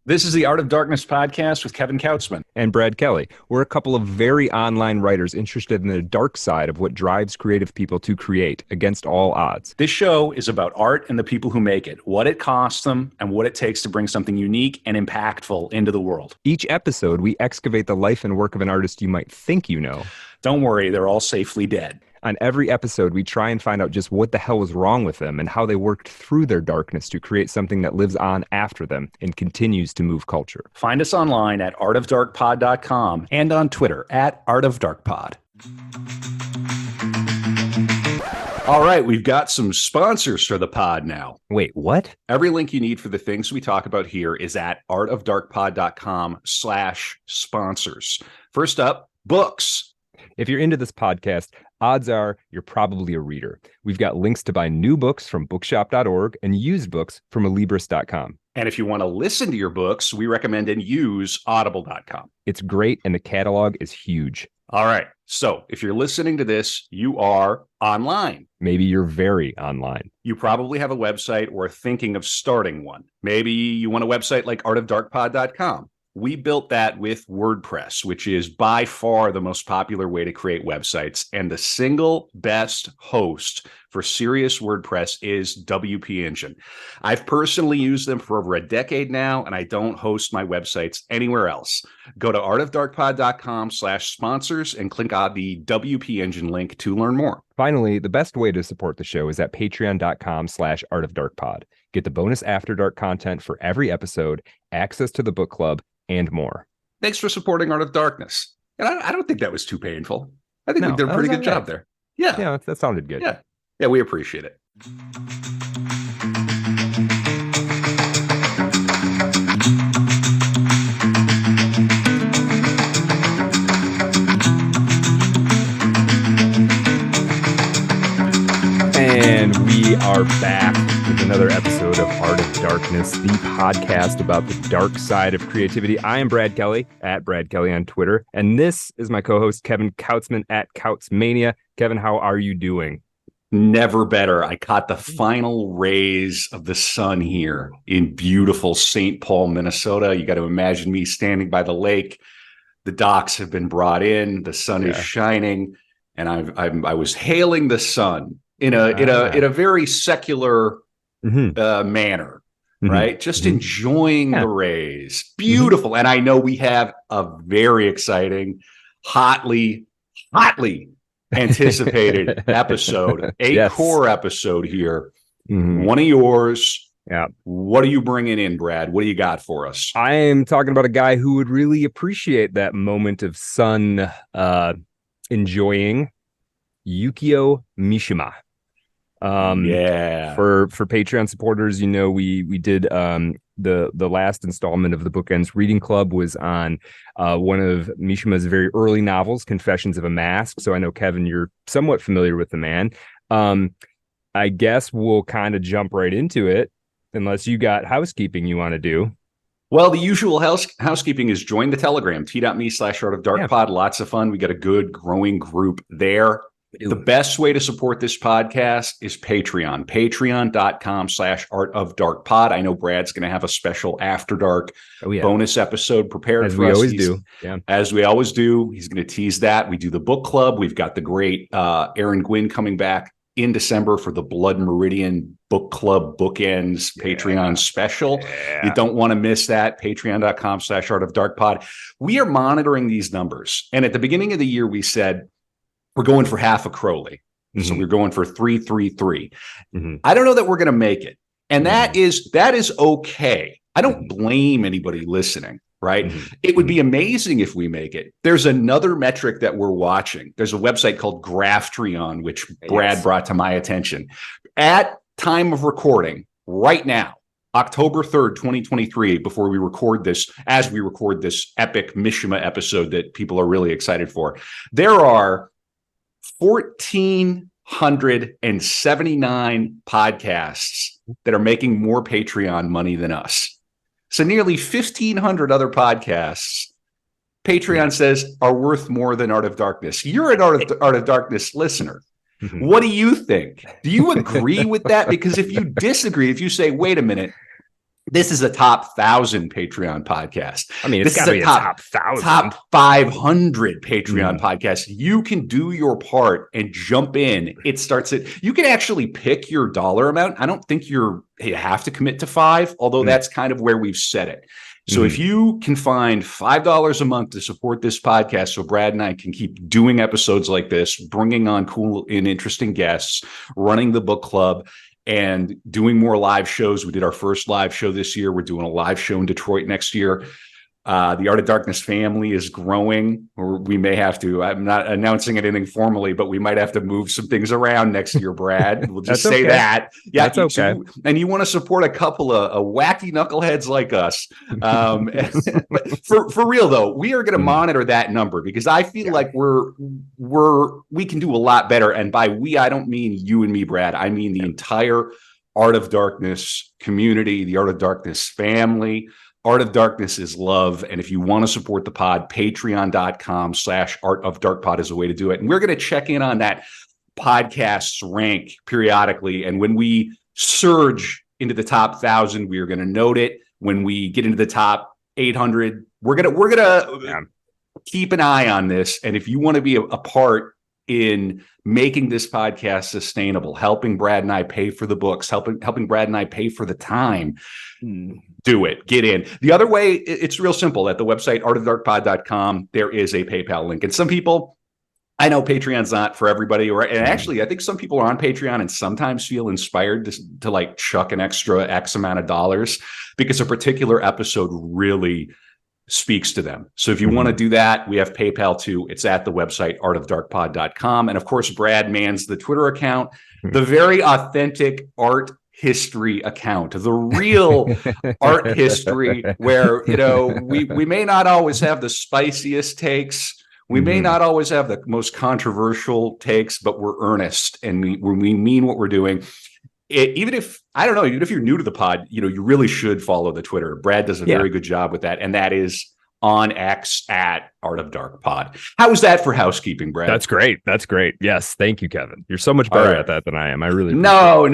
This is the Art of Darkness podcast with Kevin Kautzman. And Brad Kelly. We're a couple of very online writers interested in the dark side of what drives creative people to create against all odds. This show is about art and the people who make it, what it costs them, and what it takes to bring something unique and impactful into the world. Each episode, we excavate the life and work of an artist you might think you know. Don't worry, they're all safely dead. On every episode, we try and find out just what the hell was wrong with them and how they worked through their darkness to create something that lives on after them and continues to move culture. Find us online at artofdarkpod.com and on Twitter at artofdarkpod. All right, we've got some sponsors for the pod now. Wait, what? Every link you need for the things we talk about here is at artofdarkpod.com/sponsors. First up, books. If you're into this podcast, odds are you're probably a reader. We've got links to buy new books from bookshop.org and used books from alibris.com. And if you want to listen to your books, we recommend and use audible.com. It's great, and the catalog is huge. All right. So if you're listening to this, you are online. Maybe you're very online. You probably have a website or are thinking of starting one. Maybe you want a website like artofdarkpod.com. We built that with WordPress, which is by far the most popular way to create websites. And the single best host for serious WordPress is WP Engine. I've personally used them for over a decade now, and I don't host my websites anywhere else. Go to artofdarkpod.com/sponsors and click on the WP Engine link to learn more. Finally, the best way to support the show is at patreon.com/artofdarkpod. Get the bonus After Dark content for every episode, access to the book club, and more. Thanks for supporting Art of Darkness. And I don't think that was too painful. I think we did a pretty good job there. Yeah, that sounded good. Yeah, we appreciate it. And we are back with another episode of Art of Darkness, the podcast about the dark side of creativity. I am Brad Kelly, at Brad Kelly on Twitter. And this is my co-host, Kevin Kautzman, at Kautzmania. Kevin, how are you doing? Never better. I caught the final rays of the sun here in beautiful St. Paul, Minnesota. You got to imagine me standing by the lake. The docks have been brought in. The sun is shining. And I was hailing the sun in a very secular manner, right? Just enjoying the rays. Beautiful. And I know we have a very exciting, hotly anticipated episode, core episode here. One of yours. Yeah. What are you bringing in, Brad? What do you got for us? I am talking about a guy who would really appreciate that moment of sun enjoying, Yukio Mishima. For Patreon supporters, you know, we did the last installment of the Bookends Reading Club was on one of Mishima's very early novels, Confessions of a Mask. So I know, Kevin, you're somewhat familiar with the man. I guess we'll kind of jump right into it, unless you got housekeeping you want to do. Well, the usual housekeeping is join the Telegram, t.me/artofdarkpod. Lots of fun. We got a good growing group there. The best way to support this podcast is Patreon, patreon.com/artofdarkpod. I know Brad's going to have a special After Dark bonus episode prepared as for we us. Always do. Yeah. As we always do. He's going to tease that. We do the book club. We've got the great Aaron Gwynn coming back in December for the Blood Meridian Book Club Bookends Patreon special. You don't want to miss that. Patreon.com/artofdarkpod. We are monitoring these numbers. And at the beginning of the year, we said, we're going for half a Crowley. So we're going for 333. I don't know that we're going to make it. And that is okay. I don't blame anybody listening, right? It would be amazing if we make it. There's another metric that we're watching. There's a website called Graphtreon, which Brad brought to my attention. At time of recording, right now, October 3rd, 2023, before we record this, as we record this epic Mishima episode that people are really excited for, there are 1,479 podcasts that are making more Patreon money than us. So nearly 1,500 other podcasts, Patreon says, are worth more than Art of Darkness. You're an Art of Darkness listener. What do you think? Do you agree with that? Because if you disagree, if you say, wait a minute, This is a top 1,000 Patreon podcast. I mean, it's this got to is be a top 1,000. Top 500 Patreon podcast. You can do your part and jump in. It starts at, you can actually pick your dollar amount. I don't think you have to commit to 5, although that's kind of where we've set it. So if you can find $5 a month to support this podcast so Brad and I can keep doing episodes like this, bringing on cool and interesting guests, running the book club, and doing more live shows. We did our first live show this year. We're doing a live show in Detroit next year. The Art of Darkness family is growing, or we may have to, I'm not announcing anything formally, but we might have to move some things around next year, Brad. We'll just say that. Yeah, that's okay. And you want to support a couple of wacky knuckleheads like us. But for real though, we are going to monitor that number, because I feel like we can do a lot better. And by we, I don't mean you and me, Brad. I mean the entire Art of Darkness community, the Art of Darkness family. Art of Darkness is love. And if you want to support the pod, patreon.com/Art of Dark Pod is a way to do it. And we're going to check in on that podcast's rank periodically. And when we surge into the top 1,000, we are going to note it. When we get into the top 800, we're going to keep an eye on this. And if you want to be a part in making this podcast sustainable, helping Brad and I pay for the books, helping Brad and I pay for the time, do it. Get in. The other way, it's real simple. At the website, artofdarkpod.com, there is a PayPal link. And some people, I know Patreon's not for everybody, and actually, I think some people are on Patreon and sometimes feel inspired to like chuck an extra X amount of dollars because a particular episode really speaks to them. So if you want to do that, we have PayPal too. It's at the website, artofdarkpod.com. And of course, Brad mans the Twitter account, the very authentic art history account, the real art history, where, we may not always have the spiciest takes. We may not always have the most controversial takes, but we're earnest and we mean what we're doing. Even if you're new to the pod, you really should follow the Twitter. Brad does a very good job with that. And that is on X at Art of Dark Pod. How was that for housekeeping, Brad? That's great. Yes. Thank you, Kevin. You're so much better at that than I am. I really No.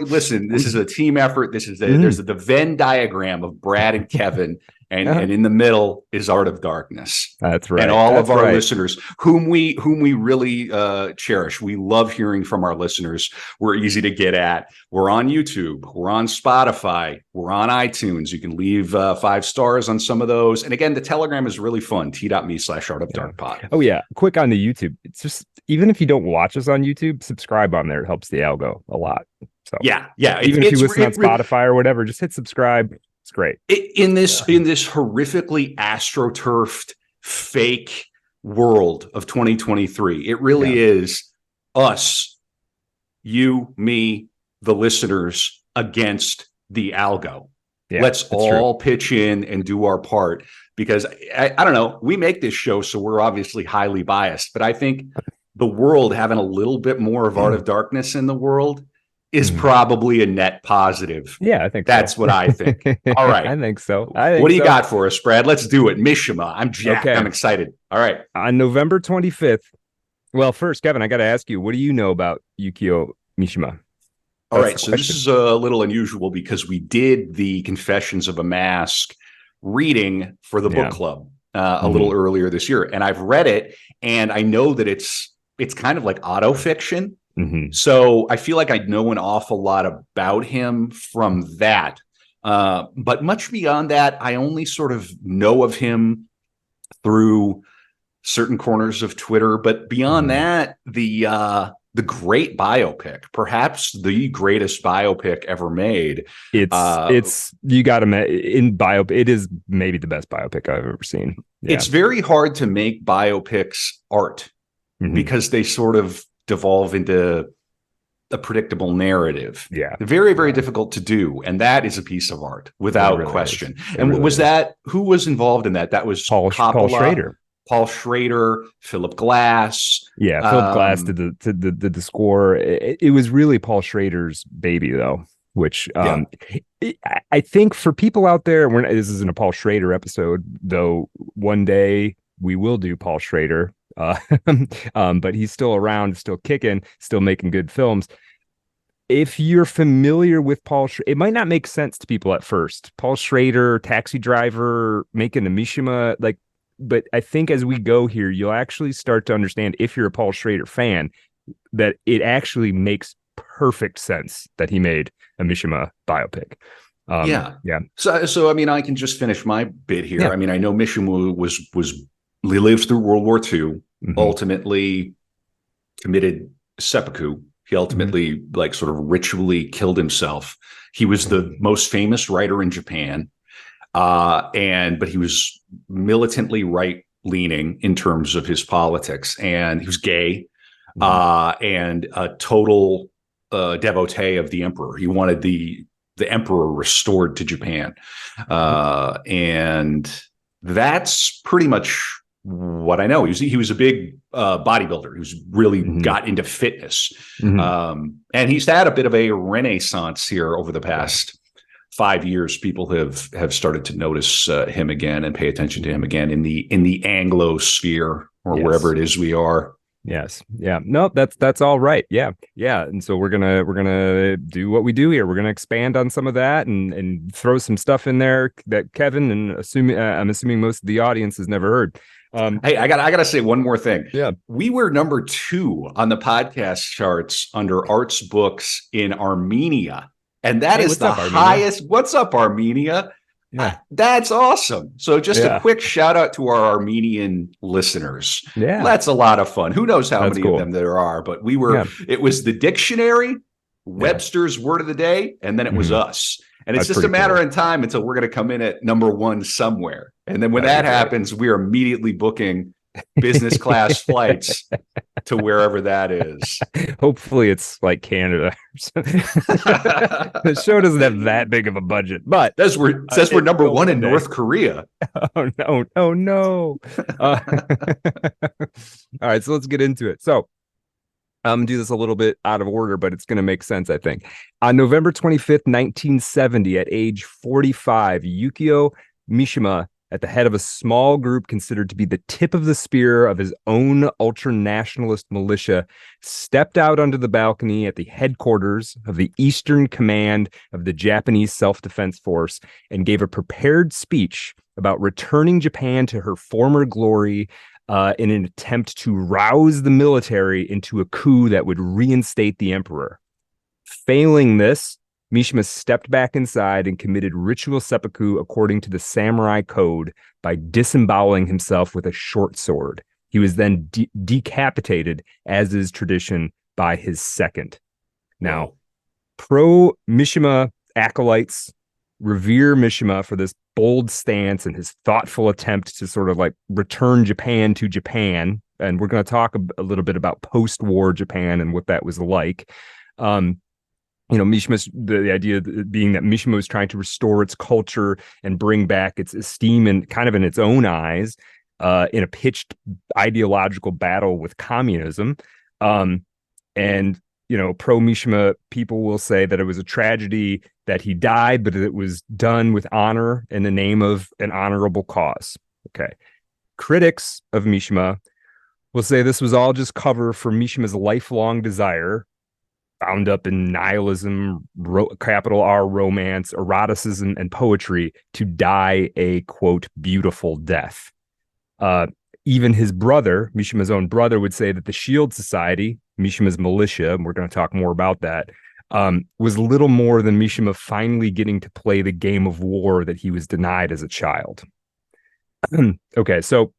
Listen, this is a team effort. This is there's the Venn diagram of Brad and Kevin. And in the middle is Art of Darkness. That's right. And all of our listeners, whom we really cherish. We love hearing from our listeners. We're easy to get at. We're on YouTube. We're on Spotify. We're on iTunes. You can leave 5 stars on some of those. And again, the Telegram is really fun. t.me/Art of Dark Pod. Oh yeah. Quick on the YouTube. It's just, even if you don't watch us on YouTube, subscribe on there. It helps the algo a lot. So yeah. Even if you listen on Spotify or whatever, just hit subscribe. It's great. In this horrifically astroturfed fake world of 2023, it really is us, you, me, the listeners against the algo. Let's all pitch in and do our part, because I don't know, we make this show, so we're obviously highly biased, but I think the world having a little bit more of Art of Darkness in the world is probably a net positive. Yeah, I think that's what I think. All right. I think so. What do you got for us, Brad? Let's do it. Mishima. I'm jacked. Okay. I'm excited. All right. On November 25th. Well, first, Kevin, I got to ask you, what do you know about Yukio Mishima? All right. So this is a little unusual because we did the Confessions of a Mask reading for the book club a little earlier this year. And I've read it, and I know that it's kind of like autofiction. So I feel like I know an awful lot about him from that. But much beyond that, I only sort of know of him through certain corners of Twitter. But beyond that, the great biopic, perhaps the greatest biopic ever made. It's you got to in biopic. It is maybe the best biopic I've ever seen. Yeah. It's very hard to make biopics art because they sort of devolve into a predictable narrative. Very, very difficult to do. And that is a piece of art without question. And was that, who was involved in that? That was Paul Schrader. Paul Schrader, Philip Glass. Yeah, Philip Glass did the score. It was really Paul Schrader's baby, though, which I think for people out there, this isn't a Paul Schrader episode, though one day we will do Paul Schrader. But he's still around, still kicking, still making good films. if you're familiar with Paul, it might not make sense to people at first. Paul Schrader, Taxi Driver, making a Mishima, like, but I think as we go here, you'll actually start to understand, if you're a Paul Schrader fan, that it actually makes perfect sense that he made a Mishima biopic. Yeah. Yeah. So I mean, I can just finish my bit here. Yeah. I mean, I know Mishima he lived through World War II, ultimately committed seppuku. He ultimately like sort of ritually killed himself. He was the most famous writer in Japan. But he was militantly right leaning in terms of his politics, and he was gay, and a total devotee of the emperor. He wanted the emperor restored to Japan. And that's pretty much what I know. He was a big bodybuilder. He was really got into fitness. And he's had a bit of a renaissance here over the past 5 years. People have started to notice him again and pay attention to him again in the Anglo sphere, or wherever it is we are. Yes. Yeah. No, that's all right. Yeah. Yeah. And so we're gonna do what we do here. We're gonna expand on some of that and throw some stuff in there that Kevin, and I'm assuming most of the audience has never heard. Hey, I gotta say one more thing. Yeah. We were number 2 on the podcast charts under arts books in Armenia. And that is the highest. What's up, Armenia? Yeah. That's awesome. So just a quick shout out to our Armenian listeners. Yeah. That's a lot of fun. Who knows how many of them there are, but it was the dictionary, Webster's word of the day, and then it was us. And it's just a matter of time until we're going to come in at number 1 somewhere. And then when that happens, we are immediately booking business class flights to wherever that is. Hopefully it's like Canada. The show doesn't have that big of a budget, but says we're number 1 in North Korea. Oh no. All right, so let's get into it. So I'm gonna do this a little bit out of order, but it's gonna make sense, I think. On November 25th, 1970, at age 45, Yukio Mishima, at the head of a small group considered to be the tip of the spear of his own ultra-nationalist militia, stepped out onto the balcony at the headquarters of the Eastern Command of the Japanese Self-Defense Force and gave a prepared speech about returning Japan to her former glory in an attempt to rouse the military into a coup that would reinstate the emperor. Failing this, Mishima stepped back inside and committed ritual seppuku according to the samurai code by disemboweling himself with a short sword. He was then decapitated, as is tradition, by his second. Now, pro-Mishima acolytes revere Mishima for this bold stance and his thoughtful attempt to sort of like return Japan to Japan. And we're going to talk a little bit about post-war Japan and what that was like. Mishima's the idea being that Mishima was trying to restore its culture and bring back its esteem and kind of in its own eyes in a pitched ideological battle with communism. Pro Mishima people will say that it was a tragedy that he died, but it was done with honor in the name of an honorable cause. Okay. Critics of Mishima will say this was all just cover for Mishima's lifelong desire, bound up in nihilism, capital R romance, eroticism, and poetry, to die a, quote, beautiful death. Even his brother, Mishima's own brother, would say that the Shield Society, Mishima's militia, and we're going to talk more about that, was little more than Mishima finally getting to play the game of war that he was denied as a child. Okay, so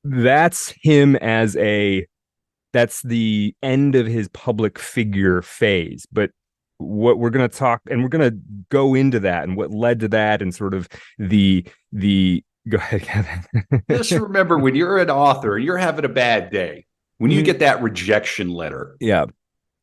that's him as that's the end of his public figure phase. But what we're going to talk, and we're going to go into that and what led to that, and sort of the go ahead, Kevin. Just remember, when you're an author and you're having a bad day, when you get that rejection letter,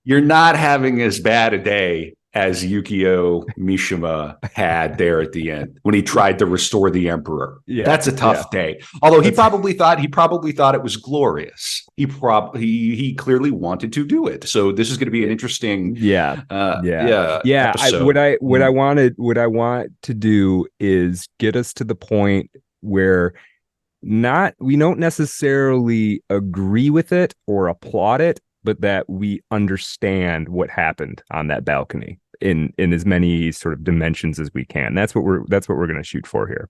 you're not having as bad a day as Yukio Mishima had there at the end when he tried to restore the emperor. That's a tough day. Although he probably thought it was glorious. He clearly wanted to do it. So this is going to be an interesting episode. What I want to do is get us to the point where we don't necessarily agree with it or applaud it, but that we understand what happened on that balcony in as many sort of dimensions as we can. That's what we're going to shoot for here.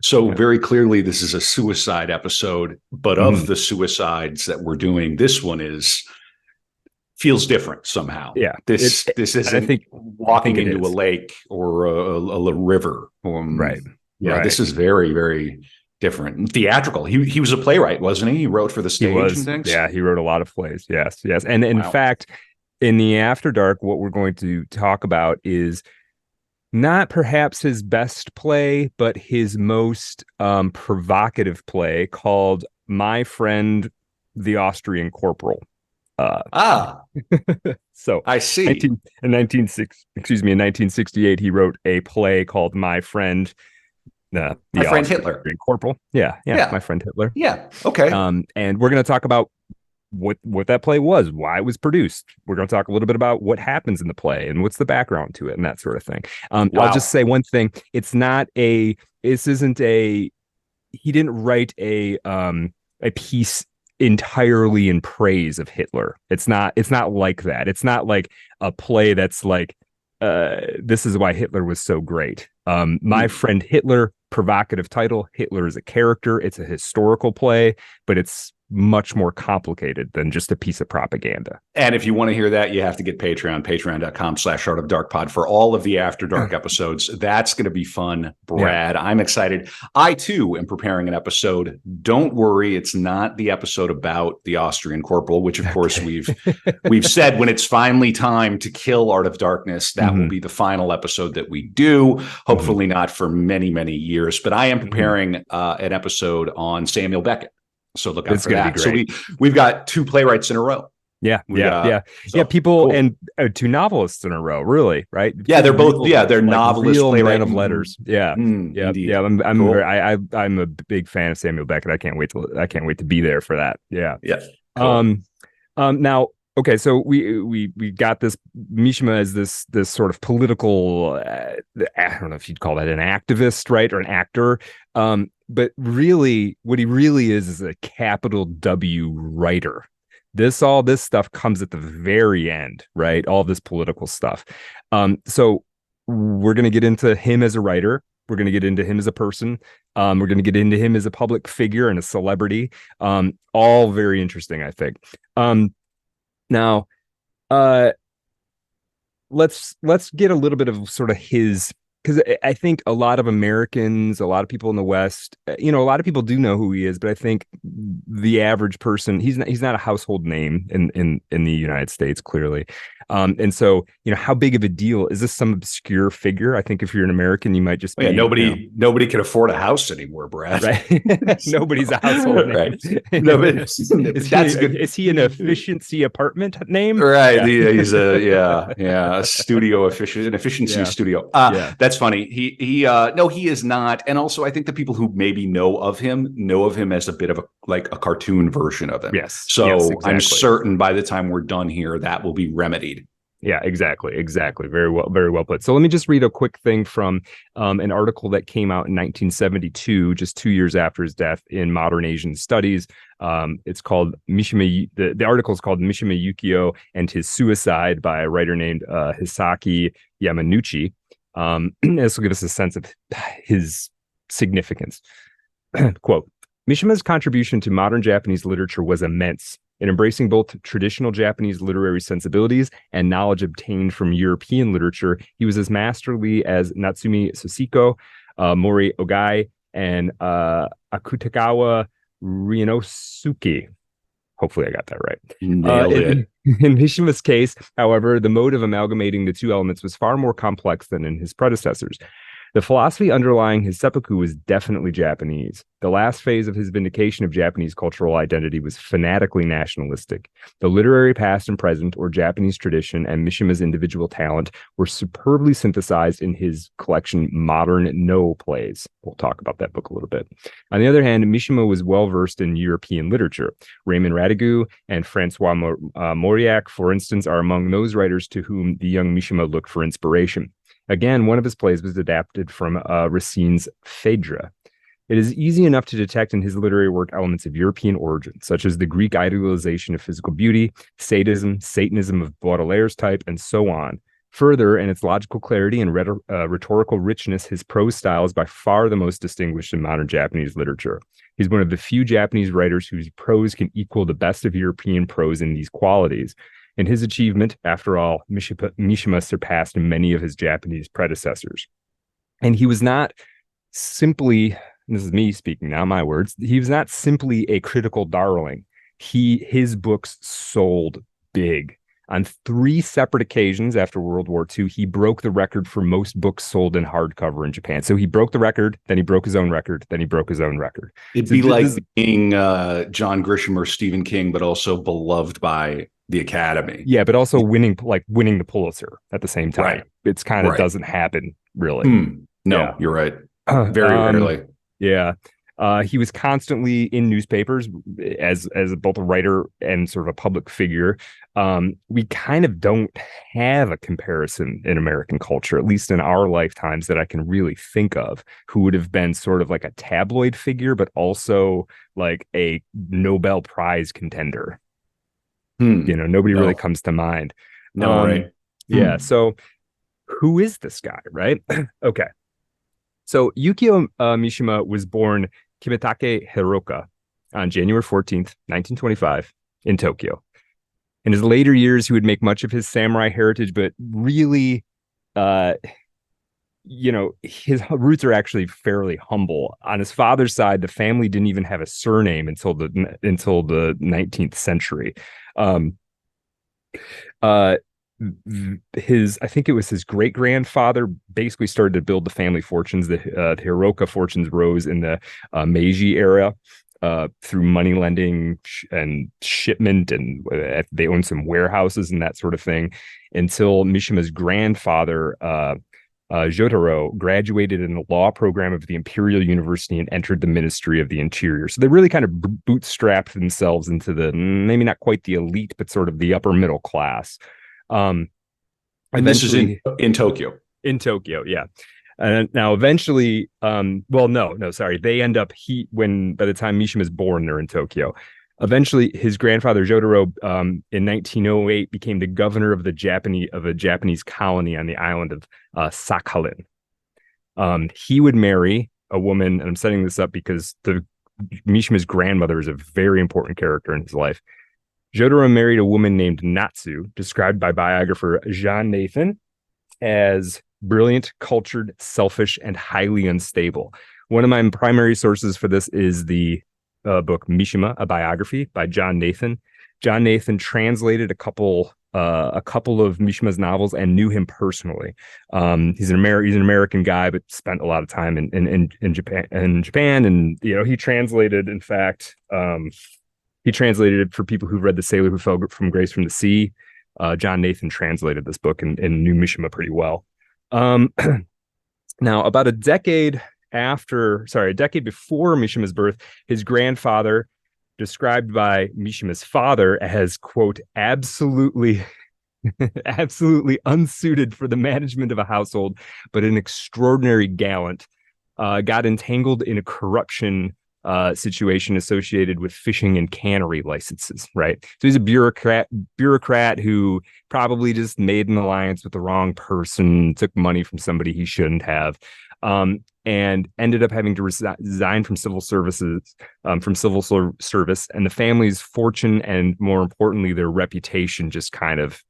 So very clearly, this is a suicide episode, but of the suicides that we're doing, this one feels different somehow. Yeah, this isn't walking into a lake or a river. Right. Yeah, this is very, very different and theatrical. He was a playwright, wasn't he? He wrote for the stage and things. Yeah, he wrote a lot of plays. Yes. And in fact, in the After Dark, what we're going to talk about is not perhaps his best play, but his most provocative play, called My Friend the Austrian Corporal. So I see. In 1968, he wrote a play called My Friend, My Friend Hitler. Corporal. Yeah, My Friend Hitler. Yeah. Okay. And we're going to talk about what that play was, why it was produced. We're going to talk a little bit about what happens in the play and what's the background to it and that sort of thing. I'll just say one thing. He didn't write a piece entirely in praise of Hitler. It's not like that. It's not like a play that's like, this is why Hitler was so great. My Friend Hitler, provocative title. Hitler is a character. It's a historical play, but it's much more complicated than just a piece of propaganda. And if you want to hear that, you have to get patreon.com/artofdarkpod for all of the After Dark episodes. That's going to be fun, Brad. Yeah. I'm excited. I too am preparing an episode. Don't worry, it's not the episode about the Austrian Corporal, which of course we've said when it's finally time to kill Art of Darkness, that will be the final episode that we do. Hopefully not for many, many years, but I am preparing an episode on Samuel Beckett. So look out for that. So we've got two playwrights in a row. People, cool. And two novelists in a row, really, right? Yeah, they're both. They're novelists, playwright of letters. I'm a big fan of Samuel Beckett. I can't wait to be there for that. Yeah. Cool. Now, okay, so we got this Mishima as this sort of political. I don't know if you'd call that an activist, right, or an actor. But really, what he really is a capital W writer. All this stuff comes at the very end, right? All this political stuff. So we're going to get into him as a writer. We're going to get into him as a person. We're going to get into him as a public figure and a celebrity. All very interesting, I think. Now, let's get a little bit of sort of his. Because I think a lot of Americans, a lot of people in the West, a lot of people do know who he is, but I think the average person, he's not a household name in the United States, clearly. And so, how big of a deal is this? Some obscure figure? I think if you're an American, you might just be, nobody can afford a house anymore, Brad. Right? Nobody's a household name. Right. Is he an efficiency apartment name? Right. Yeah. He's a studio efficiency studio. That's funny. He is not. And also, I think the people who maybe know of him as a bit of a cartoon version of him. Yes. So exactly. I'm certain by the time we're done here, that will be remedied. Yeah, exactly. Very well put. So let me just read a quick thing from an article that came out in 1972, just 2 years after his death, in Modern Asian Studies. It's called Mishima. The article is called Mishima Yukio and His Suicide, by a writer named Hisaki Yamanouchi. This will give us a sense of his significance. Quote, Mishima's contribution to modern Japanese literature was immense. In embracing both traditional Japanese literary sensibilities and knowledge obtained from European literature, he was as masterly as Natsumi Sosiko, Mori Ogai, and Akutagawa Ryunosuke. Hopefully I got that right. Nailed it. In Mishima's case, however, the mode of amalgamating the two elements was far more complex than in his predecessors. The philosophy underlying his seppuku was definitely Japanese. The last phase of his vindication of Japanese cultural identity was fanatically nationalistic. The literary past and present, or Japanese tradition, and Mishima's individual talent were superbly synthesized in his collection Modern No Plays. We'll talk about that book a little bit. On the other hand, Mishima was well-versed in European literature. Raymond Radigue and Francois Mauriac, for instance, are among those writers to whom the young Mishima looked for inspiration. Again, one of his plays was adapted from Racine's Phaedra. It is easy enough to detect in his literary work elements of European origin, such as the Greek idealization of physical beauty, sadism, Satanism of Baudelaire's type, and so on. Further, in its logical clarity and rhetorical richness, his prose style is by far the most distinguished in modern Japanese literature. He's one of the few Japanese writers whose prose can equal the best of European prose in these qualities. And his achievement, after all, Mishima surpassed many of his Japanese predecessors. And he was not simply, this is me speaking now, my words, he was not simply a critical darling. His books sold big. On 3 separate occasions after World War II, he broke the record for most books sold in hardcover in Japan. So he broke the record, then he broke his own record, then he broke his own record. It'd be like being John Grisham or Stephen King, but also beloved by the Academy. Yeah, but also winning the Pulitzer at the same time. Right. It's kind of doesn't happen, really. No, yeah. You're right. Very rarely. Yeah. He was constantly in newspapers as both a writer and sort of a public figure. We kind of don't have a comparison in American culture, at least in our lifetimes, that I can really think of, who would have been sort of like a tabloid figure, but also like a Nobel Prize contender. Nobody really comes to mind. No, right. Yeah. So who is this guy, right? Okay. So Yukio Mishima was born Kimitake Hiroka on January 14th, 1925 in Tokyo. In his later years, he would make much of his samurai heritage, but really, his roots are actually fairly humble. On his father's side, the family didn't even have a surname until the 19th century. I think it was his great grandfather basically started to build the family fortunes. The Hiroka fortunes rose in the Meiji era through money lending and shipment, and they owned some warehouses and that sort of thing, until Mishima's grandfather Jotaro graduated in the law program of the Imperial University and entered the Ministry of the Interior. So they really kind of bootstrapped themselves into the, maybe not quite the elite, but sort of the upper middle class. And this is in Tokyo. In Tokyo, yeah. And now eventually, sorry. They end up, by the time Mishima is born, they're in Tokyo. Eventually, his grandfather Jotaro, in 1908, became the governor of a Japanese colony on the island of Sakhalin. He would marry a woman, and I'm setting this up because Mishima's grandmother is a very important character in his life. Jotaro married a woman named Natsu, described by biographer Jean Nathan as brilliant, cultured, selfish, and highly unstable. One of my primary sources for this is the book Mishima, a biography by John Nathan. John Nathan translated a couple of Mishima's novels and knew him personally. He's an American guy, but spent a lot of time in Japan. And he translated, in fact, he translated it for people who read The Sailor Who Fell from Grace from the Sea. John Nathan translated this book and knew Mishima pretty well. Now, about a decade before Mishima's birth, his grandfather, described by Mishima's father as, quote, absolutely unsuited for the management of a household, but an extraordinary gallant, got entangled in a corruption situation associated with fishing and cannery licenses, right? So he's a bureaucrat who probably just made an alliance with the wrong person, took money from somebody he shouldn't have, and ended up having to resign from civil service, and the family's fortune and, more importantly, their reputation just kind of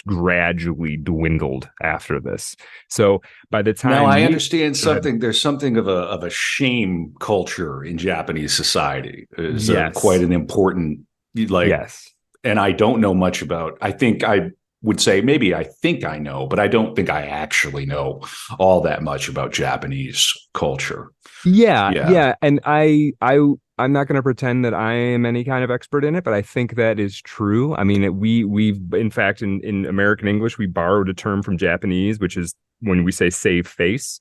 gradually dwindled after this. So by the time, now I understand something, there's something of a shame culture in Japanese society. Is quite an important, yes. And I don't know much about. I think I would say maybe I think I know, but I don't think I actually know all that much about Japanese culture. Yeah. And I'm not going to pretend that I am any kind of expert in it, but I think that is true. I mean, we've in fact, in American English, we borrowed a term from Japanese, which is when we say save face.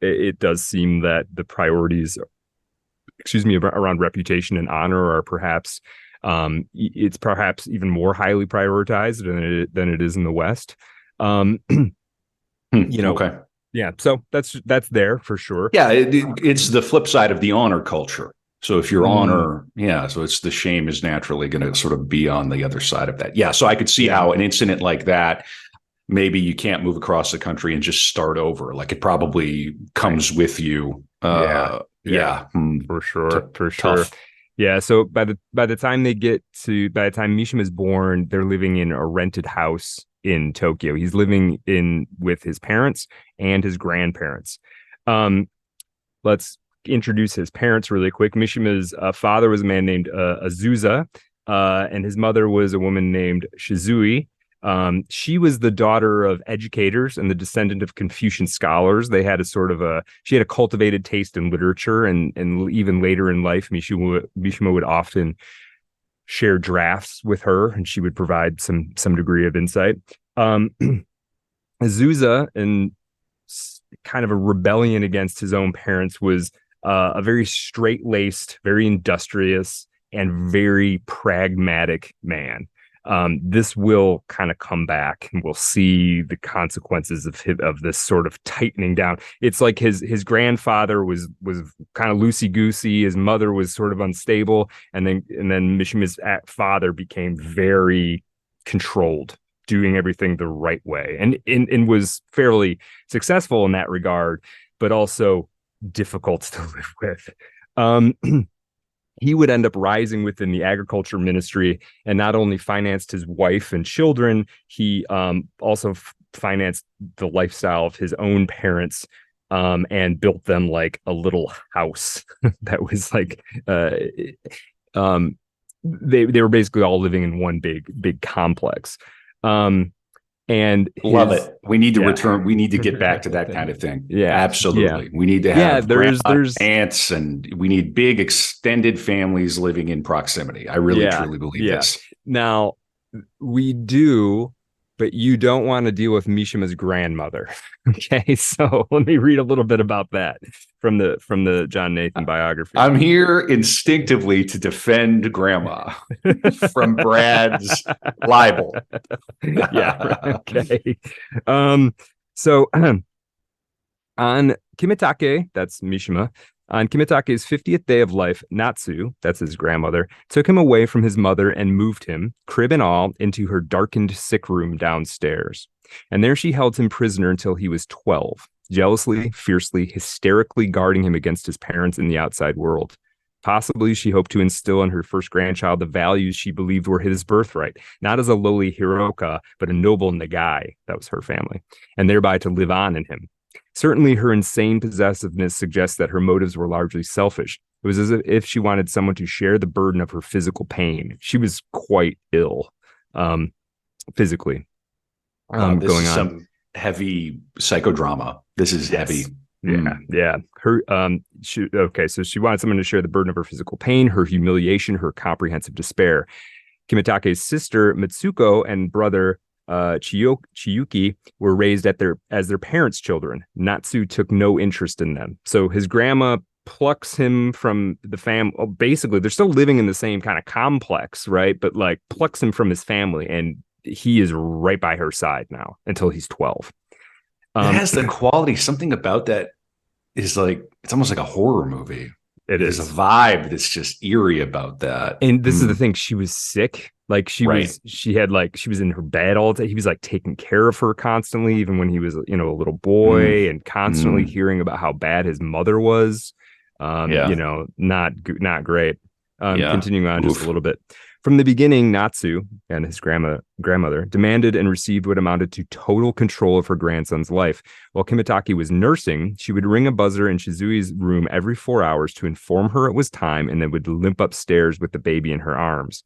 It does seem that the priorities, around reputation and honor are perhaps, it's perhaps even more highly prioritized than it is in the West. Okay. Yeah. So that's there for sure. Yeah, it's the flip side of the honor culture. So if you're honor, so it's the shame is naturally going to sort of be on the other side of that. Yeah, so I could see how an incident like that, maybe you can't move across the country and just start over. Like it probably comes with you. For sure. Tough. Yeah. So by the time Mishima is born, they're living in a rented house in Tokyo. He's living in with his parents and his grandparents. Let's introduce his parents really quick. Mishima's father was a man named Azusa, and his mother was a woman named Shizui. She was the daughter of educators and the descendant of Confucian scholars. They had she had a cultivated taste in literature, and even later in life, Mishima would often share drafts with her, and she would provide some degree of insight. Azusa, in kind of a rebellion against his own parents, was a very straight-laced, very industrious, and very pragmatic man. This will kind of come back, and we'll see the consequences of this sort of tightening down. It's like his grandfather was kind of loosey-goosey. His mother was sort of unstable, and then Mishima's father became very controlled, doing everything the right way, and was fairly successful in that regard, but also difficult to live with. He would end up rising within the agriculture ministry and not only financed his wife and children, he also financed the lifestyle of his own parents, and built them like a little house that was like they were basically all living in one big complex. And love it. We need to return. We need to get back to that kind of thing. Yeah, absolutely. Yeah. We need to have there's aunts, and we need big extended families living in proximity. I really truly believe this. Now we do, but you don't want to deal with Mishima's grandmother. Okay, so let me read a little bit about that from the John Nathan biography. I'm here instinctively to defend Grandma from Brad's libel. Okay. So on Kimitake, that's Mishima, on Kimitake's 50th day of life, Natsu, that's his grandmother, took him away from his mother and moved him, crib and all, into her darkened sick room downstairs. And there she held him prisoner until he was 12, jealously, fiercely, hysterically guarding him against his parents in the outside world. Possibly she hoped to instill in her first grandchild the values she believed were his birthright, not as a lowly Hiroka, but a noble Nagai, that was her family, and thereby to live on in him. Certainly her insane possessiveness suggests that her motives were largely selfish. It was as if she wanted someone to share the burden of her physical pain. She was quite ill, physically. This is some heavy psychodrama. This is heavy. Yeah. So she wanted someone to share the burden of her physical pain, her humiliation, her comprehensive despair. Kimitake's sister Mitsuko and brother Chiyuki were raised as their parents' children. Natsu took no interest in them. So his grandma plucks him from the family. Basically, they're still living in the same kind of complex, right? But like plucks him from his family, and he is right by her side now until he's 12. It has the quality. Something about that is like, it's almost like a horror movie. There's a vibe that's just eerie about that. And this is the thing. She was sick. Like she was in her bed all the time. He was like taking care of her constantly, even when he was, a little boy, and constantly hearing about how bad his mother was. Not great. Continuing on just a little bit. From the beginning, Natsu and his grandmother demanded and received what amounted to total control of her grandson's life. While Kimitake was nursing, she would ring a buzzer in Shizui's room every 4 hours to inform her it was time, and then would limp upstairs with the baby in her arms.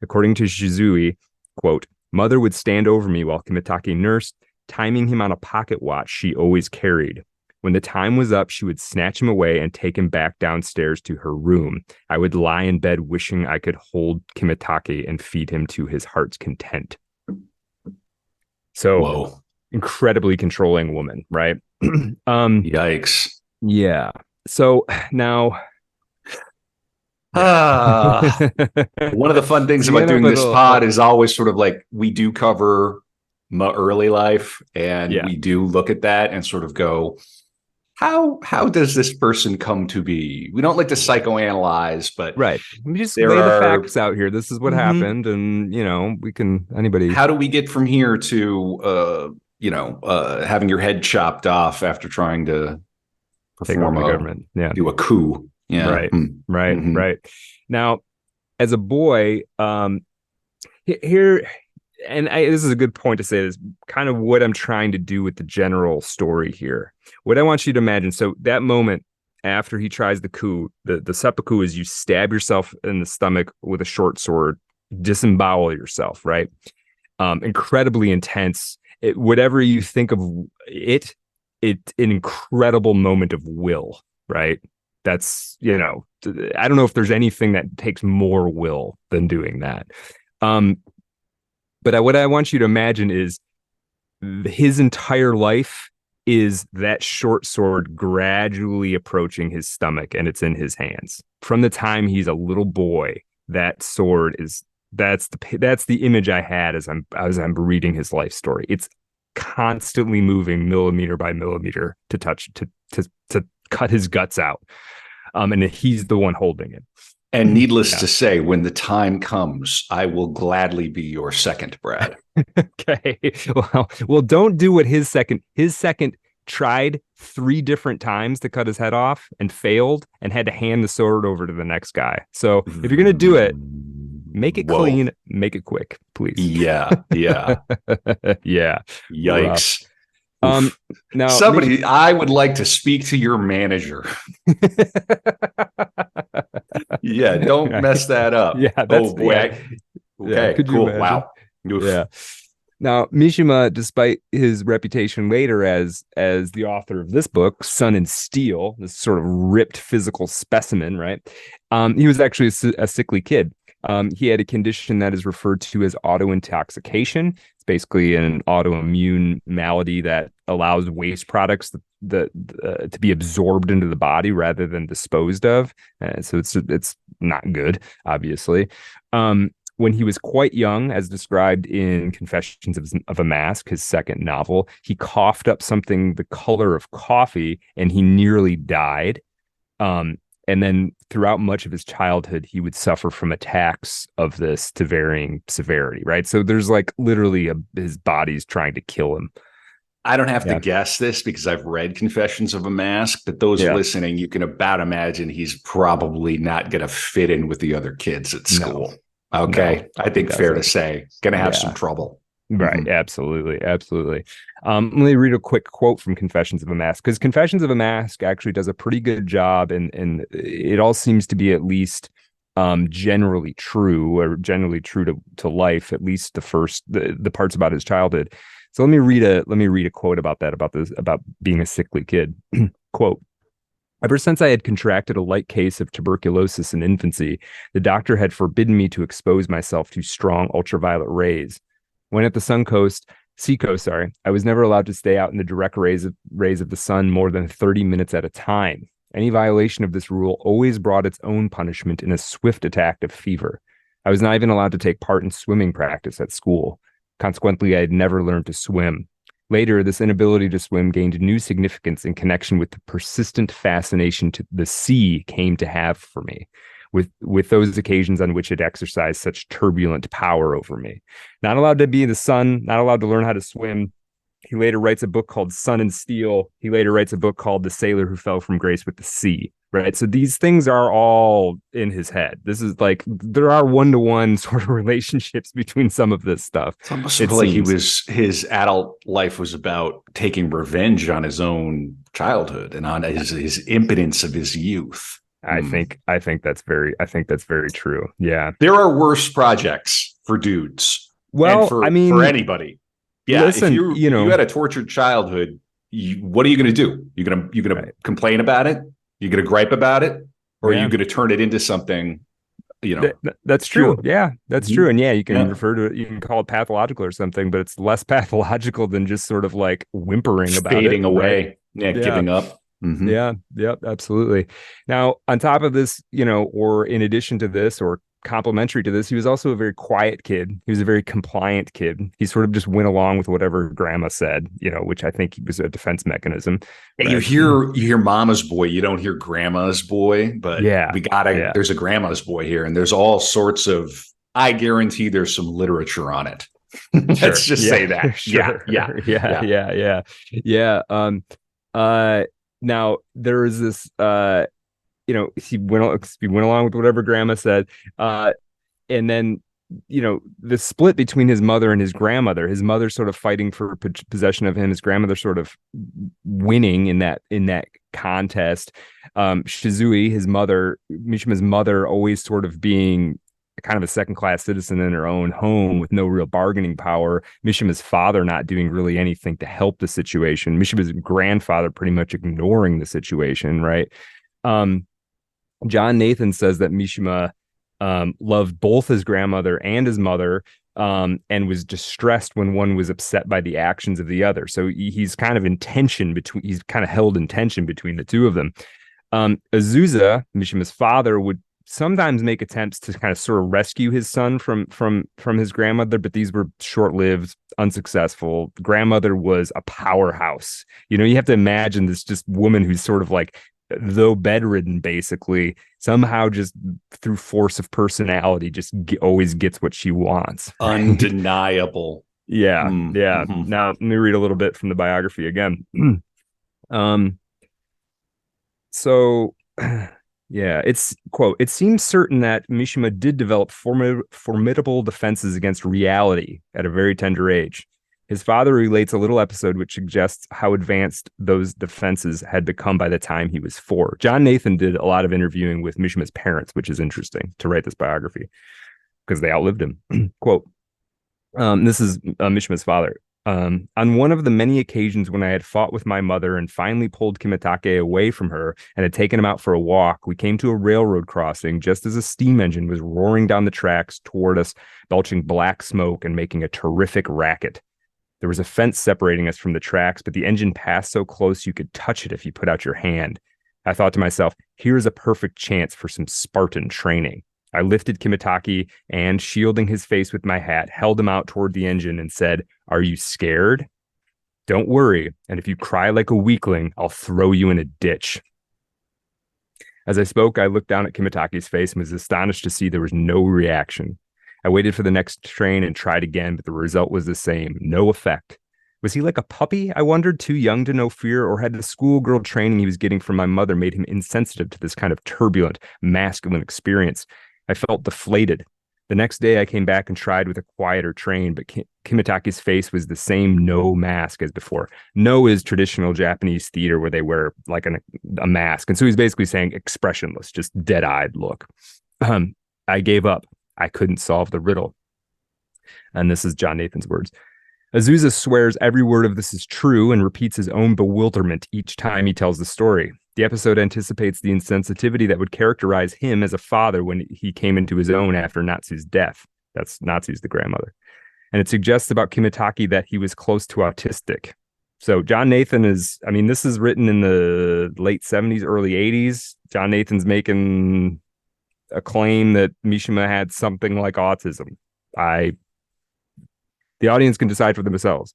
According to Shizui, quote, "Mother would stand over me while Kimitake nursed, timing him on a pocket watch she always carried. When the time was up, she would snatch him away and take him back downstairs to her room. I would lie in bed wishing I could hold Kimitake and feed him to his heart's content." So, whoa. Incredibly controlling woman, right? Yikes. Yeah. So now... One of the fun things about doing this pod is always sort of like, we do cover my early life, and Yeah. we do look at that and sort of go, how does this person come to be? We don't like to psychoanalyze, but Right. We just there lay the are. facts out here. This is what Mhm. happened. And, we can, anybody How do we get from here to having your head chopped off after trying to take over perform the government. Yeah. do a coup? Yeah. Right. Right. Mm-hmm. Right. Now, as a boy, here, this is a good point to say this, kind of what I'm trying to do with the general story here. What I want you to imagine. So that moment after he tries the coup, the seppuku is you stab yourself in the stomach with a short sword, disembowel yourself, right? Incredibly intense. Whatever you think of it's an incredible moment of will, right? That's, I don't know if there's anything that takes more will than doing that. But what I want you to imagine is his entire life is that short sword gradually approaching his stomach, and it's in his hands. From the time he's a little boy, that sword is that's the image I had as I'm reading his life story. It's constantly moving millimeter by millimeter to cut his guts out. And he's the one holding it. And needless to say, when the time comes, I will gladly be your second, Brad. Okay. Well, don't do what his second tried 3 different times to cut his head off and failed and had to hand the sword over to the next guy. So if you're going to do it, make it clean, make it quick, please. Yeah. Yeah. Yeah. Yikes. Now somebody, I would like to speak to your manager. Yeah, don't mess that up. Yeah, oh boy. Yeah. Okay, Could cool. you imagine? Wow. Oof. Yeah. Now, Mishima, despite his reputation later as the author of this book, Sun and Steel, this sort of ripped physical specimen, right? He was actually a sickly kid. He had a condition that is referred to as autointoxication. It's basically an autoimmune malady that allows waste products to be absorbed into the body rather than disposed of. So it's not good, obviously. When he was quite young, as described in Confessions of a Mask, his second novel, he coughed up something the color of coffee and he nearly died. And then throughout much of his childhood, he would suffer from attacks of this to varying severity, right? So there's like literally his body's trying to kill him. I don't have to guess this because I've read Confessions of a Mask, but those listening, you can about imagine he's probably not going to fit in with the other kids at school. No. Okay. No, I think fair to say, going to have some trouble. Right. Mm-hmm. Absolutely. Absolutely. Let me read a quick quote from Confessions of a Mask, because Confessions of a Mask actually does a pretty good job, and it all seems to be at least generally true to life, at least the parts about his childhood. So let me read a quote about being a sickly kid. Quote: "Ever since I had contracted a light case of tuberculosis in infancy, the doctor had forbidden me to expose myself to strong ultraviolet rays. When at the seacoast, I was never allowed to stay out in the direct rays of the sun more than 30 minutes at a time. Any violation of this rule always brought its own punishment in a swift attack of fever. I was not even allowed to take part in swimming practice at school. Consequently, I had never learned to swim. Later, this inability to swim gained new significance in connection with the persistent fascination the sea came to have for me, with those occasions on which it exercised such turbulent power over me. Not allowed to be in the sun, not allowed to learn how to swim. He later writes a book called Sun and Steel. He later writes a book called The Sailor Who Fell from Grace with the Sea, right? So these things are all in his head. This is like, there are one-to-one sort of relationships between some of this stuff. It's almost like his adult life was about taking revenge on his own childhood and on his impotence of his youth. I think that's very true. Yeah. There are worse projects for dudes. Well, for anybody. Yeah. Listen, if you had a tortured childhood, what are you going to do? You're going to complain about it? You're going to gripe about it? Or are you going to turn it into something, that's true. Yeah, that's true. And you can refer to it, you can call it pathological or something, but it's less pathological than just sort of like whimpering about it. Fading away. Right? Giving up. Mm-hmm. Yeah. Yep. Absolutely. Now, on top of this, or in addition to this, or complementary to this, he was also a very quiet kid. He was a very compliant kid. He sort of just went along with whatever grandma said, which I think was a defense mechanism. And you hear mama's boy, you don't hear grandma's boy, but there's a grandma's boy here, and there's all sorts of, I guarantee there's some literature on it. Let's just say that. Sure. Now there is this, he went along with whatever grandma said. And then, the split between his mother and his grandmother, his mother sort of fighting for possession of him, his grandmother sort of winning in that contest. Shizui, Mishima's mother, always sort of being kind of a second-class citizen in her own home with no real bargaining power. Mishima's father not doing really anything to help the situation. Mishima's grandfather pretty much ignoring the situation, right? John Nathan says that Mishima loved both his grandmother and his mother, and was distressed when one was upset by the actions of the other. So he's kind of held in tension between the two of them. Azusa, Mishima's father, would sometimes make attempts to kind of sort of rescue his son from his grandmother, but these were short-lived, unsuccessful. Grandmother was a powerhouse. You have to imagine this just woman who's sort of like, though bedridden, basically, somehow just through force of personality, just always gets what she wants. Undeniable. Yeah. Now let me read a little bit from the biography again. It's, quote, "It seems certain that Mishima did develop formidable defenses against reality at a very tender age. His father relates a little episode which suggests how advanced those defenses had become by the time he was 4. John Nathan did a lot of interviewing with Mishima's parents, which is interesting to write this biography because they outlived him. Quote, this is Mishima's father. On one of the many occasions when I had fought with my mother and finally pulled Kimitake away from her and had taken him out for a walk, we came to a railroad crossing just as a steam engine was roaring down the tracks toward us, belching black smoke and making a terrific racket. There was a fence separating us from the tracks, but the engine passed so close you could touch it if you put out your hand. I thought to myself, here's a perfect chance for some Spartan training. I lifted Kimitake and, shielding his face with my hat, held him out toward the engine and said, 'Are you scared? Don't worry, and if you cry like a weakling, I'll throw you in a ditch.' As I spoke, I looked down at Kimitake's face and was astonished to see there was no reaction. I waited for the next train and tried again, but the result was the same. No effect. Was he like a puppy, I wondered, too young to know fear, or had the schoolgirl training he was getting from my mother made him insensitive to this kind of turbulent, masculine experience? I felt deflated. The next day I came back and tried with a quieter train, but Kimitake's face was the same no mask as before. No is traditional Japanese theater where they wear like a mask. And so he's basically saying expressionless, just dead-eyed look. I gave up. I couldn't solve the riddle. And this is John Nathan's words. Azusa swears every word of this is true and repeats his own bewilderment each time he tells the story. The episode anticipates the insensitivity that would characterize him as a father when he came into his own after Natsu's death. That's Natsu's the grandmother. And it suggests about Kimitake that he was close to autistic. So John Nathan this is written in the late 70s, early 80s. John Nathan's making a claim that Mishima had something like autism. The audience can decide for themselves.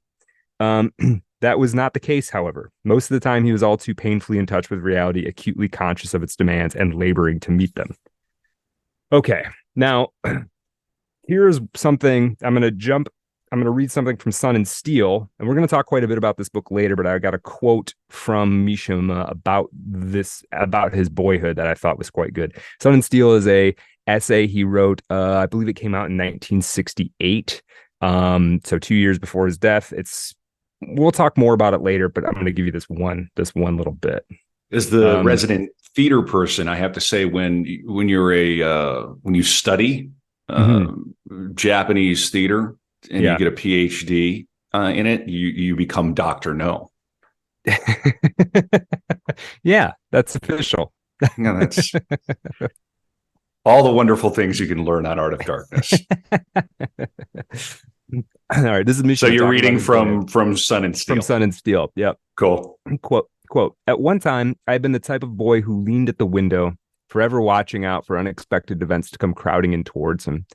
That was not the case, however. Most of the time, he was all too painfully in touch with reality, acutely conscious of its demands, and laboring to meet them. Okay, now, here's something. I'm going to read something from Sun and Steel, and we're going to talk quite a bit about this book later, but I got a quote from Mishima about his boyhood that I thought was quite good. Sun and Steel is a essay he wrote, I believe it came out in 1968, so 2 years before his death. We'll talk more about it later, but I'm going to give you this one little bit. As the resident theater person, I have to say, when you study Japanese theater and you get a PhD in it, you become Dr. No. Yeah, that's official. Yeah, that's all the wonderful things you can learn on Art of Darkness. All right, this is Mishima. So you're reading from Sun and Steel. From Sun and Steel, yep. Cool. Quote, "At one time, I had been the type of boy who leaned at the window, forever watching out for unexpected events to come crowding in towards him.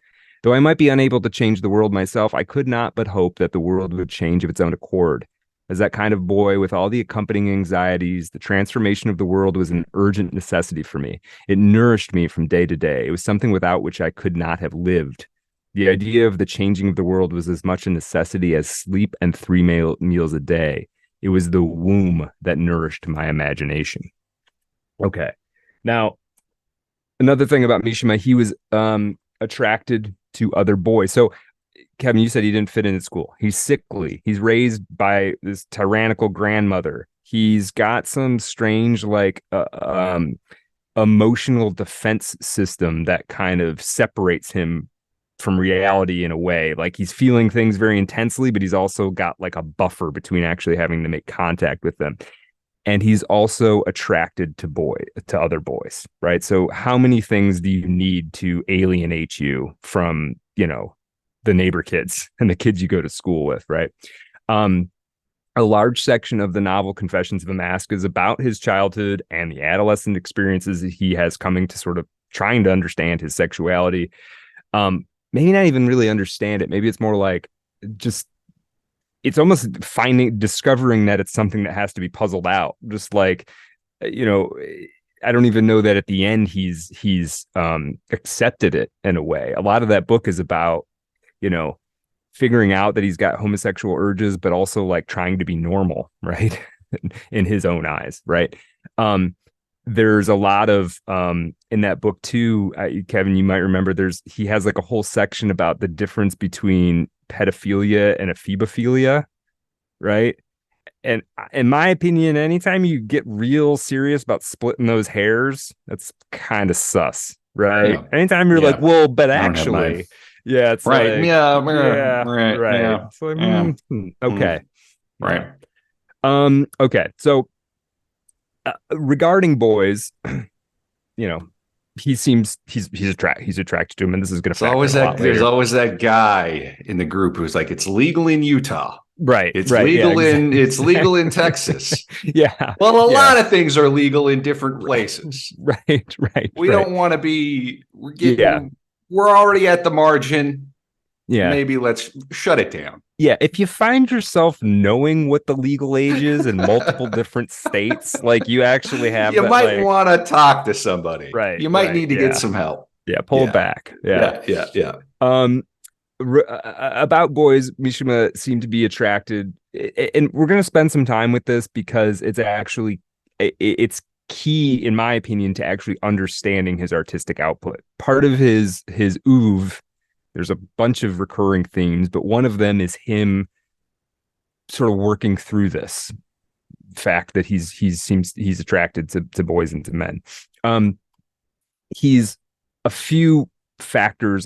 Though I might be unable to change the world myself, I could not but hope that the world would change of its own accord. As that kind of boy with all the accompanying anxieties, the transformation of the world was an urgent necessity for me. It nourished me from day to day. It was something without which I could not have lived. The idea of the changing of the world was as much a necessity as sleep and 3 meals a day. It was the womb that nourished my imagination. Okay. Now, another thing about Mishima, he was attracted to other boys. So, Kevin, you said he didn't fit in at school. He's sickly. He's raised by this tyrannical grandmother. He's got some strange, like, emotional defense system that kind of separates him from reality in a way. Like, he's feeling things very intensely, but he's also got like a buffer between actually having to make contact with them. And he's also attracted to other boys, right? So how many things do you need to alienate you from, the neighbor kids and the kids you go to school with, right? A large section of the novel Confessions of a Mask is about his childhood and the adolescent experiences that he has coming to sort of trying to understand his sexuality. Maybe not even really understand it. Maybe it's more like just, it's almost discovering that it's something that has to be puzzled out. Just like, I don't even know that at the end he's accepted it in a way. A lot of that book is about, figuring out that he's got homosexual urges, but also like trying to be normal, right? In his own eyes, right? There's a lot of in that book too, Kevin, you might remember he has like a whole section about the difference between pedophilia and ephebophilia, right? And in my opinion, anytime you get real serious about splitting those hairs, that's kind of sus, right? Yeah. Anytime you're like, well, but actually, yeah, it's right. Like, right. Yeah. So, okay. Right. Okay. So regarding boys, he's attracted to him, and this is going to factor there's always that guy in the group who's like, it's legal in Utah. Right. It's legal it's legal in Texas. Yeah. Well, a lot of things are legal in different places. Right. We don't want to be, we're already at the margin. Yeah. Maybe let's shut it down. Yeah. If you find yourself knowing what the legal age is in multiple different states, like you actually have, you might want to talk to somebody. Right. You might need to get some help. Yeah. Pull back. Yeah. About boys, Mishima seemed to be attracted, and we're going to spend some time with this because it's key, in my opinion, to actually understanding his artistic output. Part of his oeuvre, there's a bunch of recurring themes, but one of them is him sort of working through this fact that he's attracted to boys and to men. He's a few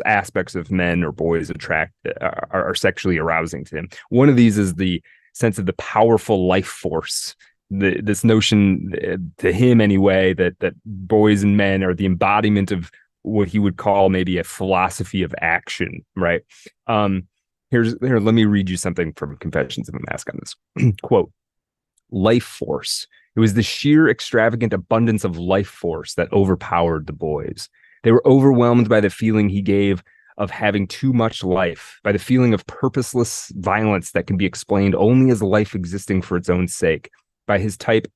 aspects of men or boys are sexually arousing to him. One of these is the sense of the powerful life force, this notion to him anyway, that boys and men are the embodiment of what he would call maybe a philosophy of action, right? Let me read you something from Confessions of a Mask on this. Quote, life force. It was the sheer extravagant abundance of life force that overpowered the boys. They were overwhelmed by the feeling he gave of having too much life, by the feeling of purposeless violence that can be explained only as life existing for its own sake, by his type.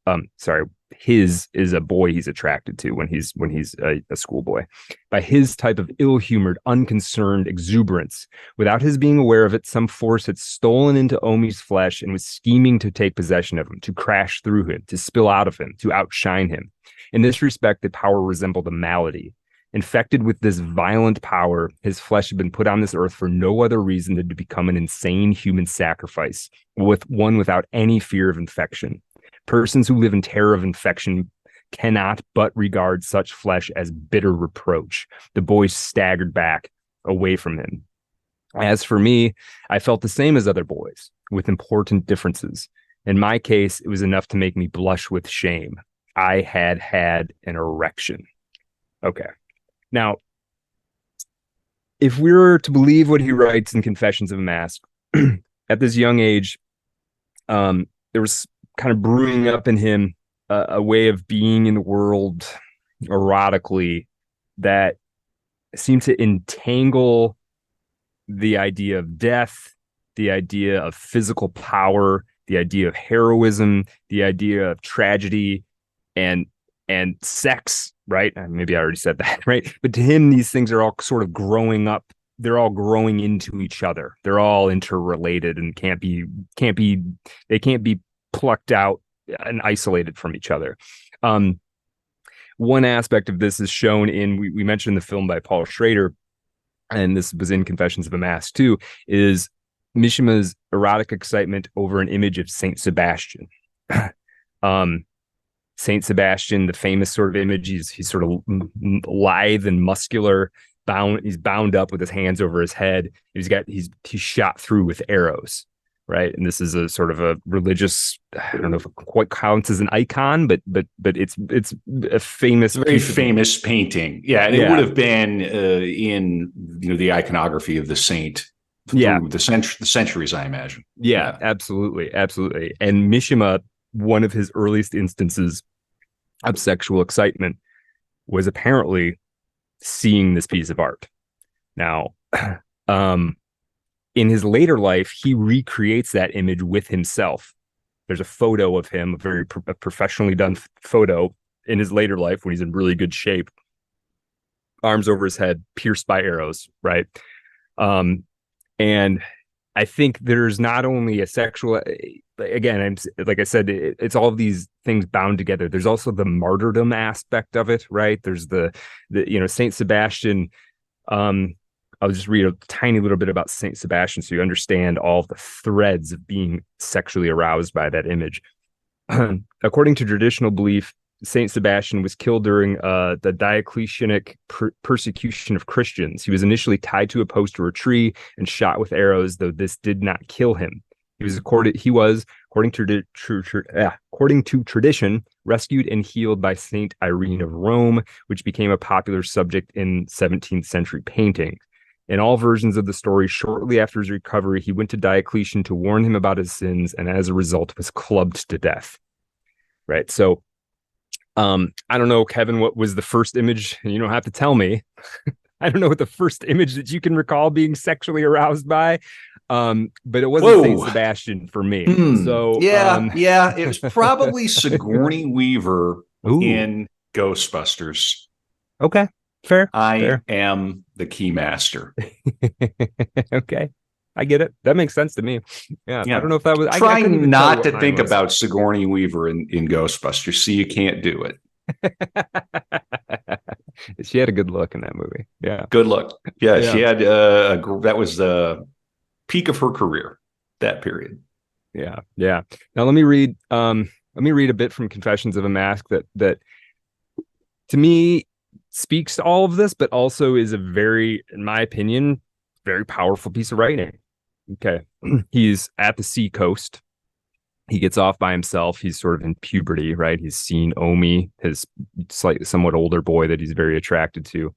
His is a boy he's attracted to when he's a schoolboy, by his type of ill-humored, unconcerned exuberance. Without his being aware of it, some force had stolen into Omi's flesh and was scheming to take possession of him, to crash through him, to spill out of him, to outshine him. In this respect, the power resembled a malady. Infected with this violent power, his flesh had been put on this earth for no other reason than to become an insane human sacrifice, without any fear of infection. Persons who live in terror of infection cannot but regard such flesh as bitter reproach. The boy staggered back away from him. As for me, I felt the same as other boys, with important differences. In my case, it was enough to make me blush with shame. I had an erection. Okay. Now, if we were to believe what he writes in Confessions of a Mask, at this young age, there was kind of brewing up in him a way of being in the world erotically that seem to entangle the idea of death, the idea of physical power, the idea of heroism, the idea of tragedy, and sex, right? Maybe I already said that, right? But to him, these things are all sort of growing up. They're all growing into each other. They're all interrelated and can't be plucked out and isolated from each other. One aspect of this is shown in, we mentioned the film by Paul Schrader, and this was in Confessions of a Mask too, is Mishima's erotic excitement over an image of Saint Sebastian. Saint Sebastian, the famous sort of image, he's sort of lithe and muscular, he's bound up with his hands over his head. He's shot through with arrows, right? And this is a sort of a religious, I don't know if it quite counts as an icon, but it's a famous, very famous painting. Yeah, and it would have been in the iconography of the saint through the centuries, I imagine. Yeah, absolutely. And Mishima, one of his earliest instances of sexual excitement was apparently seeing this piece of art. Now, in his later life, he recreates that image with himself. There's a photo of him, a very professionally done photo in his later life when he's in really good shape, arms over his head, pierced by arrows, right? And I think there's not only a sexual, again, like I said, it's all of these things bound together. There's also the martyrdom aspect of it, right? There's the Saint Sebastian. I'll just read a tiny little bit about Saint Sebastian so you understand all the threads of being sexually aroused by that image. According to traditional belief, Saint Sebastian was killed during the Diocletianic persecution of Christians. He was initially tied to a post or a tree and shot with arrows, though this did not kill him. He was, according to tradition, rescued and healed by Saint Irene of Rome, which became a popular subject in 17th century paintings. In all versions of the story, shortly after his recovery, he went to Diocletian to warn him about his sins, and as a result was clubbed to death. Right. So I don't know, Kevin, what was the first image? You don't have to tell me. I don't know what the first image that you can recall being sexually aroused by. But it wasn't Saint Sebastian for me. So it was probably Sigourney Weaver in Ghostbusters. Okay, fair. I am the keymaster. Okay, I get it. That makes sense to me. Yeah. I don't know if that was. Trying not to think about Sigourney Weaver in Ghostbusters. See, you can't do it. She had a good look in that movie. Yeah, good look. Yeah. She had that was the peak of her career. That period. Yeah. Now let me read a bit from Confessions of a Mask that to me speaks to all of this, but also is a very, in my opinion, very powerful piece of writing. Okay. He's at the sea coast. He gets off by himself. He's sort of in puberty, right? He's seen Omi, his somewhat older boy that he's very attracted to.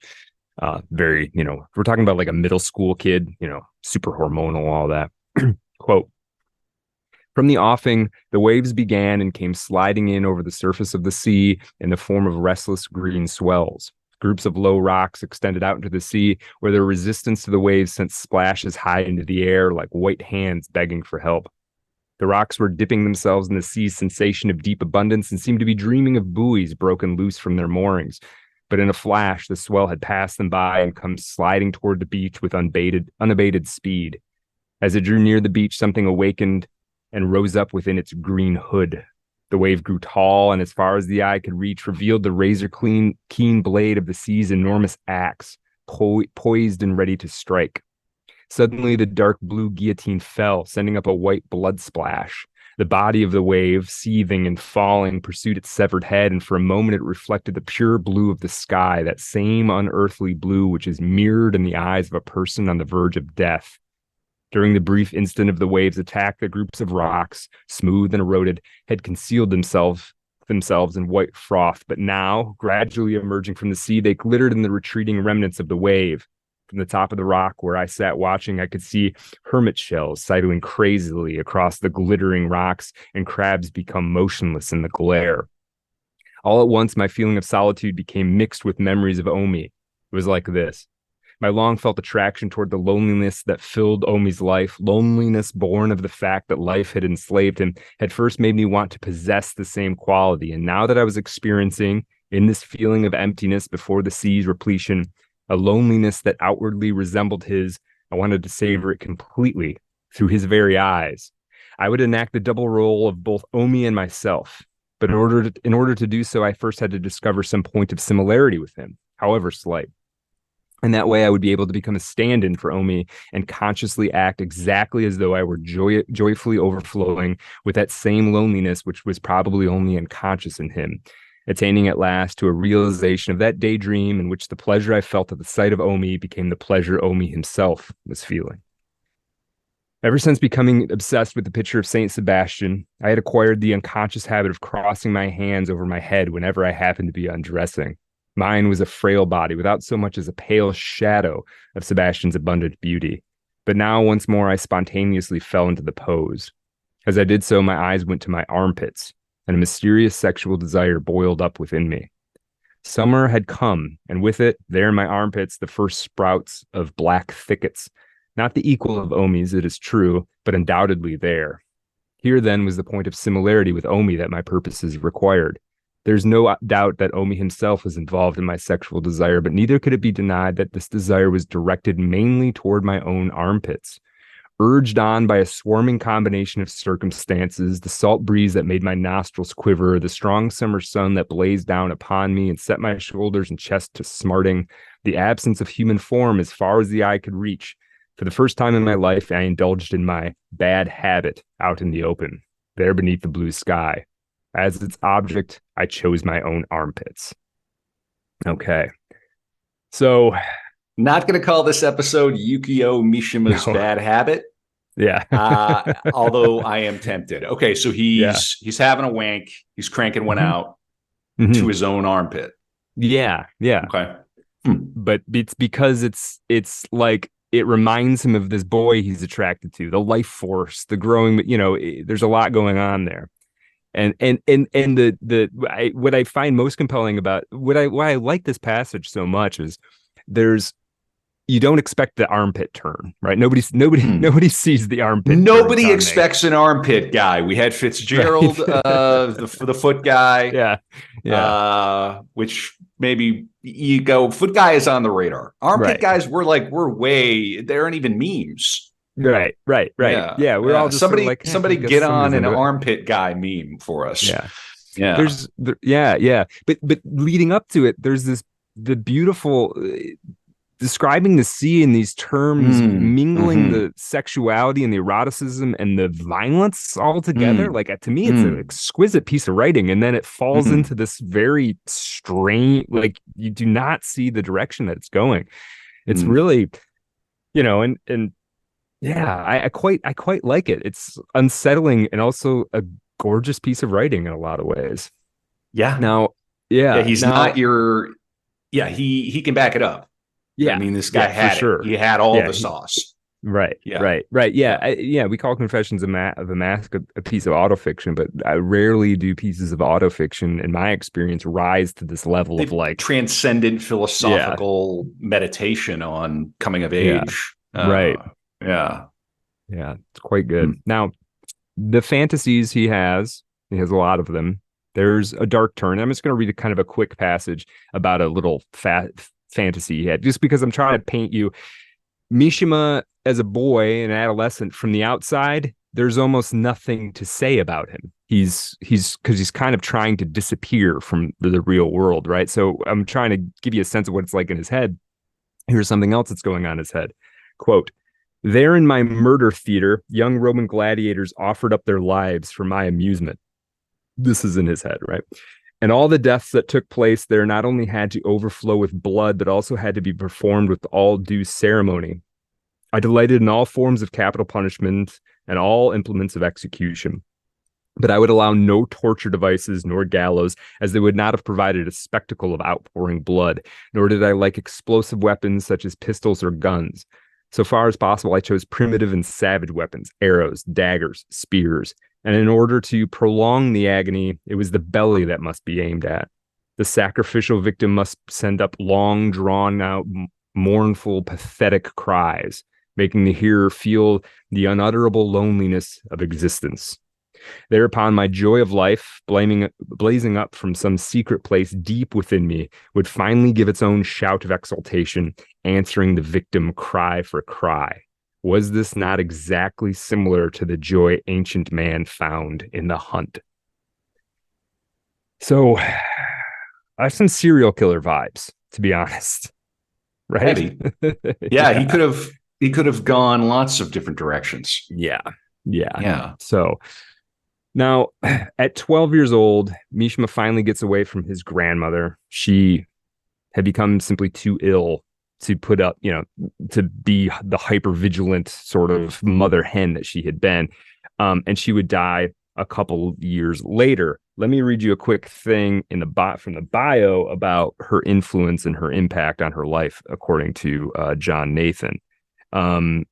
We're talking about like a middle school kid, super hormonal, all that. Quote, from the offing, the waves began and came sliding in over the surface of the sea in the form of restless green swells. Groups of low rocks extended out into the sea, where their resistance to the waves sent splashes high into the air like white hands begging for help. The rocks were dipping themselves in the sea's sensation of deep abundance and seemed to be dreaming of buoys broken loose from their moorings. But in a flash, the swell had passed them by and come sliding toward the beach with unabated speed. As it drew near the beach, something awakened and rose up within its green hood. The wave grew tall, and as far as the eye could reach, revealed the razor-keen blade of the sea's enormous axe, poised and ready to strike. Suddenly, the dark blue guillotine fell, sending up a white blood splash. The body of the wave, seething and falling, pursued its severed head, and for a moment it reflected the pure blue of the sky, that same unearthly blue which is mirrored in the eyes of a person on the verge of death. During the brief instant of the waves' attack, the groups of rocks, smooth and eroded, had concealed themselves in white froth, but now, gradually emerging from the sea, they glittered in the retreating remnants of the wave. From the top of the rock where I sat watching, I could see hermit shells sidling crazily across the glittering rocks, and crabs become motionless in the glare. All at once, my feeling of solitude became mixed with memories of Omi. It was like this. My long felt attraction toward the loneliness that filled Omi's life, loneliness born of the fact that life had enslaved him, had first made me want to possess the same quality. And now that I was experiencing, in this feeling of emptiness before the sea's repletion, a loneliness that outwardly resembled his, I wanted to savor it completely through his very eyes. I would enact the double role of both Omi and myself. But in order to do so, I first had to discover some point of similarity with him, however slight. And that way I would be able to become a stand-in for Omi and consciously act exactly as though I were joyfully overflowing with that same loneliness, which was probably only unconscious in him, attaining at last to a realization of that daydream in which the pleasure I felt at the sight of Omi became the pleasure Omi himself was feeling. Ever since becoming obsessed with the picture of Saint Sebastian, I had acquired the unconscious habit of crossing my hands over my head whenever I happened to be undressing. Mine was a frail body without so much as a pale shadow of Sebastian's abundant beauty. But now once more I spontaneously fell into the pose. As I did so, my eyes went to my armpits, and a mysterious sexual desire boiled up within me. Summer had come, and with it, there in my armpits, the first sprouts of black thickets. Not the equal of Omi's, it is true, but undoubtedly there. Here then was the point of similarity with Omi that my purposes required. There's no doubt that Omi himself was involved in my sexual desire, but neither could it be denied that this desire was directed mainly toward my own armpits. Urged on by a swarming combination of circumstances, the salt breeze that made my nostrils quiver, the strong summer sun that blazed down upon me and set my shoulders and chest to smarting, the absence of human form as far as the eye could reach. For the first time in my life, I indulged in my bad habit out in the open, there beneath the blue sky. As its object, I chose my own armpits. Okay. So, not going to call this episode Yukio Mishima's Bad Habit. Yeah. Although I am tempted. Okay, so he's having a wank. He's cranking one out to his own armpit. Yeah. Yeah. Okay. But it's because it's like it reminds him of this boy he's attracted to, the life force, the growing, there's a lot going on there. And what I find most compelling about why I like this passage so much is you don't expect the armpit turn, right? Nobody sees the armpit. Nobody expects an armpit guy. We had Fitzgerald, the foot guy. Yeah. Which maybe you go, foot guy is on the radar. Armpit guys, they aren't even memes. Right. Yeah. We're all just somebody sort of like, somebody get on an armpit guy meme for us. Yeah. But leading up to it, there's the beautiful describing the sea in these terms, mingling the sexuality and the eroticism and the violence all together. Like, to me, it's an exquisite piece of writing. And then it falls into this very strange, like, you do not see the direction that it's going. It's really, and yeah, I quite like it. It's unsettling and also a gorgeous piece of writing in a lot of ways. Yeah. Now, he's not your. Yeah, he can back it up. Yeah, I mean, this guy had it. He had all the sauce. Right. Yeah. We call Confessions of a Mask a piece of autofiction, but I rarely do pieces of autofiction, in my experience, rise to this level of like transcendent philosophical meditation on coming of age. Right. Yeah. It's quite good. Now, the fantasies he has a lot of them. There's a dark turn. I'm just going to read a kind of a quick passage about a little fantasy he had, just because I'm trying to paint you Mishima as a boy and adolescent. From the outside, there's almost nothing to say about him. He's kind of trying to disappear from the real world, right? So I'm trying to give you a sense of what it's like in his head. Here's something else that's going on in his head. Quote, "There in my murder theater, young Roman gladiators offered up their lives for my amusement." This is in his head, right? "And all the deaths that took place there not only had to overflow with blood, but also had to be performed with all due ceremony. I delighted in all forms of capital punishment and all implements of execution. But I would allow no torture devices nor gallows, as they would not have provided a spectacle of outpouring blood, nor did I like explosive weapons such as pistols or guns. So far as possible, I chose primitive and savage weapons, arrows, daggers, spears. And in order to prolong the agony, it was the belly that must be aimed at. The sacrificial victim must send up long, drawn-out, mournful, pathetic cries, making the hearer feel the unutterable loneliness of existence. Thereupon, my joy of life, blazing up from some secret place deep within me, would finally give its own shout of exultation, answering the victim cry for cry. Was this not exactly similar to the joy ancient man found in the hunt? So, I have some serial killer vibes, to be honest. Right? Heavy. Yeah, he could have gone lots of different directions. Yeah. So now, at 12 years old, Mishima finally gets away from his grandmother. She had become simply too ill to put up, to be the hyper-vigilant sort of mother hen that she had been. And she would die a couple years later. Let me read you a quick thing from the bio about her influence and her impact on her life, according to John Nathan. And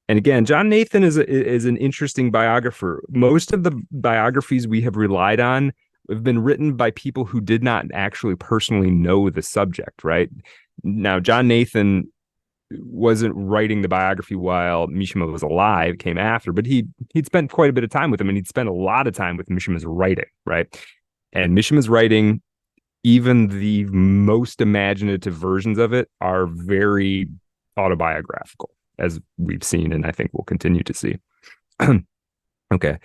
again, John Nathan is an interesting biographer. Most of the biographies we have relied on have been written by people who did not actually personally know the subject, right? Now, John Nathan wasn't writing the biography while Mishima was alive, came after, but he'd spent quite a bit of time with him, and he'd spent a lot of time with Mishima's writing, right? And Mishima's writing, even the most imaginative versions of it, are very autobiographical, as we've seen, and I think we'll continue to see. Okay.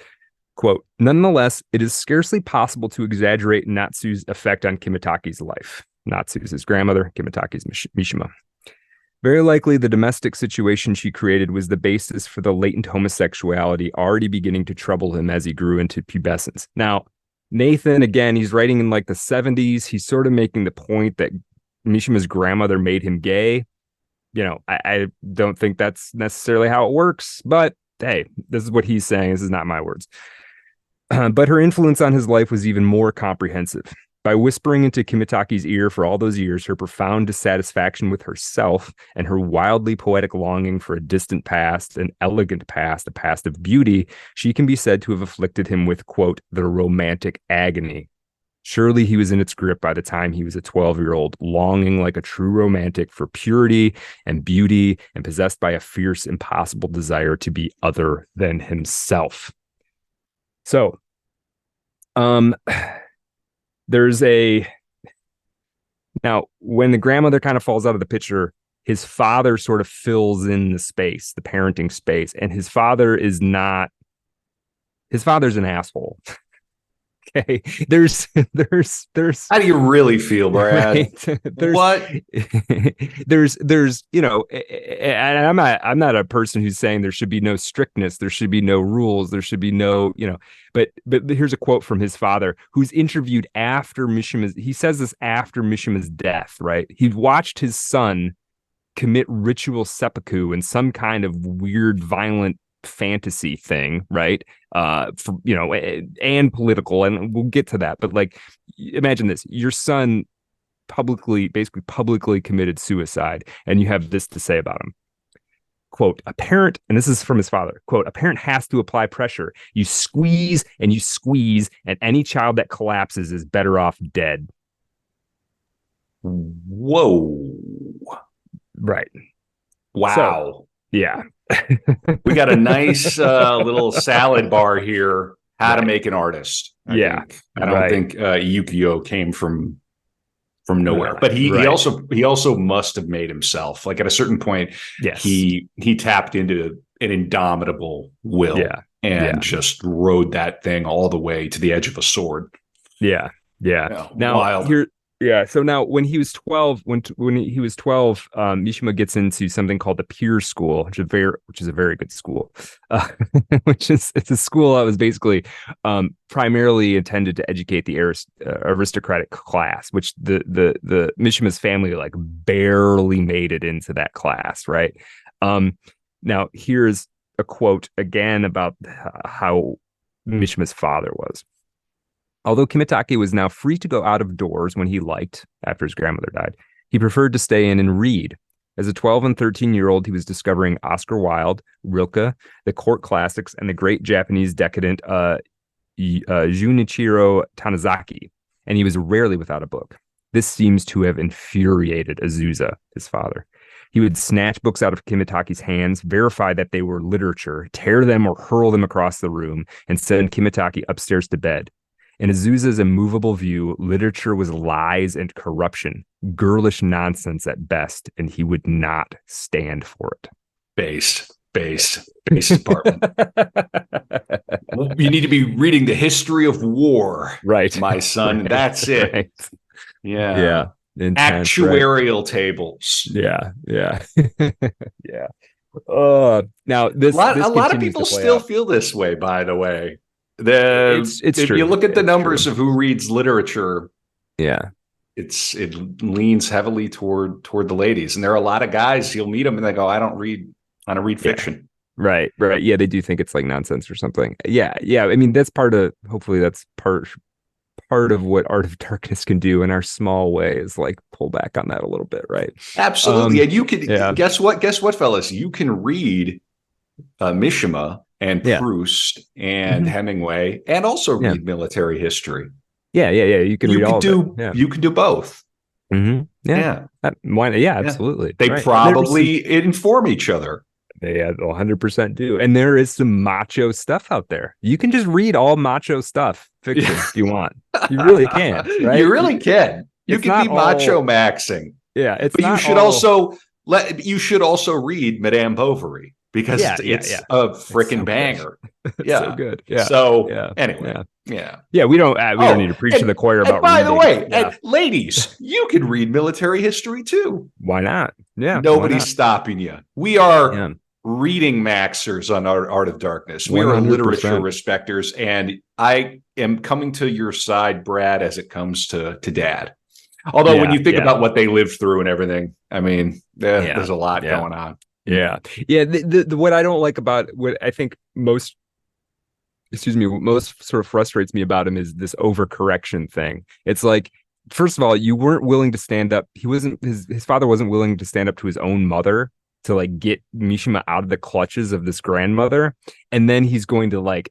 Quote, nonetheless, it is scarcely possible to exaggerate Natsu's effect on Kimitaki's life. Natsu's his grandmother, Kimitaki's Mishima. Very likely, the domestic situation she created was the basis for the latent homosexuality already beginning to trouble him as he grew into pubescence. Now, Nathan, again, he's writing in like the 70s. He's sort of making the point that Mishima's grandmother made him gay. I don't think that's necessarily how it works, but hey, this is what he's saying. This is not my words. But her influence on his life was even more comprehensive. By whispering into Kimitaki's ear for all those years her profound dissatisfaction with herself and her wildly poetic longing for a distant past, an elegant past, a past of beauty, she can be said to have afflicted him with, quote, the romantic agony. Surely he was in its grip by the time he was a 12-year-old, longing like a true romantic for purity and beauty and possessed by a fierce, impossible desire to be other than himself. So, now when the grandmother kind of falls out of the picture, his father sort of fills in the space, the parenting space, and his father's an asshole. Okay, there's how do you really feel, Brad? Right? What? there's and I'm not a person who's saying there should be no strictness, there should be no rules, there should be no, but here's a quote from his father, who's interviewed after he says this after Mishima's death, right? He'd watched his son commit ritual seppuku in some kind of weird violent fantasy thing, right? And political, and we'll get to that. But like, imagine this: your son basically publicly committed suicide, and you have this to say about him. Quote, a parent, and this is from his father, quote, a parent has to apply pressure. You squeeze and you squeeze, and any child that collapses is better off dead. Whoa. Right. Wow. So, yeah. We got a nice little salad bar here. How to make an artist. I don't think Yukio came from nowhere, but he also must have made himself. Like at a certain point, yes, he tapped into an indomitable will, and just rode that thing all the way to the edge of a sword. Yeah. Now wild. So now when he was 12, Mishima gets into something called the Peer School, which is a very good school. It's a school that was basically primarily intended to educate the aristocratic class, which the Mishima's family like barely made it into that class, right? Now here's a quote again about how Mishima's father was. Although Kimitaki was now free to go out of doors when he liked after his grandmother died, he preferred to stay in and read. As a 12 and 13-year-old, he was discovering Oscar Wilde, Rilke, the court classics, and the great Japanese decadent Junichiro Tanizaki, and he was rarely without a book. This seems to have infuriated Azusa, his father. He would snatch books out of Kimitaki's hands, verify that they were literature, tear them or hurl them across the room, and send Kimitaki upstairs to bed. In Azusa's immovable view, literature was lies and corruption, girlish nonsense at best, and he would not stand for it. Base department. You need to be reading the history of war, right, my son. Right. That's it. Right. Yeah. Intense, actuarial right? Tables. Yeah. Yeah. Now this a lot of continues people to play still out. feel this way, by the way. It's If true. you look at the It's numbers true. of who reads literature, Yeah. it leans heavily toward the ladies. And there are a lot of guys, you'll meet them and they go, I don't read fiction. Right. Yeah, they do think it's like nonsense or something. Yeah. I mean, hopefully that's part of what Art of Darkness can do in our small way is like pull back on that a little bit, right? Absolutely. And you can guess what, fellas? You can read Mishima and Proust and Hemingway and also read military history. Yeah. You can read all of it. Yeah. You can do both. Mm-hmm. Yeah. Absolutely. They probably inform each other. They 100% do. And there is some macho stuff out there. You can just read all macho stuff fiction if you want. You really can, right? You really can. You can be macho maxing. Yeah. But you should also read Madame Bovary because it's a freaking banger. Yeah. So good. Yeah. So anyway. Yeah. We don't need to preach to the choir about by reading. the way, and ladies, you can read military history too. Why not? Yeah. Nobody's stopping you. We are reading maxers on Art of Darkness. We 100%. Are literature respecters, and I am coming to your side, Brad, as it comes to Dad. Although when you think about what they lived through and everything, I mean, there's a lot going on. Yeah. The what I don't like about what I think most sort of frustrates me about him is this overcorrection thing. It's like, first of all, you weren't willing to stand up. His father wasn't willing to stand up to his own mother to like get Mishima out of the clutches of this grandmother. And then he's going to like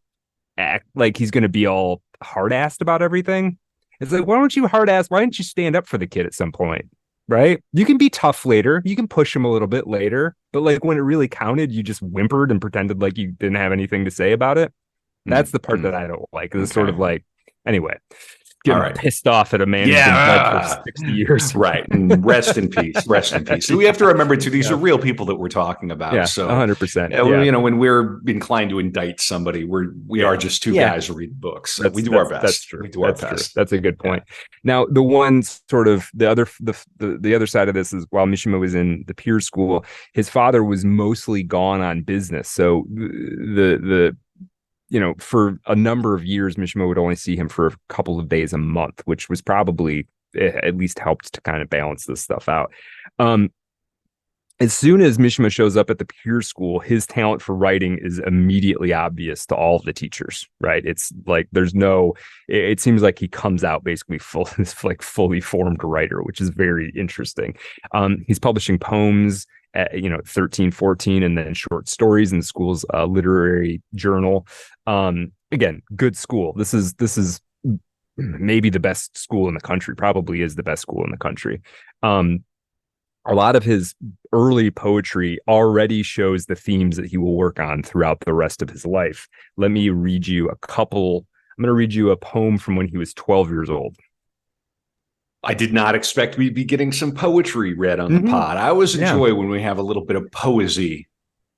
act like he's going to be all hard-assed about everything. It's like, why don't you stand up for the kid at some point? Right? You can be tough later. You can push him a little bit later. But like when it really counted, you just whimpered and pretended like you didn't have anything to say about it. That's the part that I don't like. It's sort of like, anyway, getting pissed off at a man who's been dead for 60 years. Right. And rest in peace. Rest in peace. So we have to remember too, these are real people that we're talking about. Yeah, so 100%. You know, when we're inclined to indict somebody, we are just two guys who read books. So we do our best. That's true. We do our best. That's a good point. Now, the one sort of the other side of this is while Mishima was in the peer school, his father was mostly gone on business. So for a number of years, Mishima would only see him for a couple of days a month, which was probably at least helped to kind of balance this stuff out. As soon as Mishima shows up at the peer school, his talent for writing is immediately obvious to all of the teachers, right? It's like it seems like he comes out basically fully formed writer, which is very interesting. He's publishing poems at 13, 14, and then short stories in the school's literary journal. Again, good school. This is maybe the best school in the country, probably is the best school in the country. A lot of his early poetry already shows the themes that he will work on throughout the rest of his life. Let me read you I'm going to read you a poem from when he was 12 years old. I did not expect we'd be getting some poetry read on the pod. I always enjoy when we have a little bit of poesy.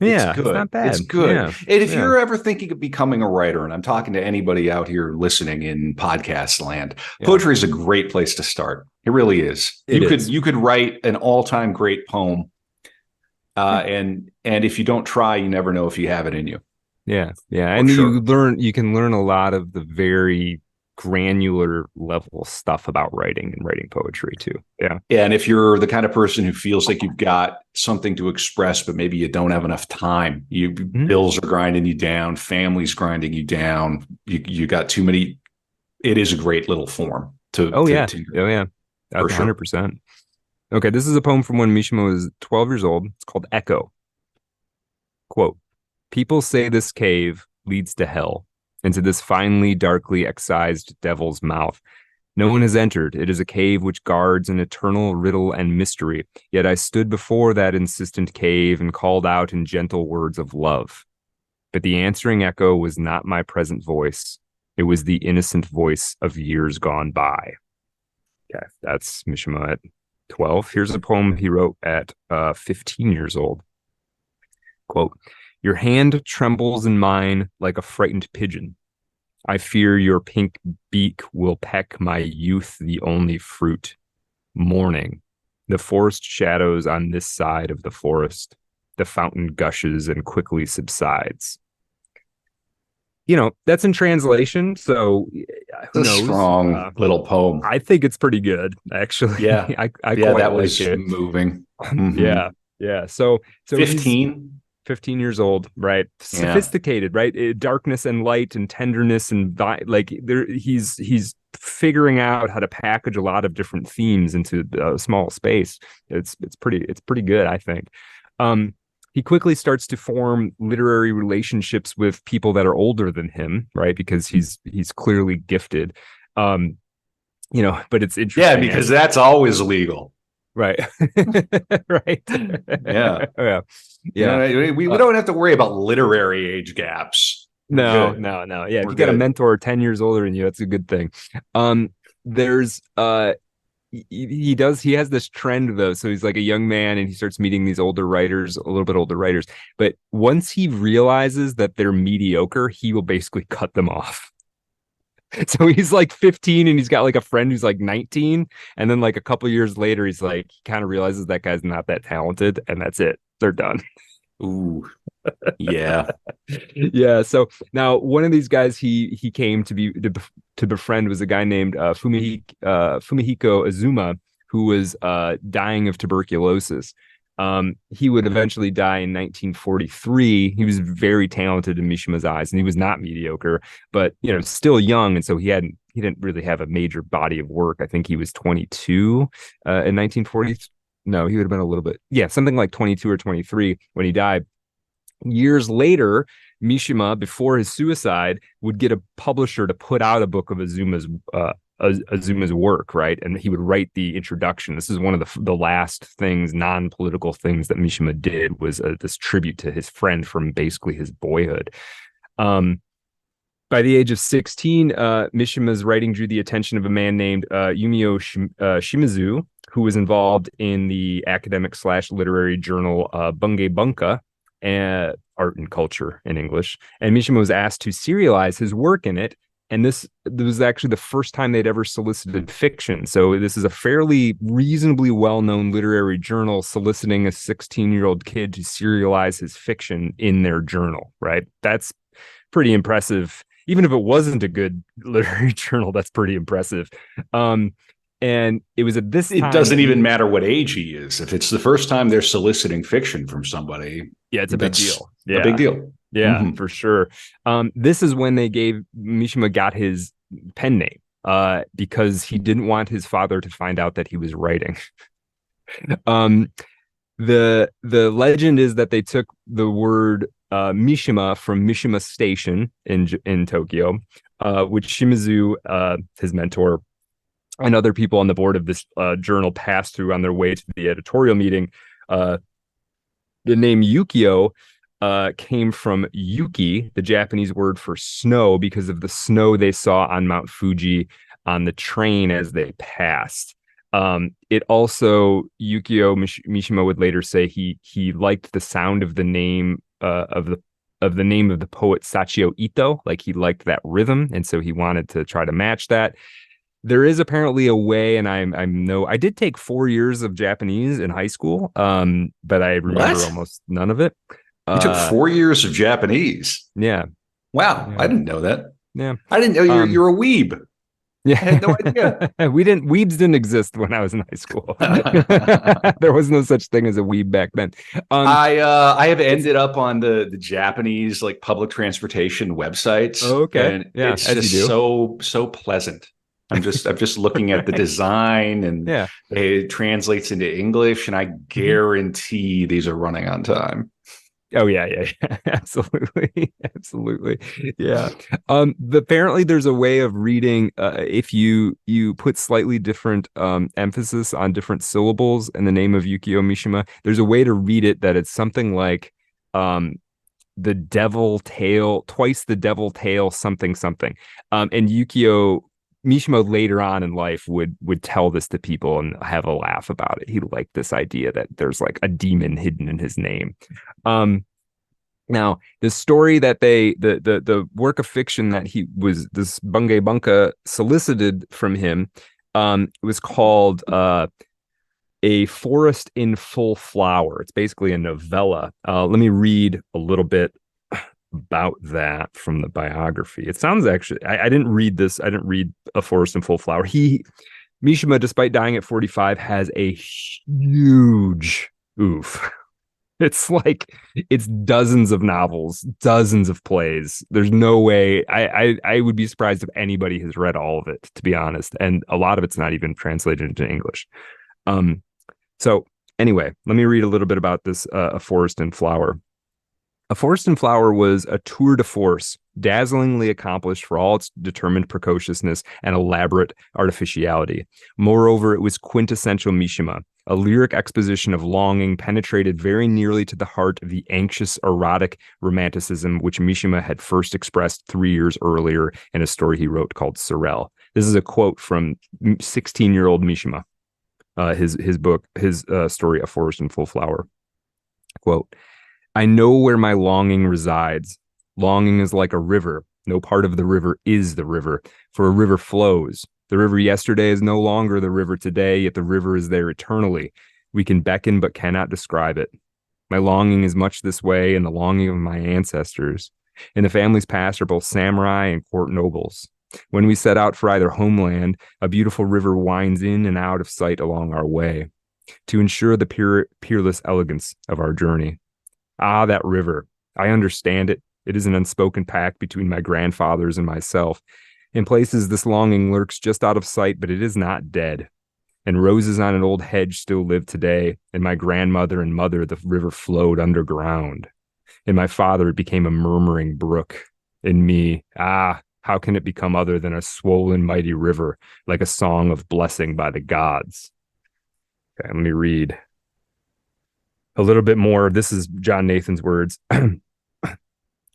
Yeah, it's good. It's not bad. It's good. Yeah. And if you're ever thinking of becoming a writer, and I'm talking to anybody out here listening in podcast land, poetry is a great place to start. It really is. You could write an all-time great poem. And if you don't try, you never know if you have it in you. Yeah. And you can learn a lot of the very granular level stuff about writing and writing poetry too. Yeah. And if you're the kind of person who feels like you've got something to express, but maybe you don't have enough time, bills are grinding you down, family's grinding you down, you got too many, it is a great little form to. Yeah. 100%. Okay, this is a poem from when Mishima was 12 years old. It's called Echo. Quote, people say this cave leads to hell, into this finely, darkly excised devil's mouth. No one has entered. It is a cave which guards an eternal riddle and mystery. Yet I stood before that insistent cave and called out in gentle words of love. But the answering echo was not my present voice. It was the innocent voice of years gone by. Okay, that's Mishima at 12. Here's a poem he wrote at 15 years old. Quote, your hand trembles in mine like a frightened pigeon. I fear your pink beak will peck my youth, the only fruit. Morning, the forest shadows on this side of the forest. The fountain gushes and quickly subsides. You know, that's in translation, so who knows? Strong little poem. I think it's pretty good, actually. Yeah. I quite that like was it. moving. Yeah. So 15? 15 years old, right? Sophisticated, right? Darkness and light and tenderness and he's figuring out how to package a lot of different themes into a small space. It's pretty good, I think. He quickly starts to form literary relationships with people that are older than him, right? Because he's clearly gifted. But it's interesting. Yeah, because that's always legal. Right. Right. Yeah. Yeah. We don't have to worry about literary age gaps. No. Yeah. If you got a mentor 10 years older than you, that's a good thing. There's he has this trend though. So he's like a young man and he starts meeting these older writers, a little bit older writers. But once he realizes that they're mediocre, he will basically cut them off. So he's like 15 and he's got like a friend who's like 19. And then like a couple of years later, he's like, he kind of realizes that guy's not that talented and that's it. They're done. Ooh. Yeah. Yeah. So now one of these guys he came to befriend was a guy named Fumihiko Azuma, who was dying of tuberculosis. He would eventually die in 1943. He was very talented in Mishima's eyes, and he was not mediocre, but still young, and so he didn't really have a major body of work. I think he was 22 in 1940. No, he would have been a little bit, something like 22 or 23 when he died. Years later, Mishima, before his suicide, would get a publisher to put out a book of Azuma's work, right? And he would write the introduction. This is one of the last things, non-political things that Mishima did, was this tribute to his friend from basically his boyhood. By the age of 16, Mishima's writing drew the attention of a man named Yumio Shimizu, who was involved in the academic/literary journal Bunge Bunka, Art and Culture in English. And Mishima was asked to serialize his work in it. And this was actually the first time they'd ever solicited fiction. So this is a fairly reasonably well-known literary journal soliciting a 16-year-old kid to serialize his fiction in their journal, right? That's pretty impressive. Even if it wasn't a good literary journal, that's pretty impressive. And it was at this time. It doesn't even matter what age he is. If it's the first time they're soliciting fiction from somebody. Yeah, it's a big deal. Yeah. A big deal. Yeah, for sure. This is when Mishima got his pen name because he didn't want his father to find out that he was writing. The legend is that they took the word Mishima from Mishima Station in Tokyo, which Shimizu, his mentor, and other people on the board of this journal passed through on their way to the editorial meeting. The name Yukio came from Yuki, the Japanese word for snow, because of the snow they saw on Mount Fuji on the train as they passed. It also, Yukio Mishima would later say he liked the sound of the name of the name of the poet Sachio Ito, like he liked that rhythm, and so he wanted to try to match that. There is apparently a way, and I did take 4 years of Japanese in high school, but I remember almost none of it. You took 4 years of Japanese. Yeah. Wow. Yeah. I didn't know that. Yeah. I didn't know you're a weeb. Yeah. I had no idea. Weebs didn't exist when I was in high school. There was no such thing as a weeb back then. I have ended up on the Japanese like public transportation websites. Oh, okay. And yeah, it's just so pleasant. I'm just looking at the design, and Yeah. it translates into English, and I guarantee these are running on time. Oh yeah. Absolutely. Absolutely. Yeah. Apparently there's a way of reading if you put slightly different emphasis on different syllables in the name of Yukio Mishima. There's a way to read it that it's something like um the devil tail, twice the devil tail, something something. And Yukio Mishima later on in life would tell this to people and have a laugh about it. He liked this idea that there's like a demon hidden in his name. Now the story that the work of fiction that he was, this Bunge Bunka solicited from him, was called A Forest in Full Flower. It's basically a novella. Let me read a little bit about that from the biography. It sounds actually, I didn't read this. I didn't read A Forest in Full Flower. Mishima, despite dying at 45, has a huge oof. It's like, it's dozens of novels, dozens of plays. There's no way. I would be surprised if anybody has read all of it, to be honest. And a lot of it's not even translated into English. So anyway, let me read a little bit about this A Forest in Flower. A Forest in Flower was a tour de force, dazzlingly accomplished for all its determined precociousness and elaborate artificiality. Moreover, it was quintessential Mishima. A lyric exposition of longing penetrated very nearly to the heart of the anxious, erotic romanticism which Mishima had first expressed 3 years earlier in a story he wrote called Sorel. This is a quote from 16-year-old Mishima. His book, his story, A Forest in Full Flower. Quote, I know where my longing resides. Longing is like a river. No part of the river is the river, for a river flows. The river yesterday is no longer the river today, yet the river is there eternally. We can beckon but cannot describe it. My longing is much this way, and the longing of my ancestors. In the family's past are both samurai and court nobles. When we set out for either homeland, a beautiful river winds in and out of sight along our way to ensure the peerless elegance of our journey. Ah, that river. I understand it. It is an unspoken pact between my grandfathers and myself. In places, this longing lurks just out of sight, but it is not dead. And roses on an old hedge still live today. In my grandmother and mother, the river flowed underground. In my father, it became a murmuring brook. In me, how can it become other than a swollen, mighty river, like a song of blessing by the gods? Okay, let me read a little bit more. This is John Nathan's words.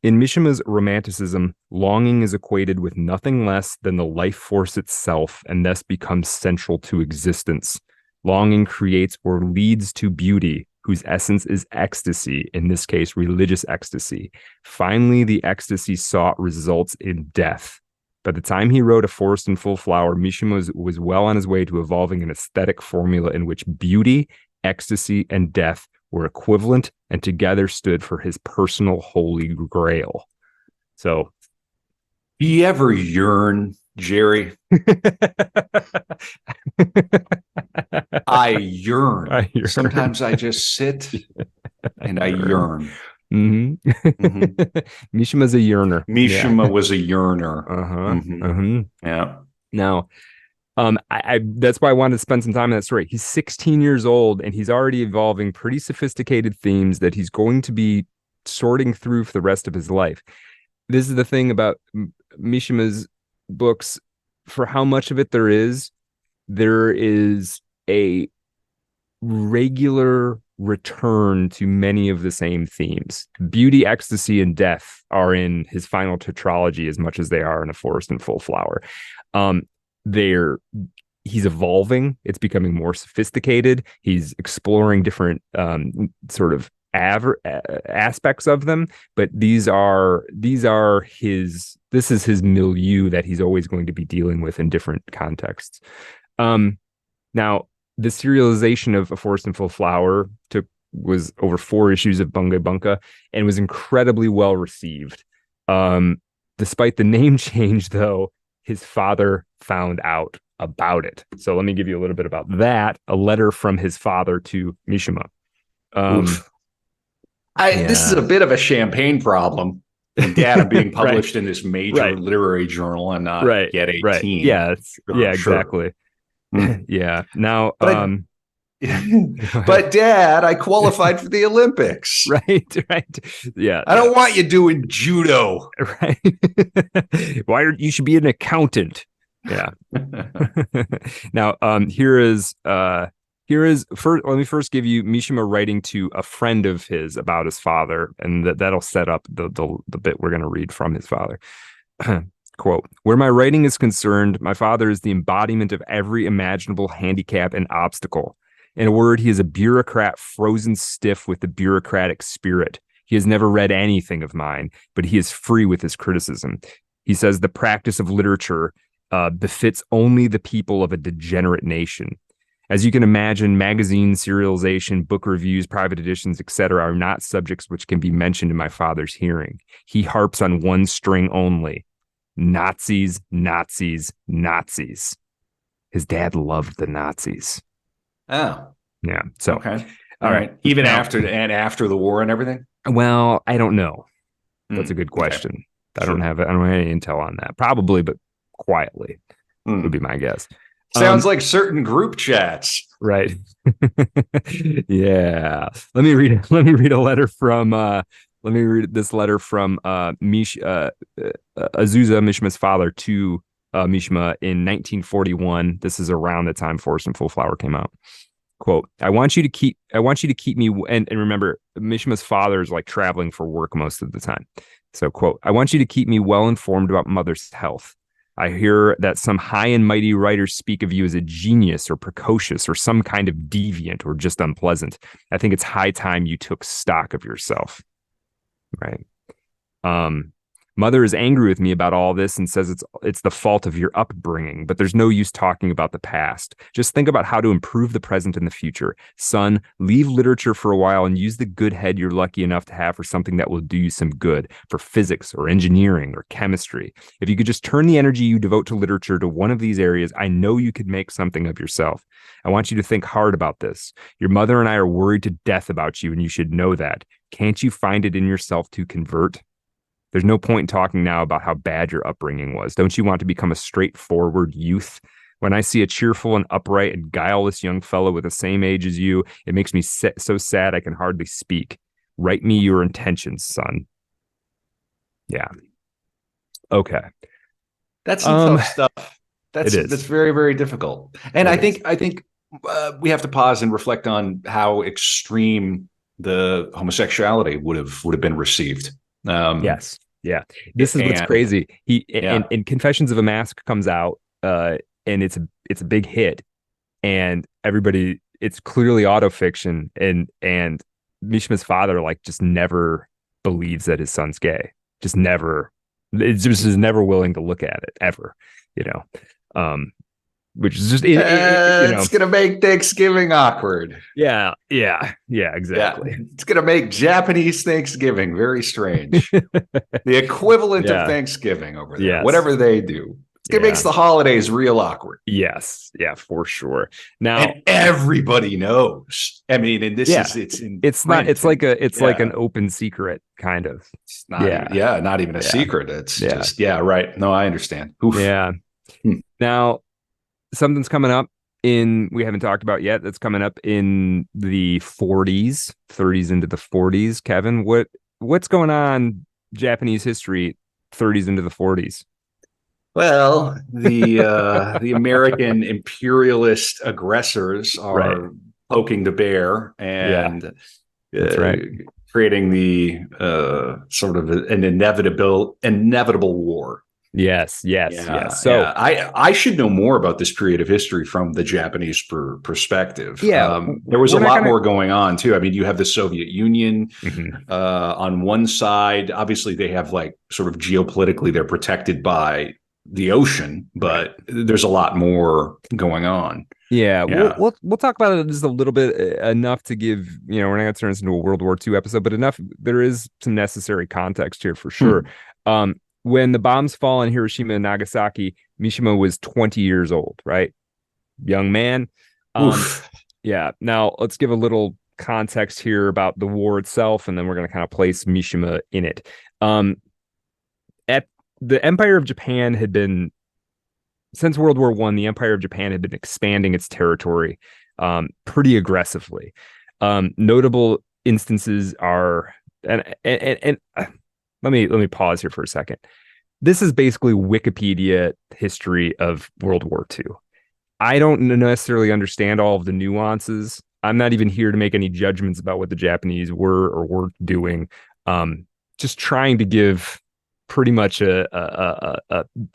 In Mishima's romanticism, longing is equated with nothing less than the life force itself, and thus becomes central to existence. Longing creates or leads to beauty, whose essence is ecstasy, in this case, religious ecstasy. Finally, the ecstasy sought results in death. By the time he wrote A Forest in Full Flower, Mishima was well on his way to evolving an aesthetic formula in which beauty, ecstasy, and death were equivalent and together stood for his personal holy grail. So, do you ever yearn, Jerry? I yearn. Sometimes I just sit and I yearn. Mm-hmm. Mm-hmm. Mishima's a yearner. Mishima was a yearner. Yeah. Now, I that's why I wanted to spend some time on that story. He's 16 years old and he's already evolving pretty sophisticated themes that he's going to be sorting through for the rest of his life. This is the thing about Mishima's books. For how much of it there is a regular return to many of the same themes. Beauty, ecstasy, and death are in his final tetralogy as much as they are in A Forest in Full Flower. He's evolving. It's becoming more sophisticated. He's exploring different sort of aspects of them, but this is his milieu that he's always going to be dealing with in different contexts. Now, the serialization of A Forest in Full Flower was over 4 issues of Bunge Bunka and was incredibly well received. Despite the name change, though, his father found out about it. So let me give you a little bit about that. A letter from his father to Mishima. This is a bit of a champagne problem. And Dad, I'm being Right. published in this major literary journal. I'm not Right. yet Right. 18. Yeah. Sure, Exactly. Mm. Yeah. Now, But go ahead. but Dad, I qualified for the Olympics. Right. Right. Yeah. I don't want you doing judo. Right. You should be an accountant. Yeah. Now, here is first. Let me first give you Mishima writing to a friend of his about his father, and that'll set up the bit we're going to read from his father. Quote, where my writing is concerned, my father is the embodiment of every imaginable handicap and obstacle. In a word, he is a bureaucrat frozen stiff with the bureaucratic spirit. He has never read anything of mine, but he is free with his criticism. He says the practice of literature befits only the people of a degenerate nation. As you can imagine, magazine serialization, book reviews, private editions, etc., are not subjects which can be mentioned in my father's hearing. He harps on one string only. Nazis, Nazis, Nazis. His dad loved the Nazis. Oh, yeah. So, okay. All right. Even now, after the war and everything? Well, I don't know. That's a good question. Okay. I don't have any intel on that. Probably, but quietly would be my guess. Sounds like certain group chats. Right. Yeah. Let me read a letter from let me read this letter from Azusa Mishima's father to Mishima in 1941. This is around the time Forest and Full Flower came out. Quote, I want you to keep me, and remember, Mishima's father is like traveling for work most of the time. So, quote, I want you to keep me well informed about mother's health. I hear that some high and mighty writers speak of you as a genius or precocious or some kind of deviant or just unpleasant. I think it's high time you took stock of yourself. Right. Mother is angry with me about all this and says it's the fault of your upbringing, but there's no use talking about the past. Just think about how to improve the present and the future. Son, leave literature for a while and use the good head you're lucky enough to have for something that will do you some good, for physics or engineering or chemistry. If you could just turn the energy you devote to literature to one of these areas, I know you could make something of yourself. I want you to think hard about this. Your mother and I are worried to death about you, and you should know that. Can't you find it in yourself to convert? There's no point in talking now about how bad your upbringing was. Don't you want to become a straightforward youth? When I see a cheerful and upright and guileless young fellow with the same age as you, it makes me so sad I can hardly speak. Write me your intentions, son. Yeah. Okay. That's some tough stuff. That's very, very difficult. And I think we have to pause and reflect on how extreme the homosexuality would have been received. Yes. Yeah. This is what's crazy. And Confessions of a Mask comes out, and it's a big hit, and everybody, it's clearly autofiction, and Mishima's father just never believes that his son's gay. Just never. It's just is never willing to look at it ever. Which is just it's gonna make Thanksgiving awkward. Yeah, exactly. Yeah. It's gonna make Japanese Thanksgiving very strange. The equivalent of Thanksgiving over there, whatever they do. It makes the holidays real awkward. Yes, yeah, for sure. Now, and everybody knows. I mean, and this is it's not. It's like like an open secret kind of. It's not not even a secret. It's just right. No, I understand. Oof. Yeah. Now, something's coming up we haven't talked about yet. That's coming up in the 40s, 30s into the 40s. Kevin, what's going on? Japanese history, 30s into the 40s. Well, the American imperialist aggressors are poking to bear and that's right. creating the sort of an inevitable war. Yes. So I should know more about this period of history from the Japanese perspective. Yeah, there was a lot more going on too. I mean, you have the Soviet Union on one side. Obviously, they have sort of geopolitically, they're protected by the ocean, but there's a lot more going on. Yeah. We'll talk about it just a little bit, enough to give, we're not going to turn this into a World War II episode, but enough. There is some necessary context here for sure. When the bombs fall on Hiroshima and Nagasaki, Mishima was 20 years old, right? Young man. Yeah. Now let's give a little context here about the war itself, and then we're going to kind of place Mishima in it. the Empire of Japan had been, since World War I, the Empire of Japan had been expanding its territory pretty aggressively. Notable instances are, and let me pause here for a second. This is basically Wikipedia history of World War II. I don't necessarily understand all of the nuances. I'm not even here to make any judgments about what the Japanese were or weren't doing. Just trying to give pretty much a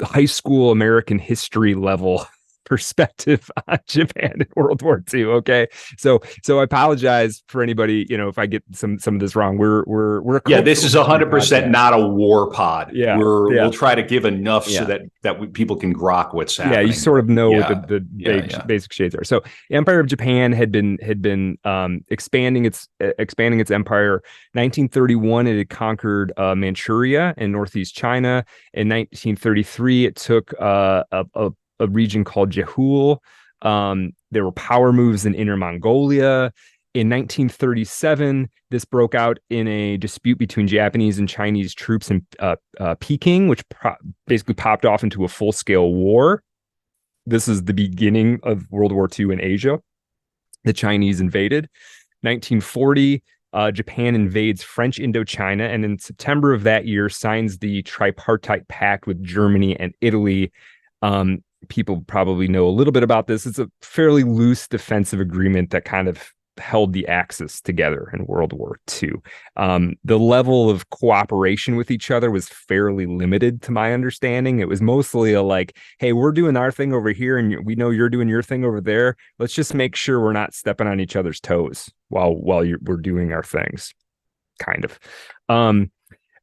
high school American history level perspective on Japan in World War II. Okay, so I apologize for anybody, if I get some of this wrong. We're this is 100% not a war pod. Yeah, we'll try to give enough so that people can grok what's happening. Yeah, you sort of know what the basic shades are. So, the Empire of Japan had been expanding its empire. 1931, it had conquered Manchuria and northeast China. In 1933, it took a region called Jehul. There were power moves in Inner Mongolia. In 1937, this broke out in a dispute between Japanese and Chinese troops in Peking, which basically popped off into a full-scale war. This is the beginning of World War II in Asia. The Chinese invaded. 1940, Japan invades French Indochina, and in September of that year signs the tripartite pact with Germany and Italy. People probably know a little bit about this. It's a fairly loose defensive agreement that kind of held the Axis together in World War II. The level of cooperation with each other was fairly limited, to my understanding. It was mostly a like, hey, we're doing our thing over here, and we know you're doing your thing over there. Let's just make sure we're not stepping on each other's toes while we're doing our things, kind of.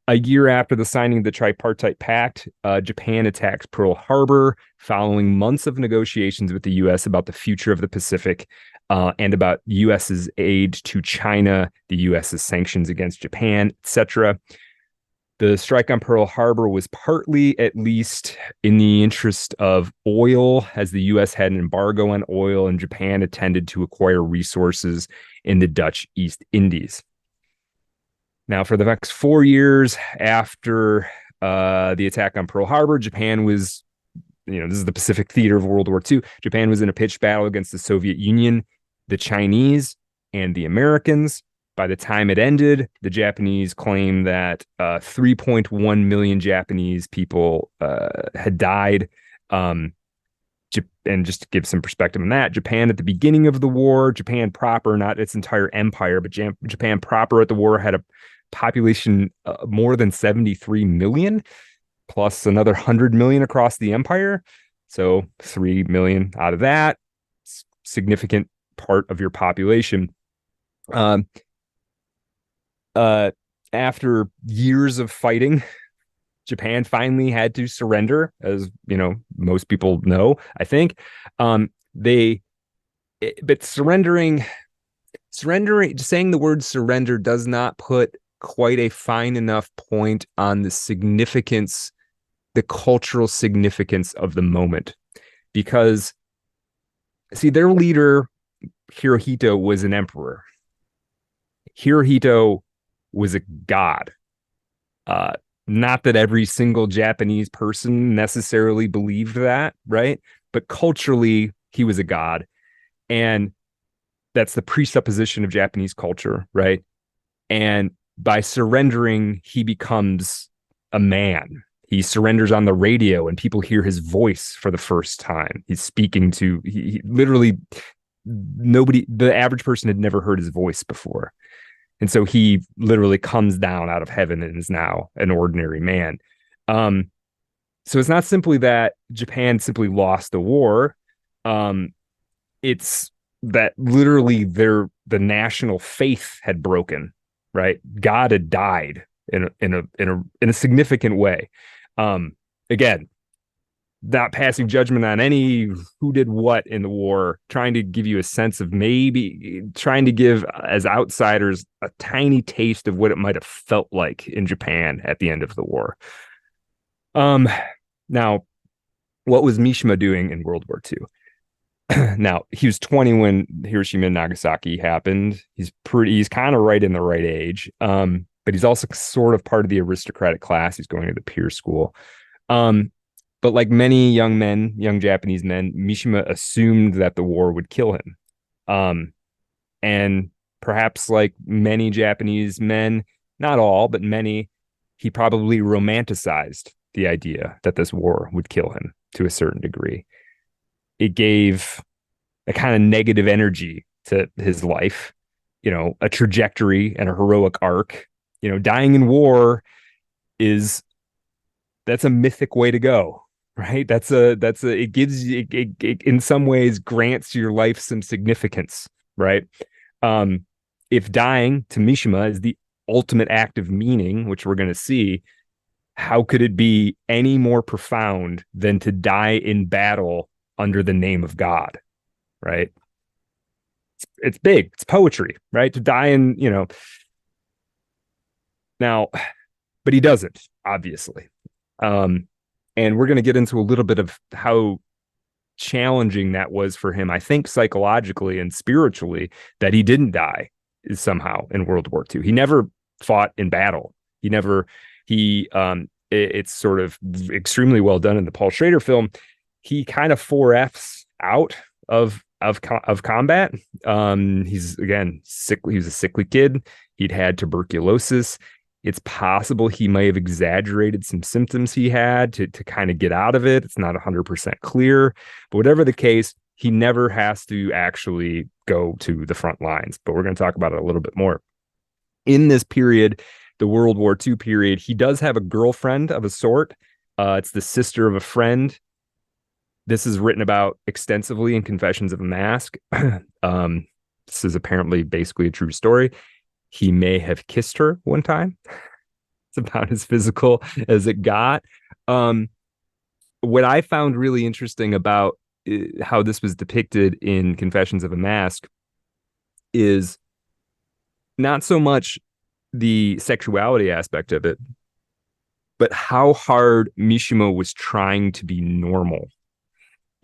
A year after the signing of the Tripartite Pact, Japan attacks Pearl Harbor, following months of negotiations with the U.S. about the future of the Pacific and about U.S.'s aid to China, the U.S.'s sanctions against Japan, etc. The strike on Pearl Harbor was partly, at least, in the interest of oil, as the U.S. had an embargo on oil and Japan intended to acquire resources in the Dutch East Indies. Now, for the next 4 years after the attack on Pearl Harbor, Japan was, this is the Pacific theater of World War II. Japan was in a pitched battle against the Soviet Union, the Chinese, and the Americans. By the time it ended, the Japanese claimed that 3.1 million Japanese people had died. And just to give some perspective on that, Japan at the beginning of the war, Japan proper, not its entire empire, but Japan proper at the war had a population more than 73 million, plus another 100 million across the empire. So 3 million out of that, significant part of your population. After years of fighting, Japan finally had to surrender, as most people know, I think. But surrendering, saying the word surrender does not put quite a fine enough point on the significance, the cultural significance of the moment. Because, see, their leader, Hirohito, was an emperor. Hirohito was a god. Not that every single Japanese person necessarily believed that, right? But culturally, he was a god. And that's the presupposition of Japanese culture, right? And by surrendering, he becomes a man. He surrenders on the radio and people hear his voice for the first time. He's speaking to, he literally, the average person had never heard his voice before. And so he literally comes down out of heaven and is now an ordinary man. So it's not simply that Japan simply lost the war. It's that literally the national faith had broken, right? God had died in a significant way. Again, not passing judgment on any who did what in the war, trying to give you a sense of maybe trying to give, as outsiders, a tiny taste of what it might have felt like in Japan at the end of the war. Now, what was Mishima doing in World War II? Now, he was 20 when Hiroshima and Nagasaki happened. He's kind of right in the right age. But he's also sort of part of the aristocratic class. He's going to the peer school. But like many young Japanese men, Mishima assumed that the war would kill him. And perhaps like many Japanese men, not all, but many, he probably romanticized the idea that this war would kill him to a certain degree. It gave a kind of negative energy to his life, a trajectory and a heroic arc. Dying in war that's a mythic way to go, right? It gives you, it in some ways grants your life some significance, right? If dying to Mishima is the ultimate act of meaning, which we're going to see, how could it be any more profound than to die in battle under the name of God, right? It's big. It's poetry, right? To die in, now, but he doesn't, obviously. And we're going to get into a little bit of how challenging that was for him, I think psychologically and spiritually, that he didn't die somehow in World War II. He never fought in battle. It's sort of extremely well done in the Paul Schrader film. He kind of 4Fs out of combat. He's again sick. He was a sickly kid. He'd had tuberculosis. It's possible he may have exaggerated some symptoms he had to kind of get out of it. It's not 100% clear, but whatever the case, he never has to actually go to the front lines. But we're going to talk about it a little bit more. In this period, the World War II period, he does have a girlfriend of a sort. It's the sister of a friend. This is written about extensively in Confessions of a Mask. This is apparently basically a true story. He may have kissed her one time. It's about as physical as it got. What I found really interesting about how this was depicted in Confessions of a Mask is not so much the sexuality aspect of it, but how hard Mishima was trying to be normal.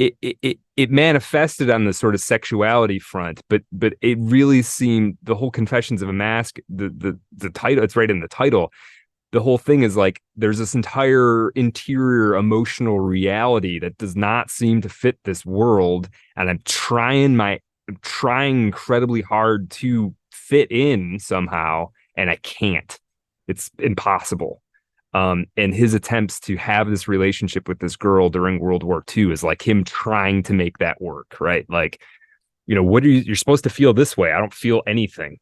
It manifested on the sort of sexuality front, but it really seemed the whole Confessions of a Mask, the title, it's right in the title. The whole thing is like there's this entire interior emotional reality that does not seem to fit this world, and I'm trying incredibly hard to fit in somehow, and I can't. It's impossible. And his attempts to have this relationship with this girl during World War II is like him trying to make that work, right? Like, what are you're supposed to feel this way? I don't feel anything.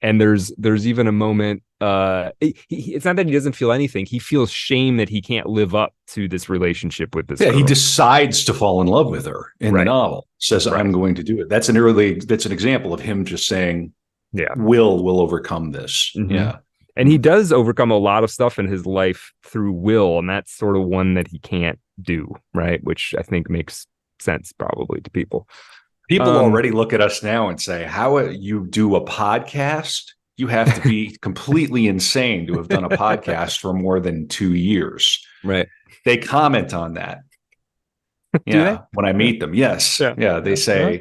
And there's even a moment, it's not that he doesn't feel anything. He feels shame that he can't live up to this relationship with this girl. He decides to fall in love with her in the novel. Says, I'm going to do it. That's an example of him just saying, will overcome this. Mm-hmm. Yeah. And he does overcome a lot of stuff in his life through will, and that's sort of one that he can't do, right? Which I think makes sense probably to people. People already look at us now and say, how you do a podcast? You have to be completely insane to have done a podcast for more than 2 years. Right. They comment on that. Yeah. When I meet them. Yes. Yeah. They say,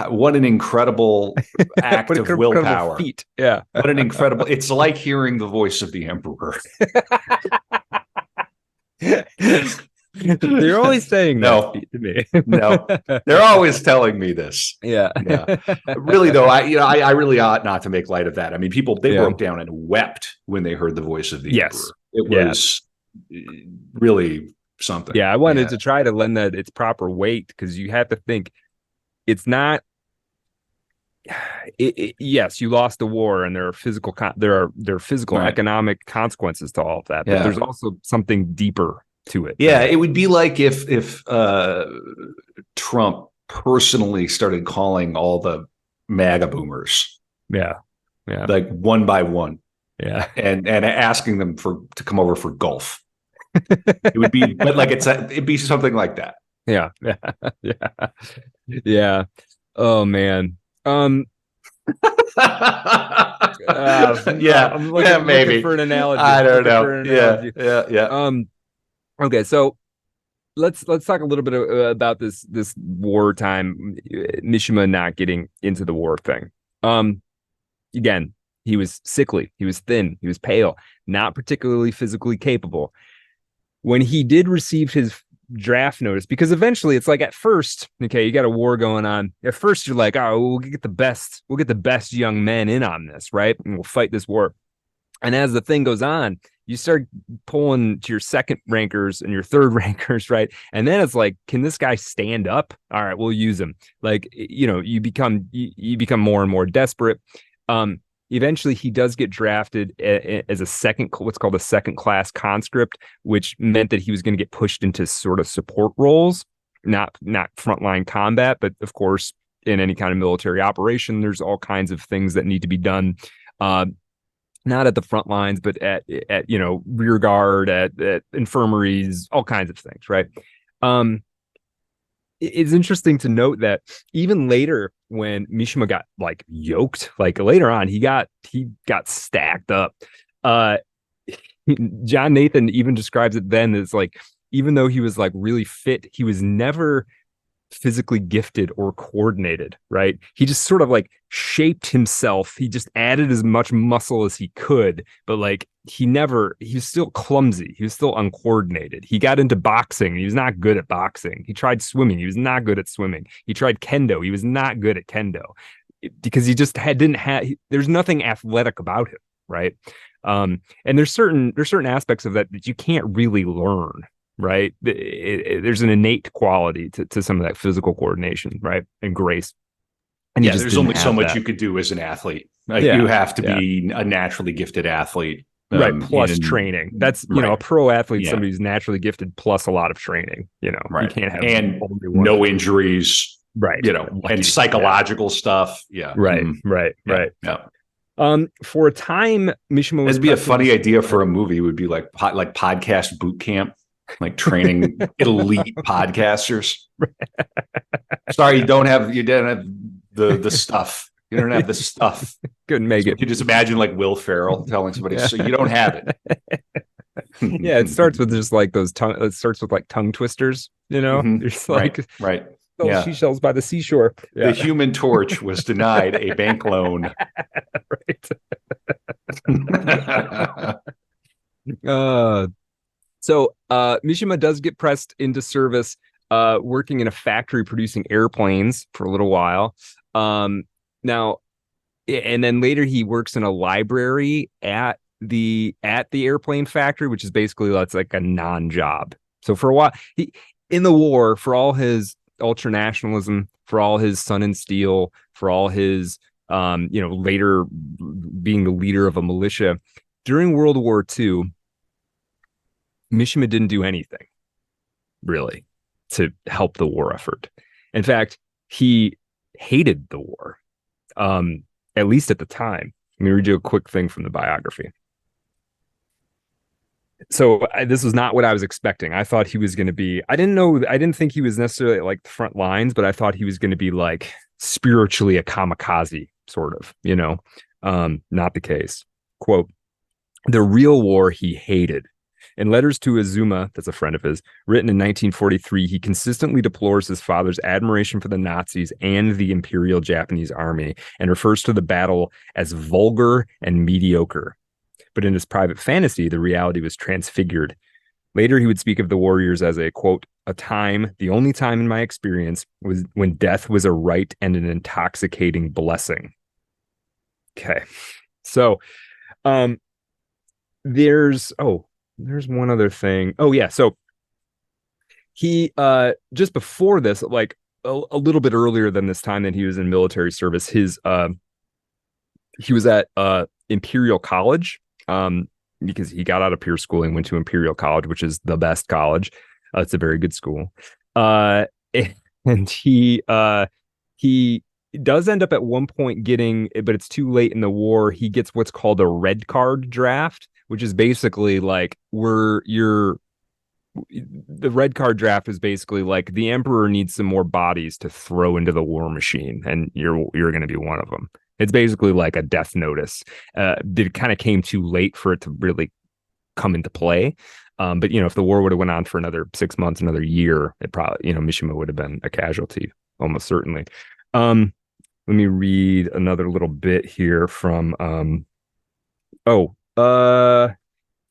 what an incredible act of willpower. Feat. Yeah. What an incredible, it's like hearing the voice of the emperor. They're always saying that to me. No, they're always telling me this. Yeah. Really though, I really ought not to make light of that. I mean, they broke down and wept when they heard the voice of the emperor. It was really something. Yeah. I wanted to try to lend that its proper weight, because you have to think, it's not. Yes, you lost the war, and there are physical economic consequences to all of that. But there's also something deeper to it. Yeah, it would be like if Trump personally started calling all the MAGA boomers. Yeah, like one by one. Yeah, and asking them to come over for golf. It would be, but like it'd be something like that. Yeah. Oh man. I'm looking for an analogy. I don't know. Yeah. Okay, so let's talk a little bit about this wartime Mishima not getting into the war thing. Again, he was sickly, he was thin, he was pale, not particularly physically capable. when he did receive his draft notice, because eventually it's like at first, okay, you got a war going on. At first you're like, oh, we'll get the best young men in on this, right? And we'll fight this war. And as the thing goes on, you start pulling to your second rankers and your third rankers, right? And then it's like, can this guy stand up? All right, we'll use him. Like, you become more and more desperate. Eventually, he does get drafted as what's called a second class conscript, which meant that he was going to get pushed into sort of support roles, not frontline combat. But of course, in any kind of military operation, there's all kinds of things that need to be done. Not at the front lines, but at rear guard, at infirmaries, all kinds of things, right? It's interesting to note that even later, when Mishima got like yoked, like later on, he got stacked up. John Nathan even describes it then as like, even though he was like really fit, he was never physically gifted or coordinated, right? He just sort of like shaped himself. He just added as much muscle as he could, but like he was still clumsy. He was still uncoordinated. He got into boxing. He was not good at boxing. He tried swimming. He was not good at swimming. He tried kendo. He was not good at kendo because he just there's nothing athletic about him, right? And there's certain aspects of that you can't really learn, right? There's an innate quality to some of that physical coordination, right? And grace. And there's only so much you could do as an athlete. Like you have to be a naturally gifted athlete. Right. Plus training. That's, a pro athlete, somebody who's naturally gifted plus a lot of training, right. You can't have no injuries, right. And psychological stuff. Yeah. Right. Mm-hmm. Right. Yeah. For a time, Mishima was. It'd be a funny idea for a movie. It would be like podcast boot camp, like training elite podcasters. Sorry, you don't have the stuff. You don't have the stuff. Couldn't make it. You just imagine like Will Ferrell telling somebody, so you don't have it. Yeah, it starts with just like it starts with like tongue twisters, Mm-hmm. There's like right. Seashells by the seashore. Yeah. The Human Torch was denied a bank loan. Right. So Mishima does get pressed into service, working in a factory producing airplanes for a little while. Now, and then later he works in a library at the airplane factory, which is basically that's like a non-job. So for a while, he in the war, for all his ultra nationalism, for all his Sun and Steel, for all his later being the leader of a militia during World War II, Mishima didn't do anything really to help the war effort. In fact, he hated the war, at least at the time. Let me read you a quick thing from the biography. So this was not what I was expecting. I thought he was going to be, I didn't think he was necessarily like the front lines, but I thought he was going to be like spiritually a kamikaze, sort of, not the case. Quote, the real war he hated. In letters to Azuma, that's a friend of his, written in 1943, he consistently deplores his father's admiration for the Nazis and the Imperial Japanese Army and refers to the battle as vulgar and mediocre. But in his private fantasy, the reality was transfigured. Later, he would speak of the warriors as a, quote, a time, the only time in my experience, was when death was a right and an intoxicating blessing. Okay. So there's one other thing. Oh, yeah. So he just before this, like a little bit earlier than this time that he was in military service, he was at Imperial College. Because he got out of peer schooling, went to Imperial College, which is the best college. It's a very good school. And he does end up at one point getting, but it's too late in the war. He gets what's called a red card draft, which is basically like the red card draft is basically like the emperor needs some more bodies to throw into the war machine, and you're going to be one of them. It's basically like a death notice. It kind of came too late for it to really come into play. But, if the war would have went on for another 6 months, another year, it probably, Mishima would have been a casualty, almost certainly. Let me read another little bit here from,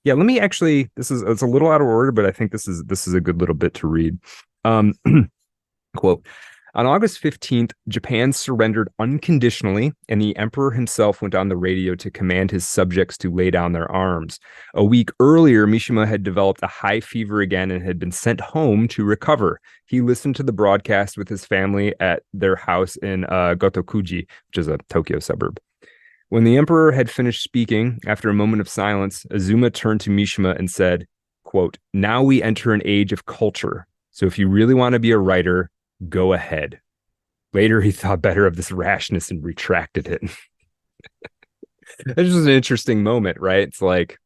Yeah, let me actually, it's a little out of order, but I think this is a good little bit to read. Quote, on August 15th, Japan surrendered unconditionally, and the emperor himself went on the radio to command his subjects to lay down their arms. A week earlier, Mishima had developed a high fever again and had been sent home to recover. He listened to the broadcast with his family at their house in Gotokuji, which is a Tokyo suburb. When the emperor had finished speaking, after a moment of silence, Azuma turned to Mishima and said, quote, now we enter an age of culture. So if you really want to be a writer, go ahead. Later, he thought better of this rashness and retracted it. This was an interesting moment, right? It's like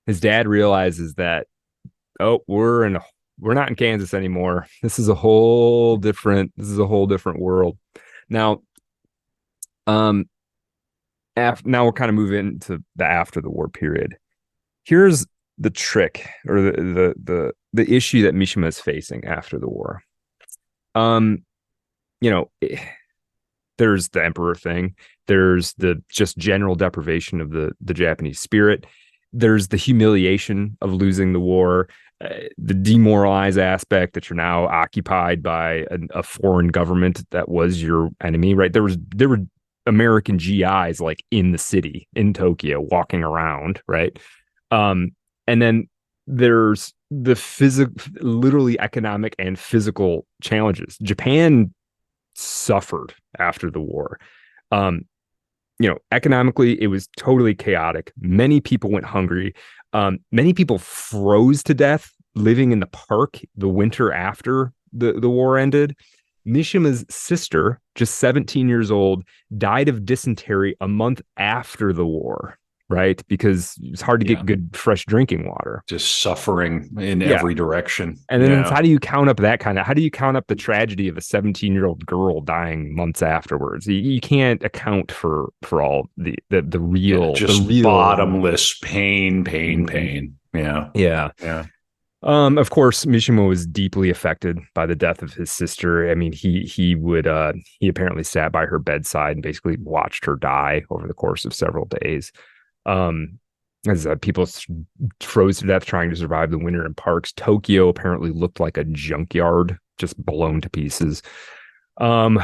his dad realizes that, oh, we're not in Kansas anymore. This is a whole different world. Now, now we're kind of moving into the after the war period. Here's the trick, or the issue that Mishima is facing after the war. There's the emperor thing. There's the just general deprivation of the Japanese spirit. There's the humiliation of losing the war, the demoralized aspect that you're now occupied by a foreign government that was your enemy, right? There were American GIs like in the city in Tokyo walking around, right? And then there's the literally economic and physical challenges. Japan suffered after the war. Economically, it was totally chaotic. Many people went hungry. Many people froze to death living in the park the winter after the war ended. Mishima's sister, just 17 years old, died of dysentery a month after the war, right? Because it's hard to get good, fresh drinking water. Just suffering in every direction. And then how do you count up how do you count up the tragedy of a 17-year-old girl dying months afterwards? You can't account for all the real, bottomless pain. Yeah. Of course, Mishima was deeply affected by the death of his sister. I mean, he apparently sat by her bedside and basically watched her die over the course of several days. As people froze to death trying to survive the winter in parks. Tokyo apparently looked like a junkyard, just blown to pieces. You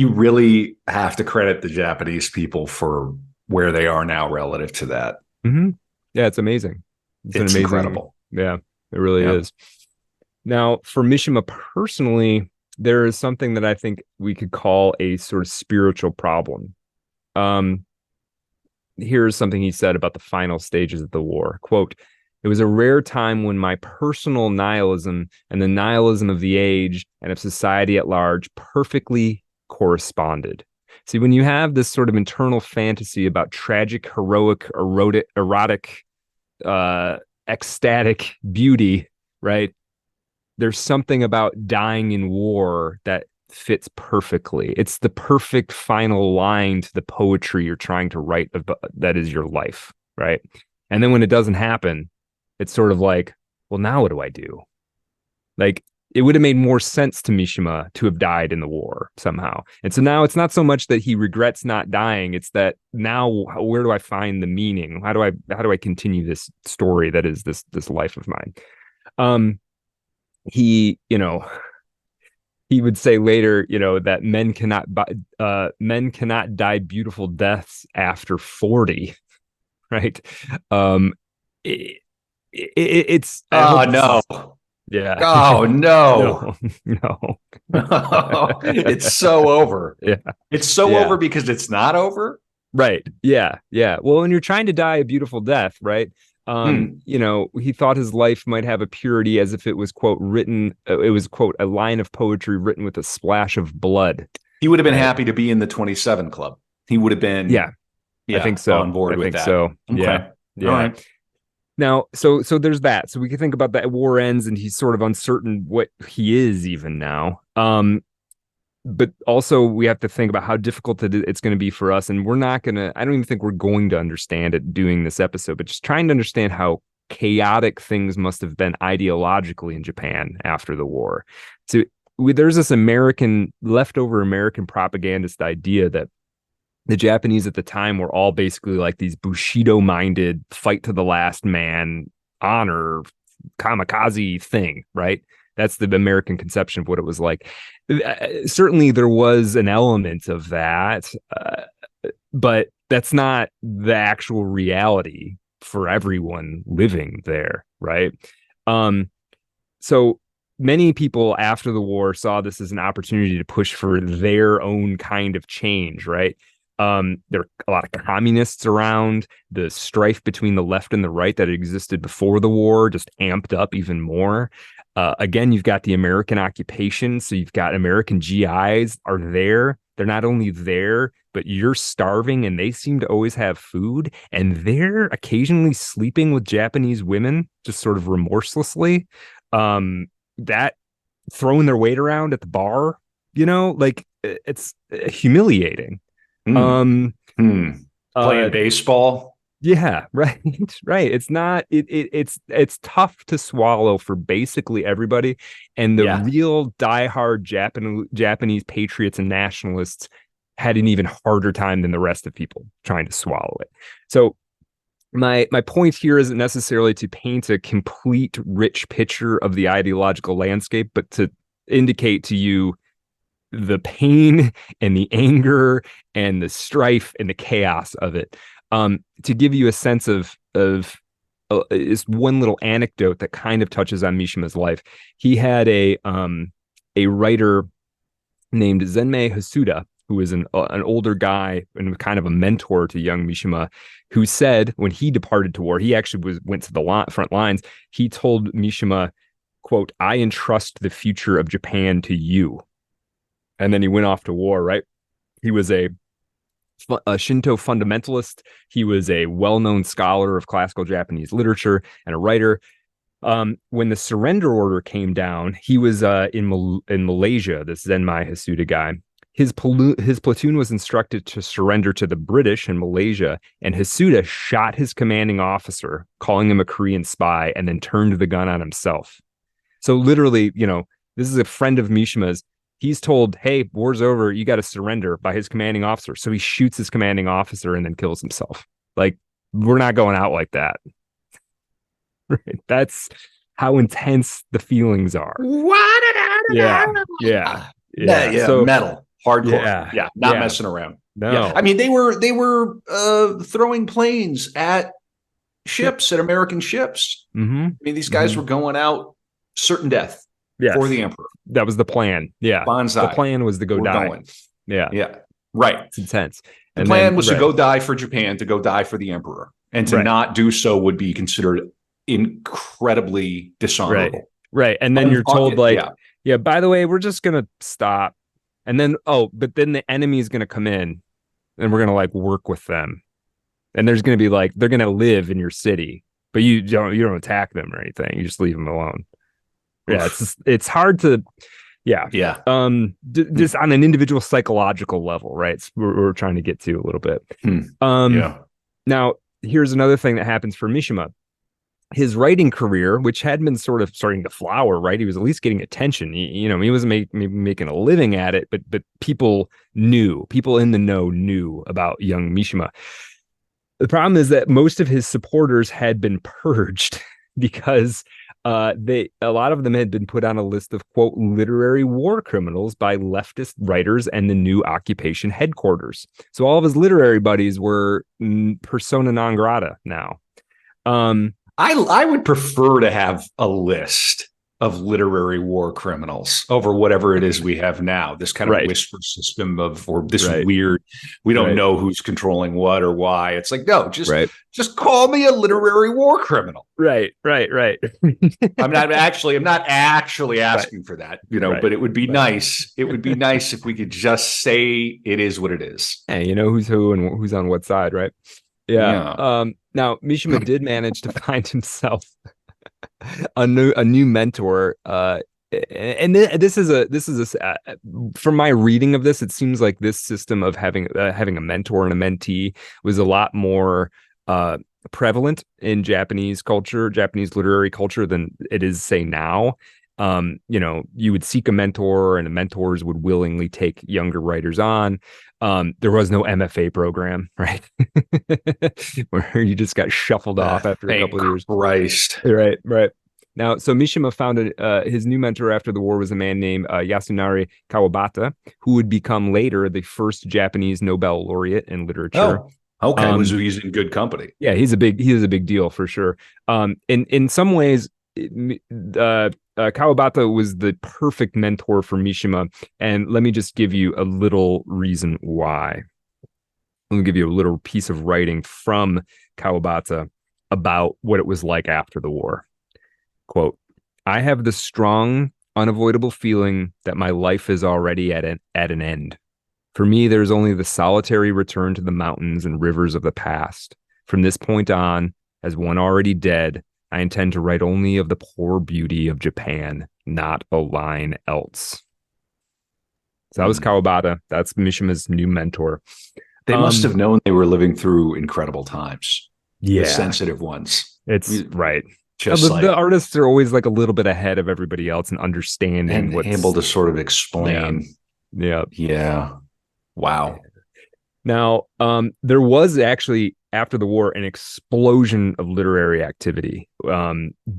really have to credit the Japanese people for where they are now relative to that. Mm-hmm. Yeah, it's amazing. It's incredible. Yeah, it really is. Now, for Mishima personally, there is something that I think we could call a sort of spiritual problem. Here's something he said about the final stages of the war. Quote, it was a rare time when my personal nihilism and the nihilism of the age and of society at large perfectly corresponded. See, when you have this sort of internal fantasy about tragic, heroic, erotic, ecstatic beauty, right? There's something about dying in war that fits perfectly. It's the perfect final line to the poetry you're trying to write that is your life, right? And then when it doesn't happen, it's sort of like, well, now what do I do? Like, it would have made more sense to Mishima to have died in the war somehow. And so now it's not so much that he regrets not dying. It's that now, where do I find the meaning? How do I continue this story that is this life of mine? He would say later, that men cannot die beautiful deaths after 40, right? It's no. Yeah. Oh no. No. It's so over. Yeah. It's so over because it's not over. Right. Yeah. Yeah. Well, when you're trying to die a beautiful death, right? He thought his life might have a purity as if it was, quote, written. It was, quote, a line of poetry written with a splash of blood. He would have been happy to be in the 27 Club. He would have been. Yeah. I think so. On board with that. So. Okay. Yeah. All right. Now, so there's that. So we can think about that. War ends, and he's sort of uncertain what he is even now. But also we have to think about how difficult it's going to be for us. And I don't even think we're going to understand it doing this episode, but just trying to understand how chaotic things must have been ideologically in Japan after the war. So there's this leftover American propagandist idea that the Japanese at the time were all basically like these Bushido-minded, fight to the last man, honor, kamikaze thing, right? That's the American conception of what it was like. Certainly, there was an element of that, but that's not the actual reality for everyone living there, right? So many people after the war saw this as an opportunity to push for their own kind of change, right? There are a lot of communists around. The strife between the left and the right that existed before the war just amped up even more. Again, you've got the American occupation. So you've got American GIs are there. They're not only there, but you're starving and they seem to always have food. And they're occasionally sleeping with Japanese women, just sort of remorselessly. That throwing their weight around at the bar, like it's humiliating. Playing baseball. Yeah, right. Right. It's not it's tough to swallow for basically everybody. And the real diehard Japanese patriots and nationalists had an even harder time than the rest of people trying to swallow it. So my point here isn't necessarily to paint a complete rich picture of the ideological landscape, but to indicate to you the pain and the anger and the strife and the chaos of it. To give you a sense of is one little anecdote that kind of touches on Mishima's life. He had a writer named Zenmei Hasuda, who is an older guy and kind of a mentor to young Mishima, who said when he departed to war, he actually went to the front lines. He told Mishima, quote, "I entrust the future of Japan to you." And then he went off to war, right? He was a Shinto fundamentalist. He was a well-known scholar of classical Japanese literature and a writer. When the surrender order came down, he was in Malaysia, this Zenmei Hasuda guy. His platoon was instructed to surrender to the British in Malaysia, and Hasuda shot his commanding officer, calling him a Korean spy, and then turned the gun on himself. So literally, this is a friend of Mishima's. He's told, hey, war's over, you got to surrender, by his commanding officer. So he shoots his commanding officer and then kills himself. Like, we're not going out like that. Right? That's how intense the feelings are. Yeah. So, metal, hardcore. Yeah, not messing around. No. Yeah. I mean, they were throwing planes at ships, at American ships. Mm-hmm. I mean, these guys were going out certain death. Yes. For the emperor. That was the plan. Yeah. Bonsai. The plan was to go die. Going. Yeah. Yeah. Right. It's intense. The plan was to go die for Japan, to go die for the emperor. And to not do so would be considered incredibly dishonorable. Right. And then you're told by the way, we're just going to stop. And then, but then the enemy is going to come in and we're going to work with them. And there's going to be they're going to live in your city, but you don't attack them or anything. You just leave them alone. Yeah, it's hard to, just on an individual psychological level, right? It's, we're trying to get to a little bit. Now, here's another thing that happens for Mishima. His writing career, which had been sort of starting to flower, right? He was at least getting attention. He wasn't making a living at it, but people in the know knew about young Mishima. The problem is that most of his supporters had been purged because a lot of them had been put on a list of, quote, literary war criminals by leftist writers and the new occupation headquarters. So all of his literary buddies were persona non grata now. I would prefer to have a list of literary war criminals over whatever it is we have now. This kind of whisper system weird, we don't know who's controlling what or why. It's no, just call me a literary war criminal. Right. I'm not actually asking for that, but it would be nice. It would be nice if we could just say it is what it is. Hey, who's who and who's on what side, right? Yeah. Now Mishima did manage to find himself a new mentor, and this is from my reading of this, it seems like this system of having a mentor and a mentee was a lot more prevalent in Japanese culture, Japanese literary culture, than it is, say, now. You would seek a mentor, and the mentors would willingly take younger writers on. There was no MFA program, right? Where you just got shuffled off after a couple of years. Christ. Right. Now, so Mishima founded his new mentor after the war was a man named Yasunari Kawabata, who would become later the first Japanese Nobel laureate in literature. Oh, okay. He's in good company. Yeah, he is a big deal for sure. In some ways, Kawabata was the perfect mentor for Mishima, and let me just give you a little reason why. Let me give you a little piece of writing from Kawabata about what it was like after the war. Quote, "I have the strong, unavoidable feeling that my life is already at an end. For me, there is only the solitary return to the mountains and rivers of the past. From this point on, as one already dead, I intend to write only of the poor beauty of Japan, not a line else." So that was Kawabata. That's Mishima's new mentor. They must have known they were living through incredible times. Yeah. The sensitive ones. It's right. Just the artists are always like a little bit ahead of everybody else and understanding and what's able to sort of explain. Yeah. Wow. Now, there was actually, after the war, an explosion of literary activity.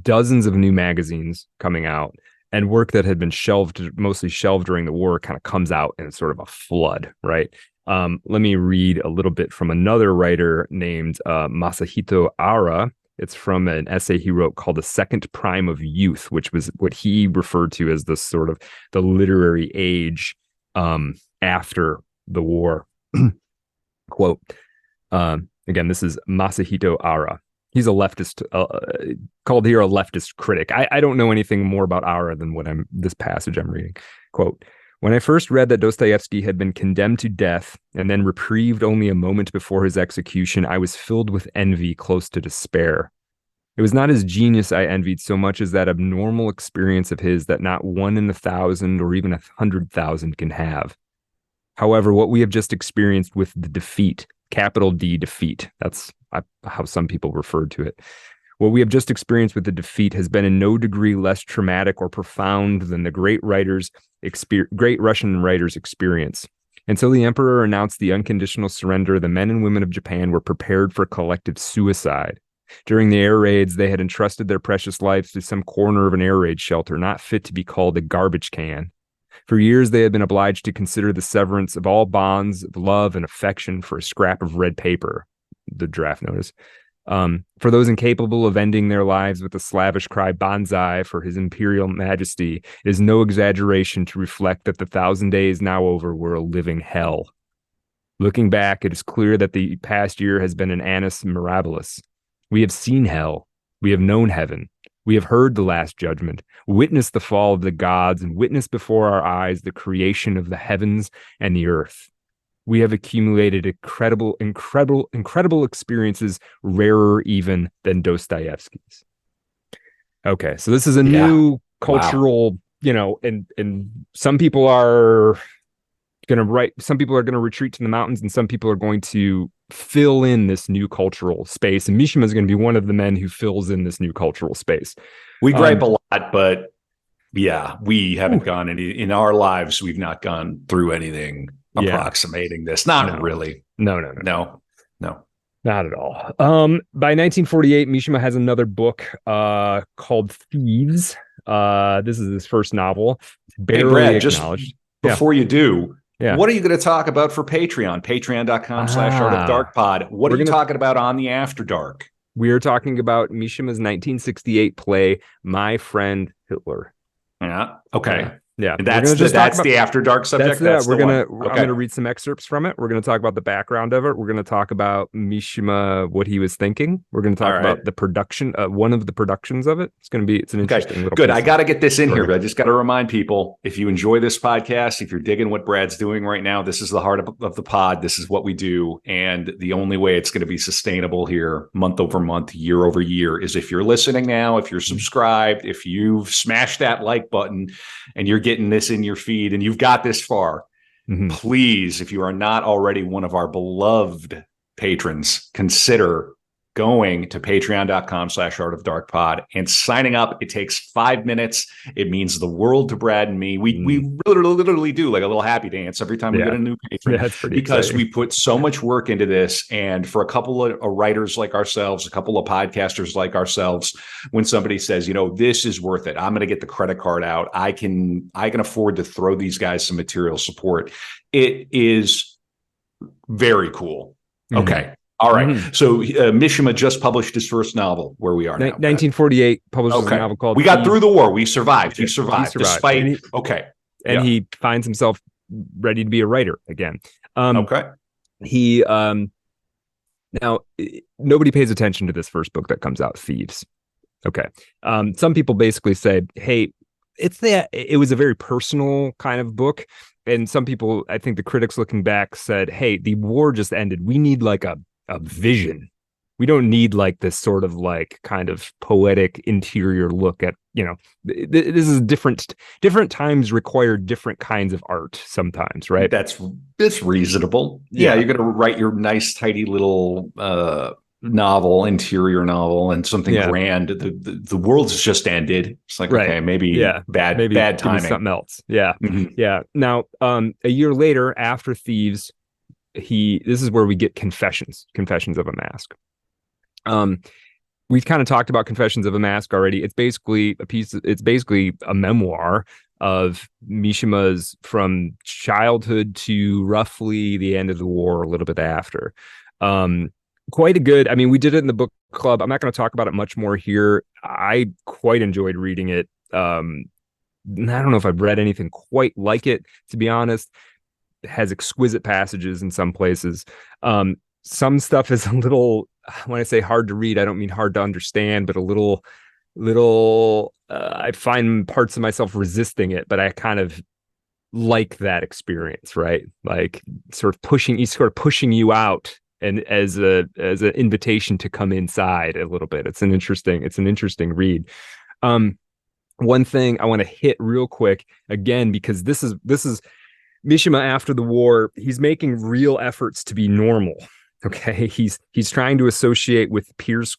Dozens of new magazines coming out, and work that had been mostly shelved during the war, kind of comes out in sort of a flood, right? Let me read a little bit from another writer named Masahito Ara. It's from an essay he wrote called "The Second Prime of Youth," which was what he referred to as the sort of the literary age after the war. Quote, again, this is Masahito Ara. He's a leftist, called here a leftist critic. I don't know anything more about Ara than this passage I'm reading. Quote, "When I first read that Dostoevsky had been condemned to death and then reprieved only a moment before his execution, I was filled with envy close to despair. It was not his genius I envied so much as that abnormal experience of his that not 1 in 1,000 or even 100,000 can have. However, what we have just experienced with the defeat, capital D defeat, that's how some people referred to it. What we have just experienced with the defeat has been in no degree less traumatic or profound than the great Russian writers' experience. Until the emperor announced the unconditional surrender, the men and women of Japan were prepared for collective suicide. During the air raids, they had entrusted their precious lives to some corner of an air raid shelter, not fit to be called a garbage can. For years, they had been obliged to consider the severance of all bonds of love and affection for a scrap of red paper, the draft notice. For those incapable of ending their lives with the slavish cry "Banzai" for His Imperial Majesty, it is no exaggeration to reflect that the 1,000 days now over were a living hell. Looking back, it is clear that the past year has been an annus mirabilis. We have seen hell. We have known heaven. We have heard the last judgment, witnessed the fall of the gods, and witnessed before our eyes the creation of the heavens and the earth. We have accumulated incredible experiences, rarer even than Dostoevsky's. Okay, so this is a new cultural, and some people are going to write, some people are going to retreat to the mountains, and some people are going to fill in this new cultural space. And Mishima is going to be one of the men who fills in this new cultural space. We gripe a lot, but yeah, we haven't gone in our lives. We've not gone through anything approximating this. Not really. No. Not at all. By 1948, Mishima has another book called Thieves. This is his first novel. Barely acknowledged. Before you do, what are you going to talk about for Patreon? Patreon.com/artofdarkpod. What are you talking about on the After Dark? We are talking about Mishima's 1968 play, My Friend Hitler. Yeah. Okay. Yeah, and that's the After Dark subject. I'm gonna read some excerpts from it. We're gonna talk about the background of it. We're gonna talk about Mishima, what he was thinking. We're gonna talk about the production, one of the productions of it. It's an interesting little good. I got to get this in here, but I just got to remind people: if you enjoy this podcast, if you're digging what Brad's doing right now, this is the heart of the pod. This is what we do, and the only way it's going to be sustainable here, month over month, year over year, is if you're listening now, if you're subscribed, if you've smashed that like button, and you're getting this in your feed and you've got this far, please, if you are not already one of our beloved patrons, consider going to patreon.com/artofdarkpod and signing up. It takes 5 minutes. It means the world to Brad and me. We literally do like a little happy dance every time we get a new patron, that's pretty because exciting. we put so much work into this. And for a couple of writers like ourselves, a couple of podcasters like ourselves, when somebody says, this is worth it, I'm going to get the credit card out, I can afford to throw these guys some material support. It is very cool. Okay. All right. So Mishima just published his first novel. Where we are now, 1948, publishes a novel called. We got through the war. We survived. He survived. Despite. And he finds himself ready to be a writer again. He now nobody pays attention to this first book that comes out, Thieves. Okay. Some people basically said, "Hey, it was a very personal kind of book." And some people, I think the critics looking back said, "Hey, the war just ended. We need like a vision. We don't need like this sort of like kind of poetic interior look at, this is different times require different kinds of art sometimes, right?" That's reasonable. Yeah. You're going to write your nice, tidy little interior novel and something grand. The world's just ended. It's like, okay, maybe bad timing. Something else. Yeah. Yeah. Now, a year later after Thieves, this is where we get Confessions of a Mask. We've kind of talked about Confessions of a Mask already. It's basically a memoir of Mishima's from childhood to roughly the end of the war, a little bit after. Quite a good, we did it in the book club. I'm not going to talk about it much more here. I quite enjoyed reading it. I don't know if I've read anything quite like it, to be honest. It has exquisite passages in some places. Some stuff is a little, when I say hard to read, I don't mean hard to understand, but a little, I find parts of myself resisting it, but I kind of like that experience, right? Like sort of pushing you out, and as an invitation to come inside a little bit. It's an interesting read. One thing I want to hit real quick again, because this is Mishima after the war. He's making real efforts to be normal. Okay, he's trying to associate with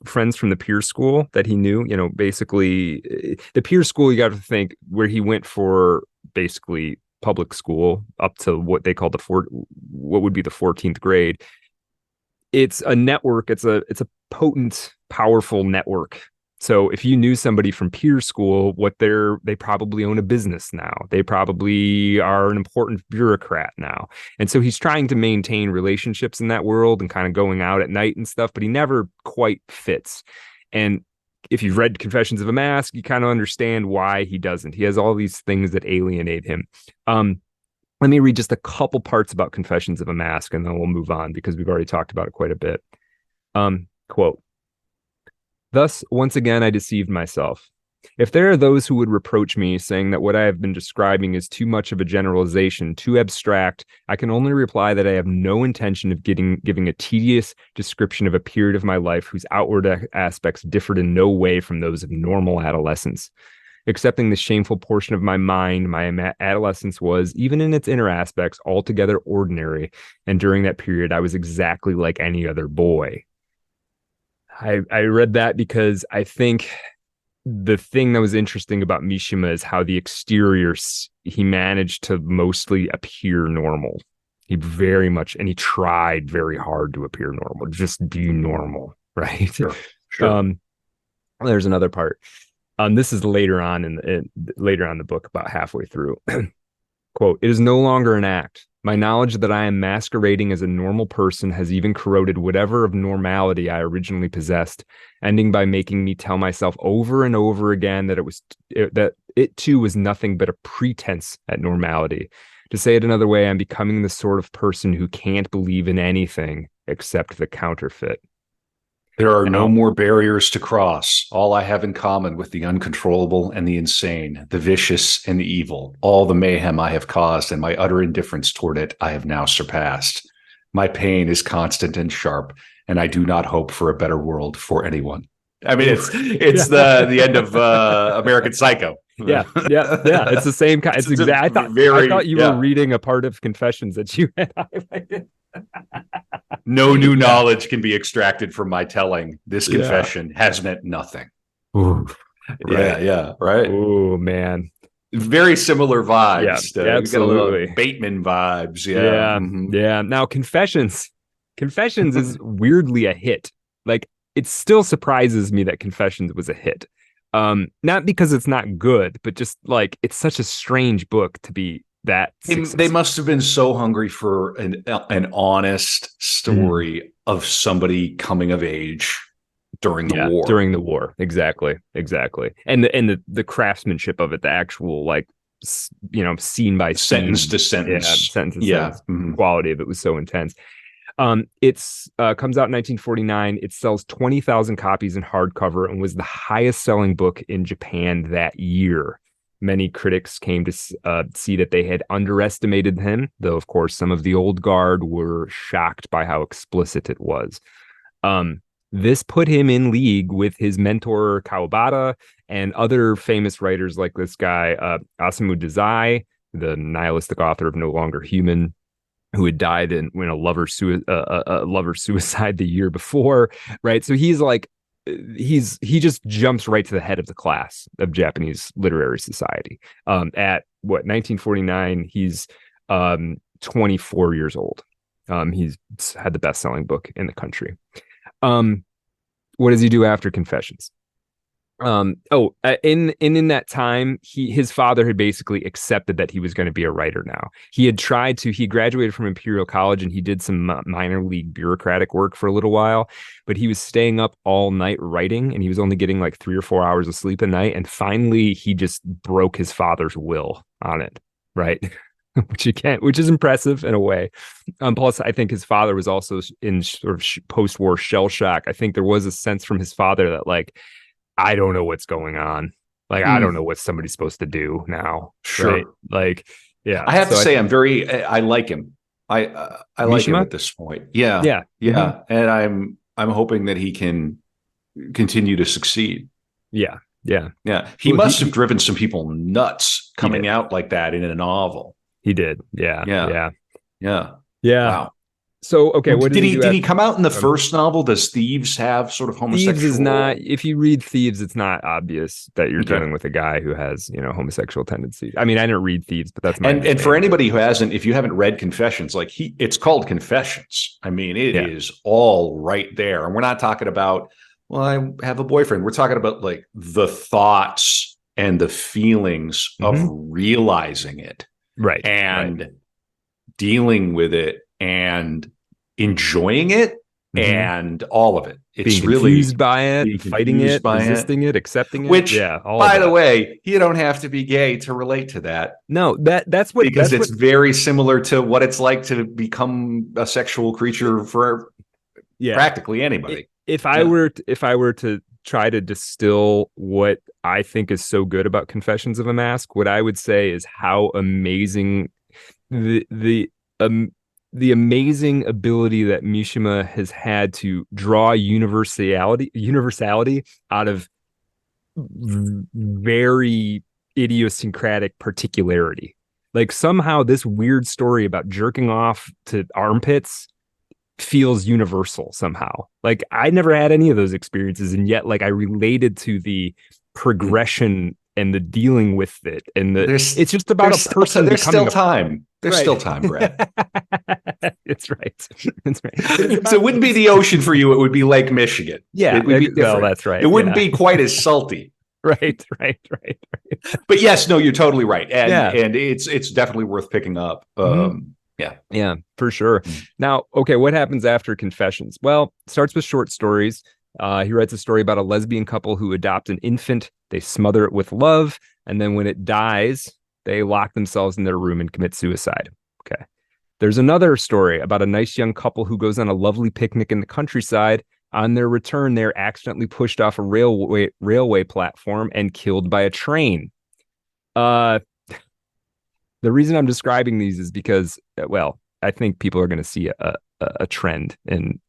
friends from the peer school that he knew. Basically the peer school, you got to think, where he went for basically public school up to what they call what would be the 14th grade. It's a network. It's a potent, powerful network. So if you knew somebody from peer school, they probably own a business now. They probably are an important bureaucrat now. And so he's trying to maintain relationships in that world and kind of going out at night and stuff, but he never quite fits. And if you've read Confessions of a Mask, you kind of understand why he doesn't. He has all these things that alienate him. Let me read just a couple parts about Confessions of a Mask, and then we'll move on because we've already talked about it quite a bit. Quote, "Thus, once again, I deceived myself. If there are those who would reproach me, saying that what I have been describing is too much of a generalization, too abstract, I can only reply that I have no intention of giving a tedious description of a period of my life whose outward aspects differed in no way from those of normal adolescence. Excepting the shameful portion of my mind, my adolescence was, even in its inner aspects, altogether ordinary, and during that period I was exactly like any other boy." I read that because I think the thing that was interesting about Mishima is how the exterior, he managed to mostly appear normal. He tried very hard to appear normal, just be normal, right? Sure. There's another part. This is later on in the book, about halfway through. Quote, "It is no longer an act. My knowledge that I am masquerading as a normal person has even corroded whatever of normality I originally possessed, ending by making me tell myself over and over again that it too was nothing but a pretense at normality. To say it another way, I'm becoming the sort of person who can't believe in anything except the counterfeit. There are no more barriers to cross. All I have in common with the uncontrollable and the insane, the vicious and the evil, all the mayhem I have caused and my utter indifference toward it, I have now surpassed. My pain is constant and sharp, and I do not hope for a better world for anyone." It's the end of American Psycho. Yeah. It's the same kind. It's exactly. I thought you were reading a part of Confessions that you had highlighted. No new knowledge can be extracted from my telling. This Yeah. confession has meant nothing. Ooh, right. Yeah, right. Oh man. Very similar vibes. Yeah, You got a little absolutely. Bateman vibes. Yeah. Yeah. Mhm. Yeah. Now Confessions is weirdly a hit. Like it still surprises me that Confessions was a hit. Not because it's not good, but just like it's such a strange book to be that They successful. must have been so hungry for an honest story of somebody coming of age during the war. During the war. Exactly. And the craftsmanship of it, the actual like scene by scene, Sentence to sentence. Sentence. Quality of it was so intense. It's comes out in 1949. It sells 20,000 copies in hardcover and was the highest selling book in Japan that year. Many critics came to see that they had underestimated him, though, of course, some of the old guard were shocked by how explicit it was. This put him in league with his mentor Kawabata and other famous writers like this guy, Osamu Dazai, the nihilistic author of No Longer Human, who had died when a lover suicide the year before, right? So he's like, he just jumps right to the head of the class of Japanese literary society. At 1949, he's 24 years old. He's had the best-selling book in the country. What does he do after Confessions? In that time, his father had basically accepted that he was going to be a writer now. He graduated from Imperial College and he did some minor league bureaucratic work for a little while, but he was staying up all night writing and he was only getting like 3 or 4 hours of sleep a night. And finally, he just broke his father's will on it, right? which is impressive in a way. Plus, I think his father was also in sort of post-war shell shock. I think there was a sense from his father that like, I don't know what's going on. Like, I don't know what somebody's supposed to do now. Sure. Right? Like, yeah. I have to say, I like him. I like him at this point. Yeah. Mm-hmm. And I'm hoping that he can continue to succeed. Yeah. He must have driven some people nuts coming out like that in a novel. He did. Yeah. Wow. So, okay, what did he come out in the first novel? Does Thieves have sort of homosexual? Thieves is not. If you read Thieves, it's not obvious that you're dealing with a guy who has homosexual tendencies. I mean, I didn't read Thieves, but that's my and for anybody who hasn't, if you haven't read Confessions, like it's called Confessions. I mean, it is all right there, and we're not talking about I have a boyfriend. We're talking about like the thoughts and the feelings of realizing it, right, and dealing with it and enjoying it and all of it. It's being confused by it, fighting it, resisting it, accepting it. Which, by the way, you don't have to be gay to relate to that. No, that's what because it's very similar to what it's like to become a sexual creature for practically anybody. If I were to try to distill what I think is so good about Confessions of a Mask, what I would say is how amazing the amazing ability that Mishima has had to draw universality out of very idiosyncratic particularity. Like somehow this weird story about jerking off to armpits feels universal somehow. Like I never had any of those experiences, and yet like I related to the progression and the dealing with it, and it's just about a person. There's still time. There's still time, Brad. It's right. So it wouldn't be the ocean for you. It would be Lake Michigan. Yeah. Well, that's right. It wouldn't be quite as salty. Right. But yes, no, you're totally right. And it's definitely worth picking up. Yeah, for sure. Now, okay, what happens after Confessions? Well, it starts with short stories. He writes a story about a lesbian couple who adopt an infant. They smother it with love, and then when it dies, they lock themselves in their room and commit suicide. Okay. There's another story about a nice young couple who goes on a lovely picnic in the countryside. On their return, they're accidentally pushed off a railway platform and killed by a train. The reason I'm describing these is because, well, I think people are going to see a trend in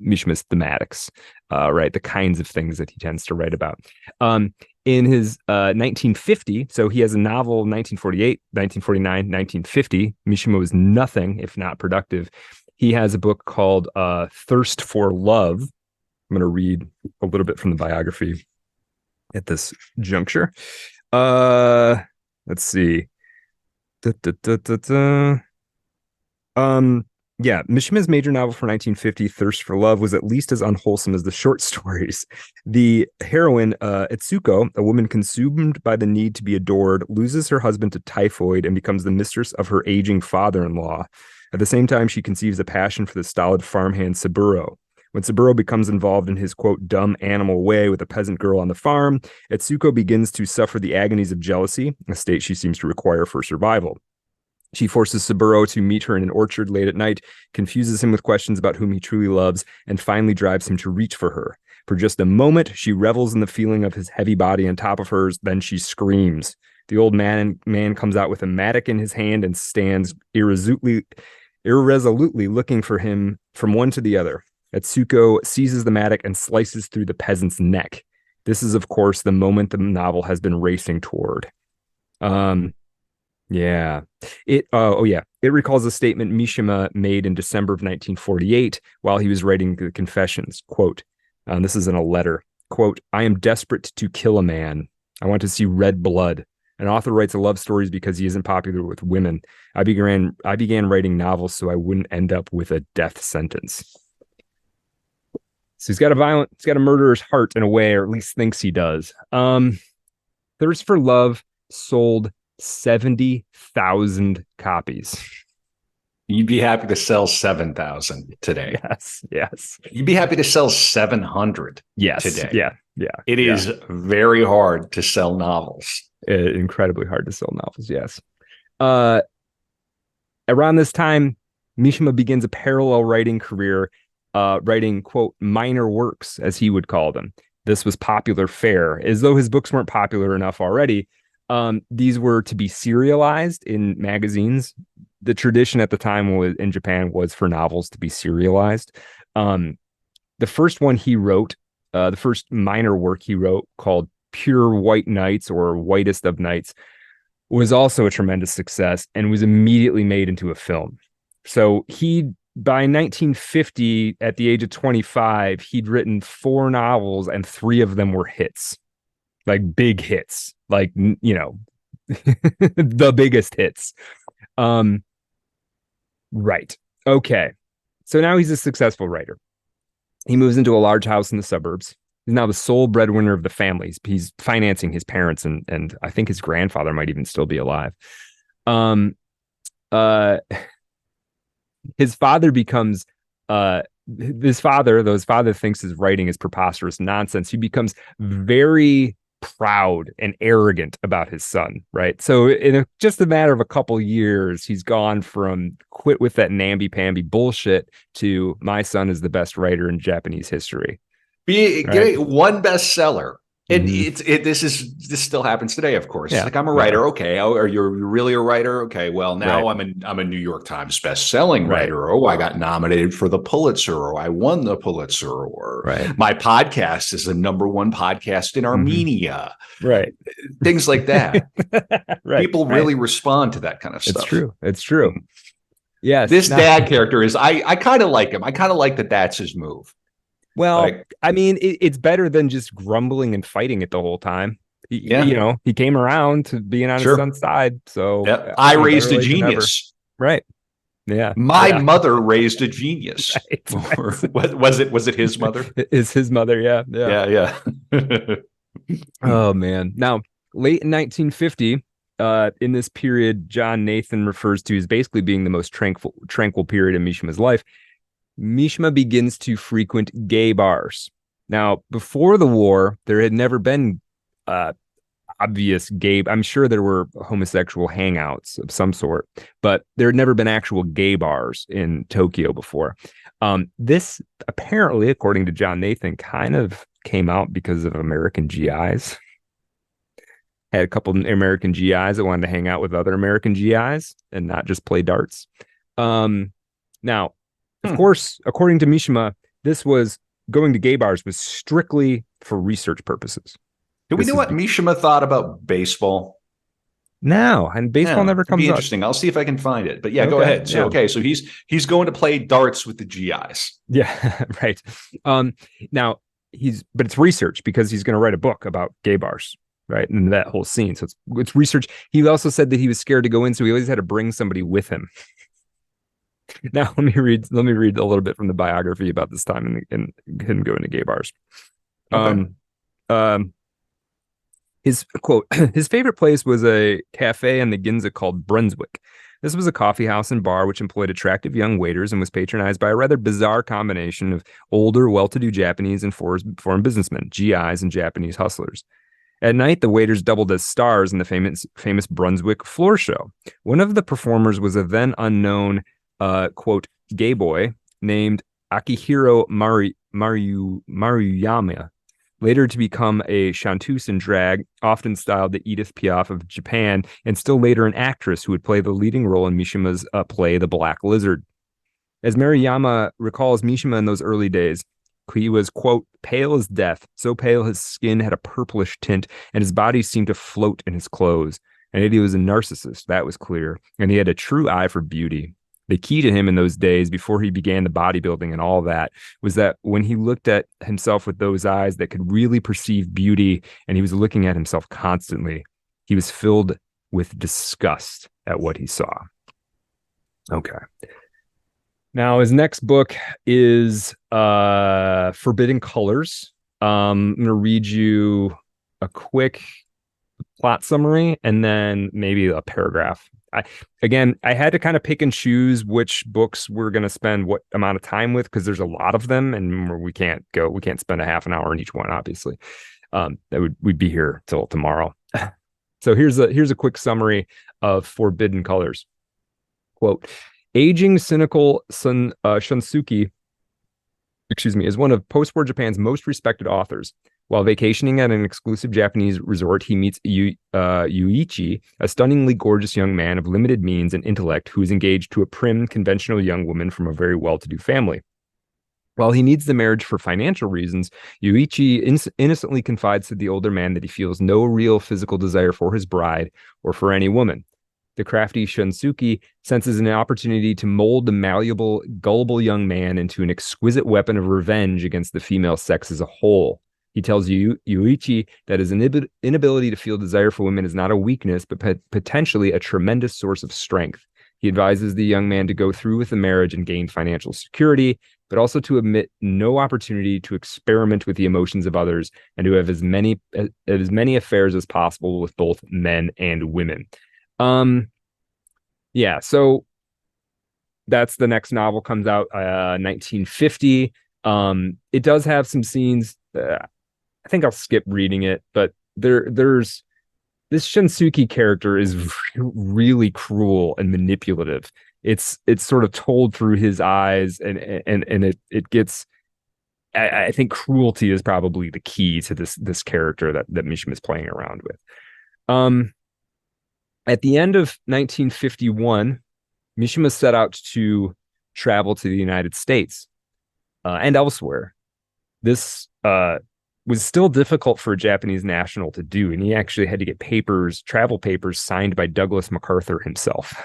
Mishima's thematics, right? The kinds of things that he tends to write about. In his 1950, so he has a novel 1948, 1949, 1950. Mishima was nothing if not productive. He has a book called Thirst for Love. I'm going to read a little bit from the biography at this juncture. Let's see. Yeah, Mishima's major novel for 1950, Thirst for Love, was at least as unwholesome as the short stories. The heroine, Etsuko, a woman consumed by the need to be adored, loses her husband to typhoid and becomes the mistress of her aging father-in-law. At the same time, she conceives a passion for the stolid farmhand Saburo. When Saburo becomes involved in his, quote, dumb animal way with a peasant girl on the farm, Etsuko begins to suffer the agonies of jealousy, a state she seems to require for survival. She forces Saburo to meet her in an orchard late at night, confuses him with questions about whom he truly loves, and finally drives him to reach for her. For just a moment, she revels in the feeling of his heavy body on top of hers, then she screams. The old man comes out with a mattock in his hand and stands irresolutely looking for him from one to the other. Etsuko seizes the mattock and slices through the peasant's neck. This is, of course, the moment the novel has been racing toward. Yeah. It recalls a statement Mishima made in December of 1948 while he was writing the Confessions. Quote, this is in a letter. Quote, I am desperate to kill a man. I want to see red blood. An author writes love stories because he isn't popular with women. I began writing novels so I wouldn't end up with a death sentence. So he's got a murderer's heart in a way, or at least thinks he does. Thirst for Love sold 70,000 copies. You'd be happy to sell 7,000 today. Yes. You'd be happy to sell 700 today. Yeah. It is very hard to sell novels. Incredibly hard to sell novels, yes. Around this time, Mishima begins a parallel writing career, writing, quote, minor works, as he would call them. This was popular fare, as though his books weren't popular enough already. These were to be serialized in magazines. The tradition at the time in Japan was for novels to be serialized. The first one he wrote, the first minor work he wrote, called Pure White Nights or Whitest of Nights, was also a tremendous success and was immediately made into a film. So by 1950, at the age of 25, he'd written 4 novels and 3 of them were hits. Like big hits, like, the biggest hits. Right. Okay. So now he's a successful writer. He moves into a large house in the suburbs. He's now the sole breadwinner of the family. He's financing his parents, and I think his grandfather might even still be alive. His father becomes though his father thinks his writing is preposterous nonsense. He becomes very proud and arrogant about his son, right? So in just a matter of a couple years, he's gone from quit with that namby-pamby bullshit to my son is the best writer in Japanese history. Getting one bestseller. And this still happens today, of course. Yeah. It's like, I'm a writer. Okay. Oh, are you really a writer? Okay. Well, now I'm a New York Times best-selling writer. Oh, I got nominated for the Pulitzer, or I won the Pulitzer, or my podcast is the #1 podcast in Armenia. Right. Things like that. People really respond to that kind of stuff. It's true. Yes. This dad character is, I kind of like him. I kind of like that that's his move. Well, I mean, it's better than just grumbling and fighting it the whole time. He came around to being on his son's side. So I raised a genius. Right. Yeah. My mother raised a genius. Or was it his mother? It's his mother. Yeah. Oh, man. Now, late in 1950, in this period, John Nathan refers to as basically being the most tranquil period in Mishima's life. Mishima begins to frequent gay bars. Now, before the war, there had never been obvious gay. I'm sure there were homosexual hangouts of some sort, but there had never been actual gay bars in Tokyo before. This apparently, according to John Nathan, kind of came out because of American GIs. Had a couple of American GIs that wanted to hang out with other American GIs and not just play darts. Now, of course, according to Mishima, going to gay bars was strictly for research purposes. Do we know what Mishima thought about baseball? No, and baseball Yeah, never it'd be comes up. interesting. I'll see if I can find it. But yeah, go Okay, ahead. So yeah. so he's going to play darts with the GIs. Yeah, right. Now but it's research because he's going to write a book about gay bars, right? And that whole scene. So it's research. He also said that he was scared to go in, so he always had to bring somebody with him. Now let me read a little bit from the biography about this time and him going to gay bars. Okay. His quote, his favorite place was a cafe in the Ginza called Brunswick. This was a coffee house and bar which employed attractive young waiters and was patronized by a rather bizarre combination of older, well-to-do Japanese and foreign businessmen, GIs, and Japanese hustlers. At night, the waiters doubled as stars in the famous Brunswick floor show. One of the performers was a then unknown, quote, gay boy named Akihiro Maruyama, later to become a chanteuse in drag, often styled the Edith Piaf of Japan, and still later an actress who would play the leading role in Mishima's play The Black Lizard. As Maruyama recalls Mishima in those early days, he was, quote, pale as death, so pale his skin had a purplish tint, and his body seemed to float in his clothes. And yet he was a narcissist, that was clear, and he had a true eye for beauty. The key to him in those days, before he began the bodybuilding and all that, was that when he looked at himself with those eyes that could really perceive beauty, and he was looking at himself constantly, he was filled with disgust at what he saw. Okay. Now, his next book is Forbidden Colors. I'm going to read you a quick plot summary and then maybe a paragraph. I had to kind of pick and choose which books we're going to spend what amount of time with because there's a lot of them and we can't spend a half an hour on each one, obviously. We'd be here till tomorrow. So here's a quick summary of Forbidden Colors. Quote, aging, cynical Shunsuke, is one of post-war Japan's most respected authors. While vacationing at an exclusive Japanese resort, he meets Yuichi, a stunningly gorgeous young man of limited means and intellect who is engaged to a prim, conventional young woman from a very well-to-do family. While he needs the marriage for financial reasons, Yuichi innocently confides to the older man that he feels no real physical desire for his bride or for any woman. The crafty Shunsuke senses an opportunity to mold the malleable, gullible young man into an exquisite weapon of revenge against the female sex as a whole. He tells Yuichi that his inability to feel desire for women is not a weakness, but potentially a tremendous source of strength. He advises the young man to go through with the marriage and gain financial security, but also to omit no opportunity to experiment with the emotions of others and to have as many affairs as possible with both men and women. Yeah, so that's the next novel, comes out 1950. It does have some scenes. I think I'll skip reading it, but there's this Shunsuke character is really cruel and manipulative. It's sort of told through his eyes, and it gets. I think cruelty is probably the key to this character that Mishima is playing around with. At the end of 1951, Mishima set out to travel to the United States and elsewhere. This was still difficult for a Japanese national to do, and he actually had to get travel papers signed by Douglas MacArthur himself.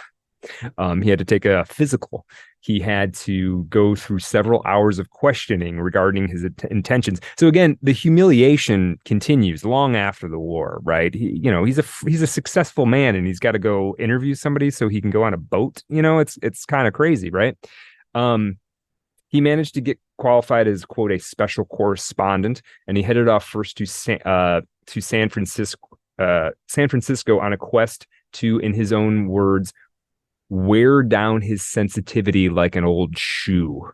He had to take a physical. He had to go through several hours of questioning regarding his intentions. So again, the humiliation continues long after the war, right? He's a successful man, and he's got to go interview somebody so he can go on a boat. It's kind of crazy, right? He managed to get qualified as, quote, a special correspondent, and he headed off first to San Francisco on a quest to, in his own words, wear down his sensitivity like an old shoe.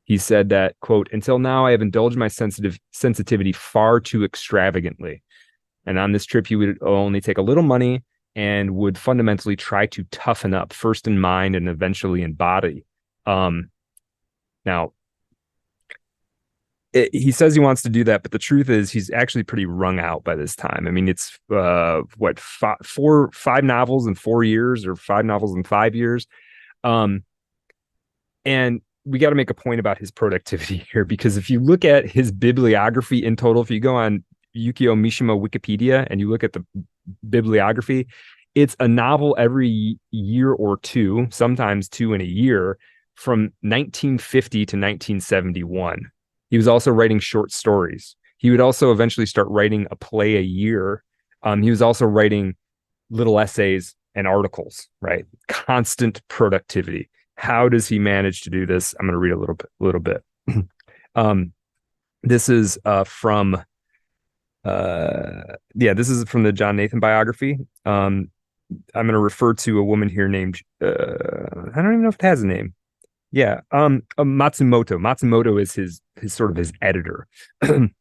He said that, quote, until now, I have indulged my sensitivity far too extravagantly. And on this trip, he would only take a little money and would fundamentally try to toughen up, first in mind and eventually in body. Now, he says he wants to do that, but the truth is he's actually pretty wrung out by this time. I mean, it's five novels in 4 years or 5 novels in 5 years. And we got to make a point about his productivity here, because if you look at his bibliography in total, if you go on Yukio Mishima Wikipedia and you look at the bibliography, It's a novel every year or two, sometimes two in a year, from 1950 to 1971. He was also writing short stories. He would also eventually start writing a play a year. He was also writing little essays and articles, right? Constant productivity. How does he manage to do this? I'm going to read a little bit. This is from this is from the John Nathan biography. I'm going to refer to a woman here named I don't even know if it has a name. Yeah, Matsumoto. Matsumoto is his sort of his editor.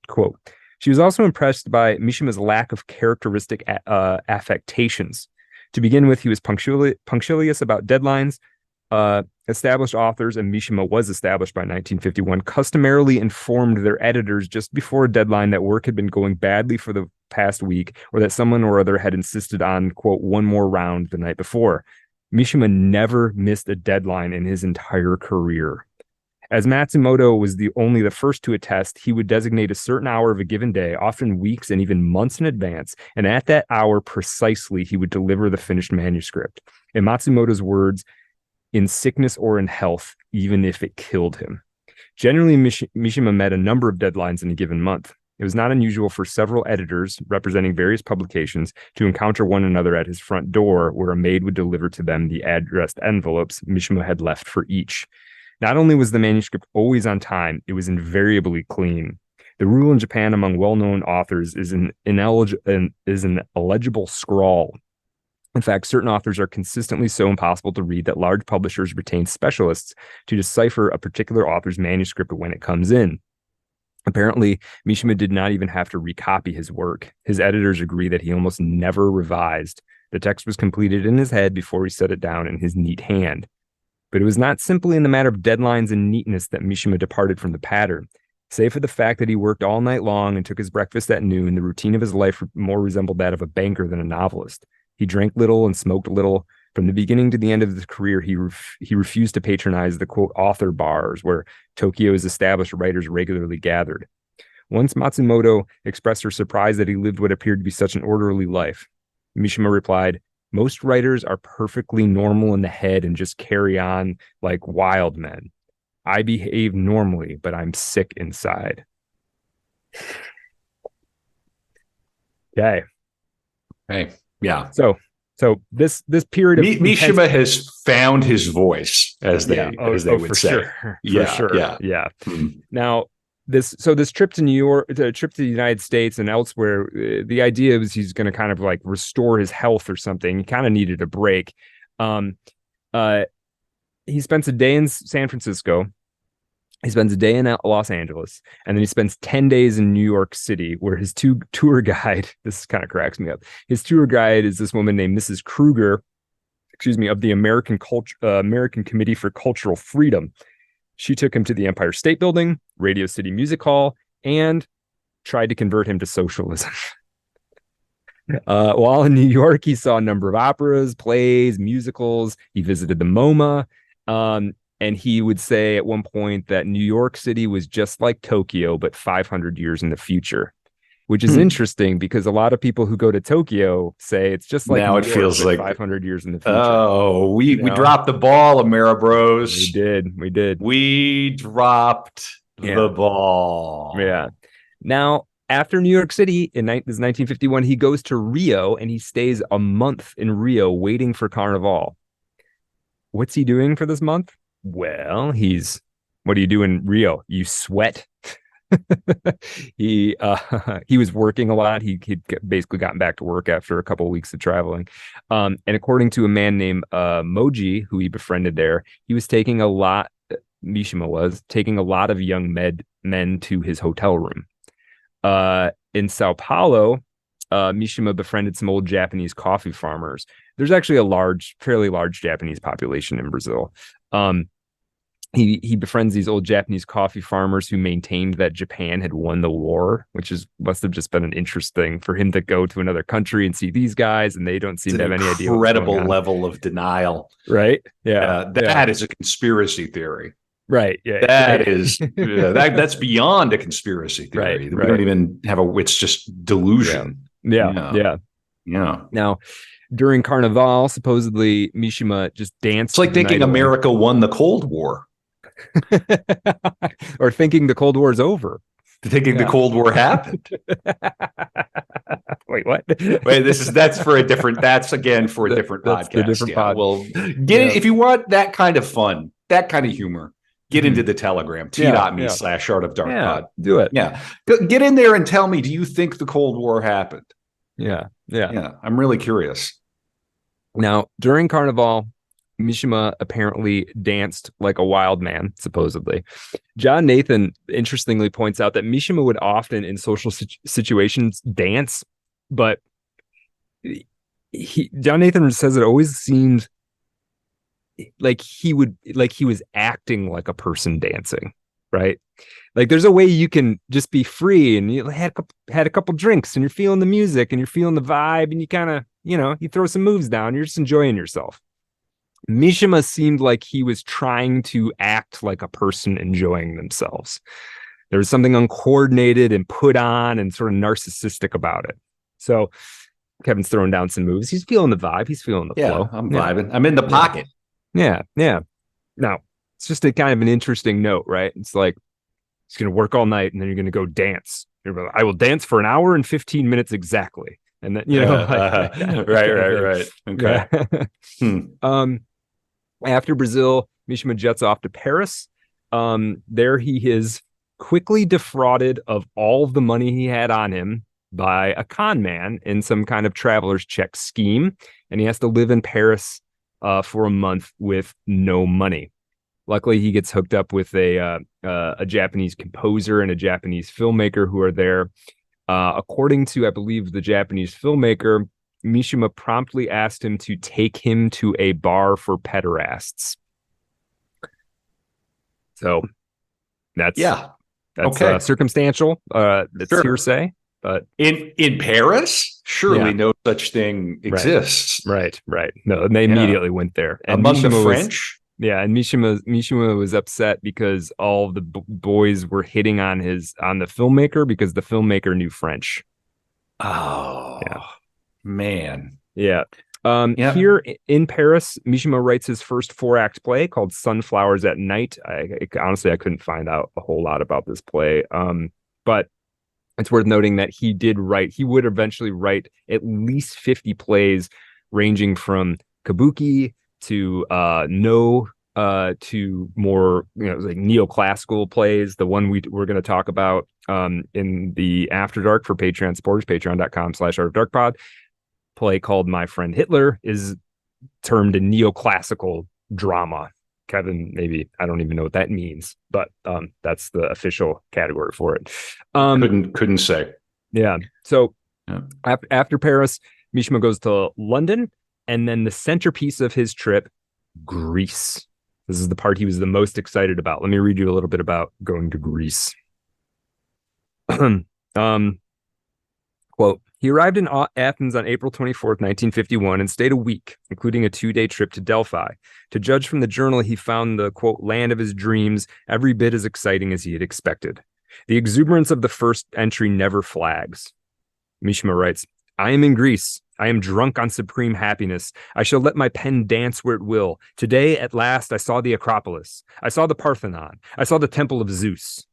Quote: She was also impressed by Mishima's lack of characteristic affectations. To begin with, he was punctilious about deadlines. Established authors, and Mishima was established by 1951, customarily informed their editors just before a deadline that work had been going badly for the past week, or that someone or other had insisted on, quote, one more round the night before. Mishima never missed a deadline in his entire career. As Matsumoto was only the first to attest, he would designate a certain hour of a given day, often weeks and even months in advance, and at that hour precisely, he would deliver the finished manuscript. In Matsumoto's words, in sickness or in health, even if it killed him. Generally, Mishima met a number of deadlines in a given month. It was not unusual for several editors representing various publications to encounter one another at his front door, where a maid would deliver to them the addressed envelopes Mishima had left for each. Not only was the manuscript always on time, it was invariably clean. The rule in Japan among well-known authors is an illegible scrawl. In fact, certain authors are consistently so impossible to read that large publishers retain specialists to decipher a particular author's manuscript when it comes in. Apparently, Mishima did not even have to recopy his work. His editors agree that he almost never revised. The text was completed in his head before he set it down in his neat hand. But it was not simply in the matter of deadlines and neatness that Mishima departed from the pattern. Save for the fact that he worked all night long and took his breakfast at noon, the routine of his life more resembled that of a banker than a novelist. He drank little and smoked little. From the beginning to the end of his career, he refused to patronize the, quote, author bars where Tokyo's established writers regularly gathered. Once Matsumoto expressed her surprise that he lived what appeared to be such an orderly life. Mishima replied, "Most writers are perfectly normal in the head and just carry on like wild men. I behave normally, but I'm sick inside." Okay. Hey, yeah. So this period of Mishima has found his voice, as they would say. Sure. Yeah. Mm. Now this trip to New York, the trip to the United States and elsewhere, the idea was he's going to kind of like restore his health or something. He kind of needed a break. He spends a day in San Francisco. He spends a day in Los Angeles, and then he spends 10 days in New York City, where his tour guide, this kind of cracks me up. His tour guide is this woman named Mrs. Kruger, of the American Committee for Cultural Freedom. She took him to the Empire State Building, Radio City Music Hall, and tried to convert him to socialism. While in New York, he saw a number of operas, plays, musicals. He visited the MoMA. And he would say at one point that New York City was just like Tokyo, but 500 years in the future, which is interesting because a lot of people who go to Tokyo say it's just like now New it York, feels like 500 years in the future. Oh, we dropped the ball, Ameribros. We did. We dropped the ball. Yeah. Now, after New York City in 1951, he goes to Rio and he stays a month in Rio waiting for Carnival. What's he doing for this month? Well, what do you do in Rio? You sweat. He was working a lot. He'd basically gotten back to work after a couple of weeks of traveling. And according to a man named Moji, who he befriended there, Mishima was taking a lot of young men to his hotel room. In Sao Paulo, Mishima befriended some old Japanese coffee farmers. There's actually a fairly large Japanese population in Brazil. He befriends these old Japanese coffee farmers who maintained that Japan had won the war, which must have just been an interesting for him to go to another country and see these guys, and they don't seem to have any idea. Incredible level of denial, right? Yeah, that is a conspiracy theory. Right. Yeah. That is that's beyond a conspiracy theory. Right. We don't even have it's just delusion. Yeah. Now, During Carnival, supposedly Mishima just danced. It's like thinking America won the Cold War. Or thinking the Cold War is over. Thinking the Cold War happened. Wait, what? Wait, that's for a different. That's again for a different podcast. The different pod. Well, get it if you want that kind of fun, that kind of humor. Get into the Telegram t.me/Art of Dark Pod. Do it. Yeah, get in there and tell me. Do you think the Cold War happened? Yeah. I'm really curious. Now, during Carnival, Mishima apparently danced like a wild man, supposedly. John Nathan interestingly points out that Mishima would often in social situations dance, but John Nathan says it always seemed like he was acting like a person dancing, right? Like there's a way you can just be free and you had a couple drinks and you're feeling the music and you're feeling the vibe and you kind of, you throw some moves down, you're just enjoying yourself. Mishima seemed like he was trying to act like a person enjoying themselves. There was something uncoordinated and put on and sort of narcissistic about it. So Kevin's throwing down some moves. He's feeling the vibe. He's feeling the flow. I'm vibing. I'm in the pocket. Yeah. Now, it's just a kind of an interesting note, right? It's like, he's going to work all night and then you're going to go dance. I will dance for an hour and 15 minutes exactly. And then, right. Okay. Yeah. After Brazil, Mishima jets off to Paris. There he is quickly defrauded of all of the money he had on him by a con man in some kind of traveler's check scheme. And he has to live in Paris for a month with no money. Luckily, he gets hooked up with a Japanese composer and a Japanese filmmaker who are there. According to, I believe, the Japanese filmmaker, Mishima promptly asked him to take him to a bar for pederasts. So that's okay. Circumstantial. It's hearsay, but in Paris, surely no such thing exists. Right. No, they immediately went there. And among the French. And Mishima was upset because all the boys were hitting on the filmmaker because the filmmaker knew French. Oh, man. Yeah. Here in Paris, Mishima writes his first 4-act play called Sunflowers at Night. Honestly, I couldn't find out a whole lot about this play. But it's worth noting that he would eventually write at least 50 plays ranging from kabuki to to more like neoclassical plays. The one we're going to talk about in the After Dark for Patreon supporters, patreon.com/artofdarkpod, play called My Friend Hitler is termed a neoclassical drama. Kevin, maybe I don't even know what that means, but that's the official category for it. Couldn't say. Yeah. So after Paris, Mishima goes to London. And then the centerpiece of his trip, Greece. This is the part he was the most excited about. Let me read you a little bit about going to Greece. Quote, he arrived in Athens on April 24th, 1951, and stayed a week, including a 2-day trip to Delphi. To judge from the journal, he found the, quote, land of his dreams every bit as exciting as he had expected. The exuberance of the first entry never flags. Mishima writes, I am in Greece. I am drunk on supreme happiness. I shall let my pen dance where it will. Today, at last, I saw the Acropolis. I saw the Parthenon. I saw the Temple of Zeus.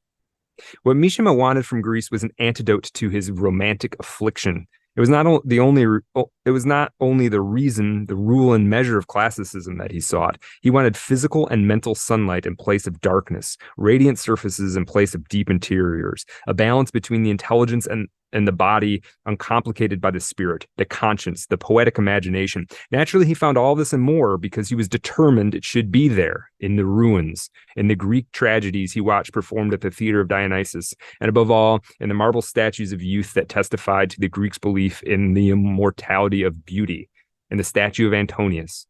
What Mishima wanted from Greece was an antidote to his romantic affliction. It was not only the reason, the rule and measure of classicism that he sought. He wanted physical and mental sunlight in place of darkness, radiant surfaces in place of deep interiors, a balance between the intelligence and the body, uncomplicated by the spirit, the conscience, the poetic imagination. Naturally, he found all this and more because he was determined it should be there, in the ruins, in the Greek tragedies he watched performed at the Theater of Dionysus, and above all, in the marble statues of youth that testified to the Greeks' belief in the immortality of beauty, in the statue of Antonius,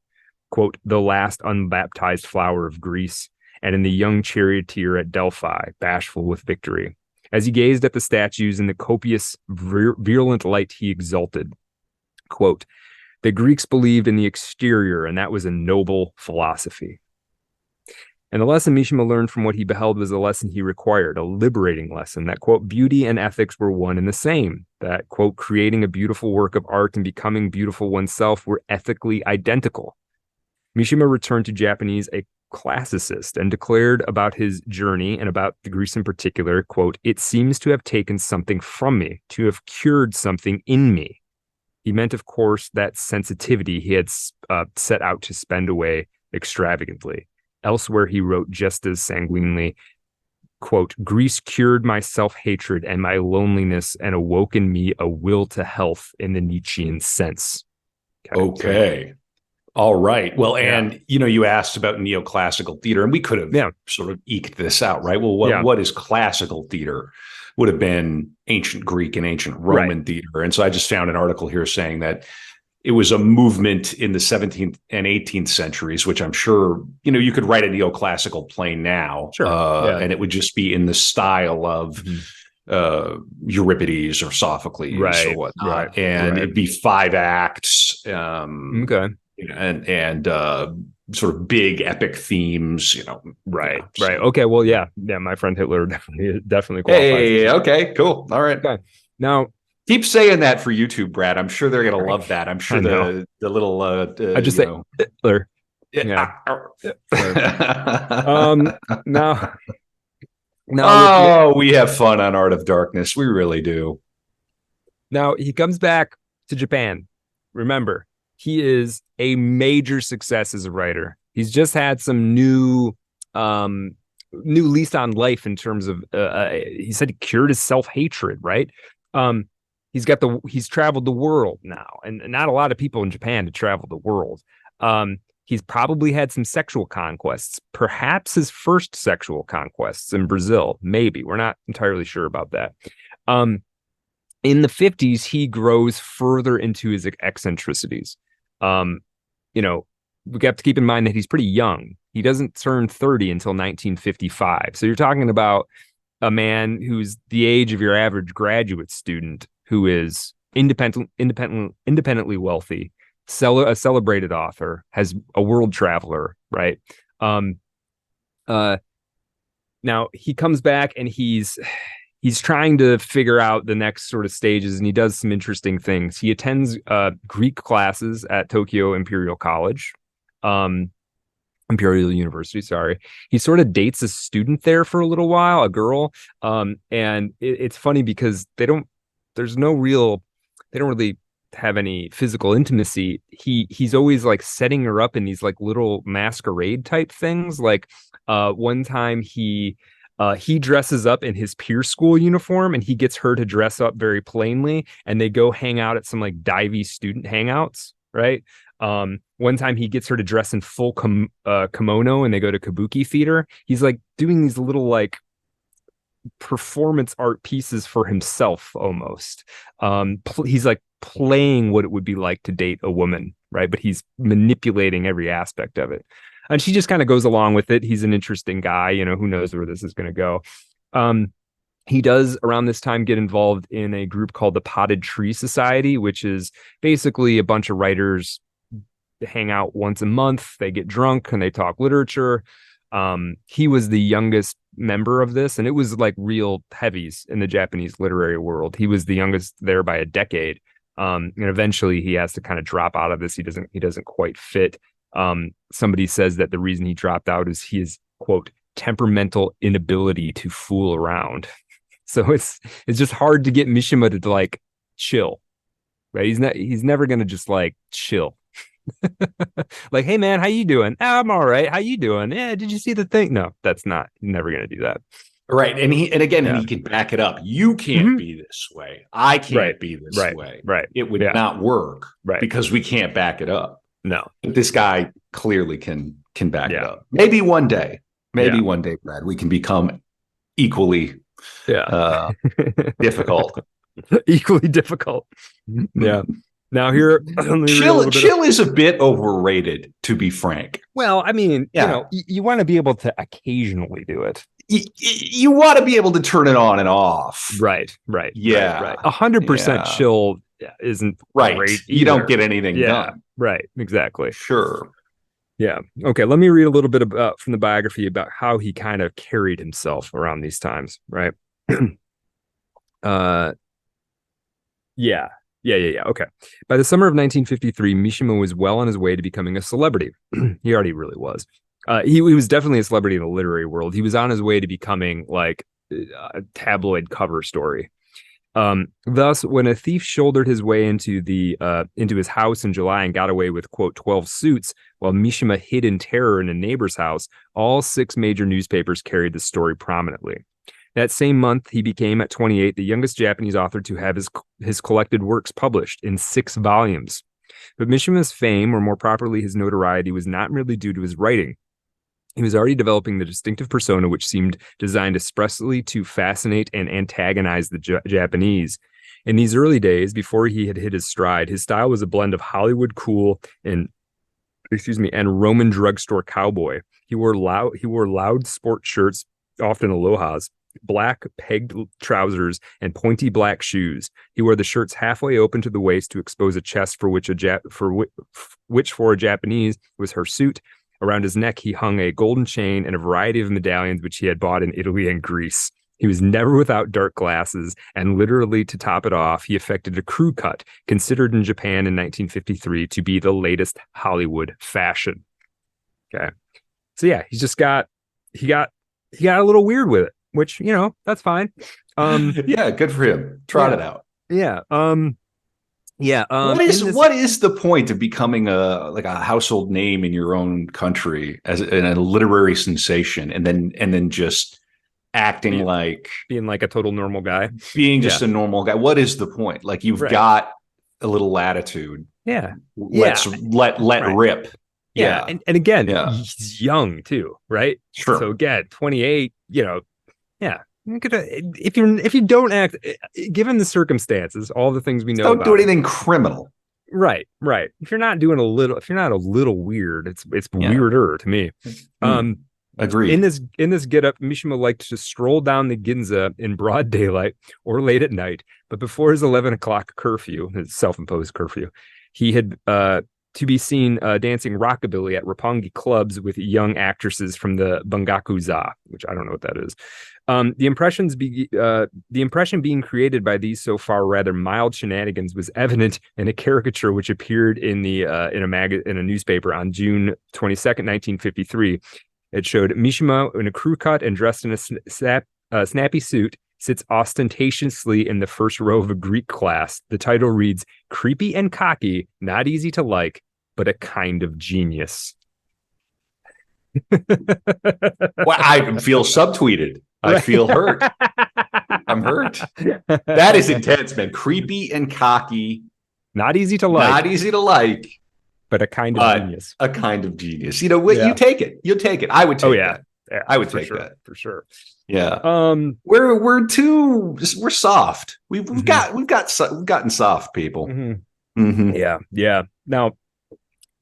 quote, the last unbaptized flower of Greece, and in the young charioteer at Delphi, bashful with victory. As he gazed at the statues in the copious, virulent light, he exulted. Quote, the Greeks believed in the exterior, and that was a noble philosophy. And the lesson Mishima learned from what he beheld was a lesson he required, a liberating lesson that, quote, beauty and ethics were one and the same, that, quote, creating a beautiful work of art and becoming beautiful oneself were ethically identical. Mishima returned to Japanese a classicist and declared about his journey and about the Greece in particular, quote, it seems to have taken something from me, to have cured something in me. He meant, of course, that sensitivity he had set out to spend away extravagantly. Elsewhere, he wrote just as sanguinely, quote, Greece cured my self-hatred and my loneliness and awoke in me a will to health in the Nietzschean sense. Okay. All right. Well, and, you asked about neoclassical theater, and we could have sort of eked this out, right? Well, what is classical theater? Would have been ancient Greek and ancient Roman theater. And so I just found an article here saying that it was a movement in the 17th and 18th centuries, which I'm sure, you could write a neoclassical play now, and it would just be in the style of Euripides or Sophocles or whatnot. It'd be 5 acts. And sort of big epic themes, Right. Okay. Well, my friend Hitler definitely qualifies. Hey, okay, cool. All right. Okay. Now, keep saying that for YouTube, Brad. I'm sure they're going to love that. I'm sure the little I just say Hitler. Yeah. Now we have fun on Art of Darkness. We really do. Now he comes back to Japan. Remember, he is a major success as a writer. He's just had some new lease on life in terms of he said he cured his self-hatred, right? He's traveled the world now, and not a lot of people in Japan to travel the world. He's probably had some sexual conquests, perhaps his first sexual conquests in Brazil. Maybe, we're not entirely sure about that. In the 50s, he grows further into his eccentricities. We have to keep in mind that he's pretty young. He doesn't turn 30 until 1955. So you're talking about a man who's the age of your average graduate student, who is independently wealthy, a celebrated author, has a world traveler, right? Now he comes back and he's trying to figure out the next sort of stages, and he does some interesting things. He attends Greek classes at Tokyo Imperial University, sorry. He sort of dates a student there for a little while, a girl. And it's funny because they don't really have any physical intimacy. He's always like setting her up in these like little masquerade type things. Like one time he dresses up in his peer school uniform and he gets her to dress up very plainly, and they go hang out at some like divey student hangouts, right? One time he gets her to dress in full kimono and they go to kabuki theater. He's like doing these little like performance art pieces for himself almost. He's like playing what it would be like to date a woman, right? But he's manipulating every aspect of it. And she just kind of goes along with it. He's an interesting guy, who knows where this is going to go. He does around this time get involved in a group called the Potted Tree Society, which is basically a bunch of writers hang out once a month. They get drunk and they talk literature. He was the youngest member of this, and it was like real heavies in the Japanese literary world. He was the youngest there by a decade. And eventually he has to kind of drop out of this. He doesn't quite fit. Somebody says that the reason he dropped out is his, quote, temperamental inability to fool around. So it's just hard to get Mishima to like chill, right? He's never going to just like chill. Like, hey man, how you doing? Oh, I'm all right. How you doing? Yeah. Did you see the thing? No, he's never going to do that. Right. And he can back it up. You can't be this way. I can't be this way. Right. It would not work because we can't back it up. No. But this guy clearly can back it up. Maybe one day, Brad, we can become equally difficult. Equally difficult. Yeah. Now here, chill is a bit overrated, to be frank. Well, I mean, you want to be able to occasionally do it. You want to be able to turn it on and off. Right. Yeah. Right. 100% chill isn't right. Great you don't get anything done. Right. Exactly. Sure. Yeah. Okay. Let me read a little bit about from the biography about how he kind of carried himself around these times, right? uh yeah. Yeah. Okay. By the summer of 1953, Mishima was well on his way to becoming a celebrity. He already really was. He was definitely a celebrity in the literary world. He was on his way to becoming like a tabloid cover story. Thus, when a thief shouldered his way into his house in July and got away with, quote, 12 suits, while Mishima hid in terror in a neighbor's house, all 6 major newspapers carried the story prominently. That same month, he became, at 28, the youngest Japanese author to have his collected works published in 6 volumes. But Mishima's fame, or more properly his notoriety, was not merely due to his writing. He was already developing the distinctive persona which seemed designed expressly to fascinate and antagonize the Japanese. In these early days, before he had hit his stride, his style was a blend of Hollywood cool and Roman drugstore cowboy. He wore loud sport shirts, often alohas, black pegged trousers, and pointy black shoes. He wore the shirts halfway open to the waist to expose a chest for which for a Japanese was her suit. Around his neck, he hung a golden chain and a variety of medallions which he had bought in Italy and Greece. He was never without dark glasses, and literally to top it off, he affected a crew cut, considered in Japan in 1953 to be the latest Hollywood fashion. Okay. So yeah, he got a little weird with it, which, that's fine. Yeah, good for him. Trot it out. Yeah. What is the point of becoming a household name in your own country as a literary sensation, and then just acting being like a total normal guy, being just a normal guy? What is the point? Like, you've got a little latitude. Yeah. Let rip. Yeah. And again, he's young too, right? Sure. So again, 28, yeah. If you don't act, given the circumstances, all the things we know, don't do anything criminal. Right. If you're not a little weird, it's weirder to me. Agreed. In this getup, Mishima liked to stroll down the Ginza in broad daylight or late at night, but before his 11 o'clock curfew, his self-imposed curfew, he had to be seen dancing rockabilly at Roppongi clubs with young actresses from the Bangaku-za, which I don't know what that is. The impression being created by these so far rather mild shenanigans was evident in a caricature which appeared in a newspaper on June 22nd, 1953. It showed Mishima in a crew cut and dressed in a snappy suit sits ostentatiously in the first row of a Greek class. The title reads, "Creepy and cocky, not easy to like, but a kind of genius." Well, I feel subtweeted. I feel hurt. I'm hurt. That is intense, man. Creepy and cocky. Not easy to like. But a kind of genius. A kind of genius. You know what? You take it. You'll take it. I would take that. Yeah, I would take that for sure. Yeah. We're soft. We've gotten soft, people. Mm-hmm. Mm-hmm. Yeah. Now,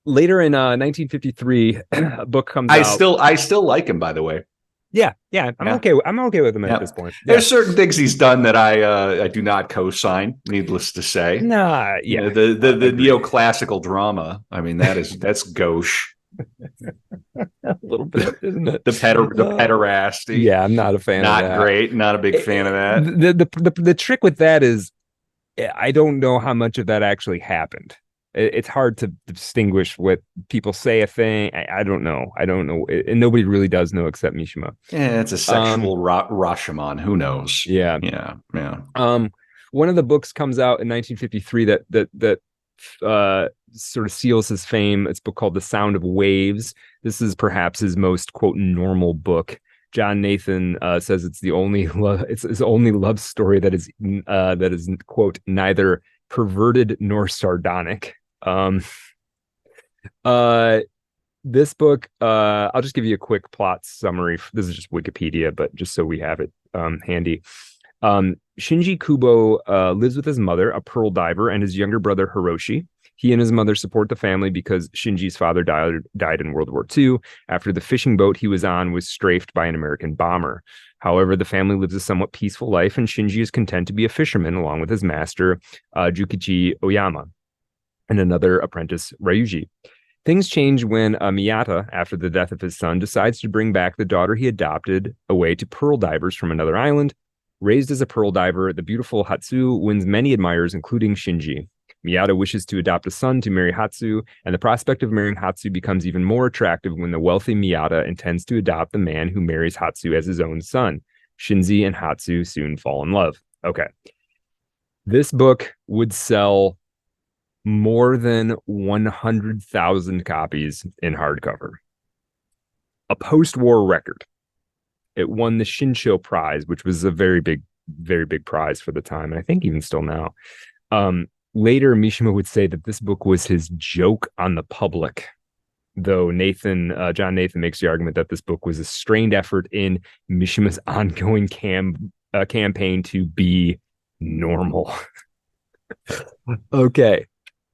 later in 1953, a book comes out. I still like him, by the way. Yeah. I'm okay with him at this point. There's certain things he's done that I do not co-sign, needless to say. Nah, yeah. The neoclassical drama. I mean, that's gauche. A little bit, isn't it? The pederasty. Yeah, I'm not a fan of that. Not great. Not a big fan of that. The trick with that is I don't know how much of that actually happened. It's hard to distinguish what people say a thing. I don't know. And nobody really does know except Mishima. Yeah, it's a sexual Rashomon. Who knows? Yeah. One of the books comes out in 1953 that sort of seals his fame. It's a book called The Sound of Waves. This is perhaps his most, quote, normal book. John Nathan says it's his only love story that is quote, neither perverted nor sardonic. This book, I'll just give you a quick plot summary. This is just Wikipedia, but just so we have it handy. Shinji Kubo lives with his mother, a pearl diver, and his younger brother Hiroshi. He and his mother support the family because Shinji's father died in World War II after the fishing boat he was on was strafed by an American bomber. However, the family lives a somewhat peaceful life, and Shinji is content to be a fisherman along with his master, Jukichi Oyama, and another apprentice, Ryuji. Things change when Miyata, after the death of his son, decides to bring back the daughter he adopted away to pearl divers from another island. Raised as a pearl diver, the beautiful Hatsu wins many admirers, including Shinji. Miyata wishes to adopt a son to marry Hatsu, and the prospect of marrying Hatsu becomes even more attractive when the wealthy Miyata intends to adopt the man who marries Hatsu as his own son. Shinji and Hatsu soon fall in love. Okay. This book would sell more than 100,000 copies in hardcover. A post-war record. It won the Shinsho Prize, which was a very big prize for the time, and I think even still now. Later, Mishima would say that this book was his joke on the public, though John Nathan makes the argument that this book was a strained effort in Mishima's ongoing campaign to be normal. Okay.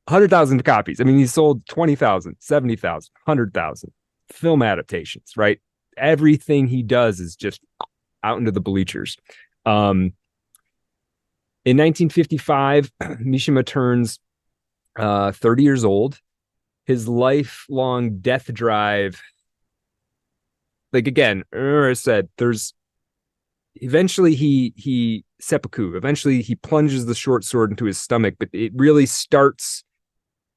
100,000 copies. I mean, he sold 20,000, 70,000, 100,000 film adaptations, right? Everything he does is just out into the bleachers. In 1955, Mishima turns 30 years old. His lifelong death drive, like again, I said, there's eventually he seppuku. Eventually he plunges the short sword into his stomach, but it really starts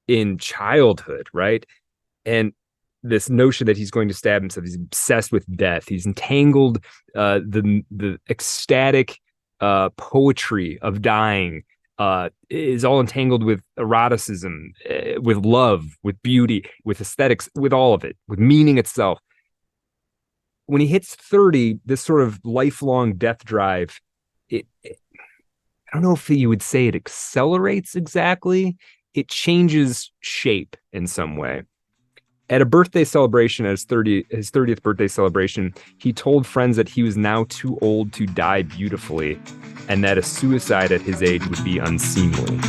in childhood, right? And this notion that he's going to stab himself, he's obsessed with death. He's entangled the ecstatic poetry of dying is all entangled with eroticism, with love, with beauty, with aesthetics, with all of it, with meaning itself. When he hits 30, this sort of lifelong death drive, I don't know if you would say it accelerates exactly. It changes shape in some way. At a birthday celebration, at his 30th birthday celebration, he told friends that he was now too old to die beautifully, and that a suicide at his age would be unseemly.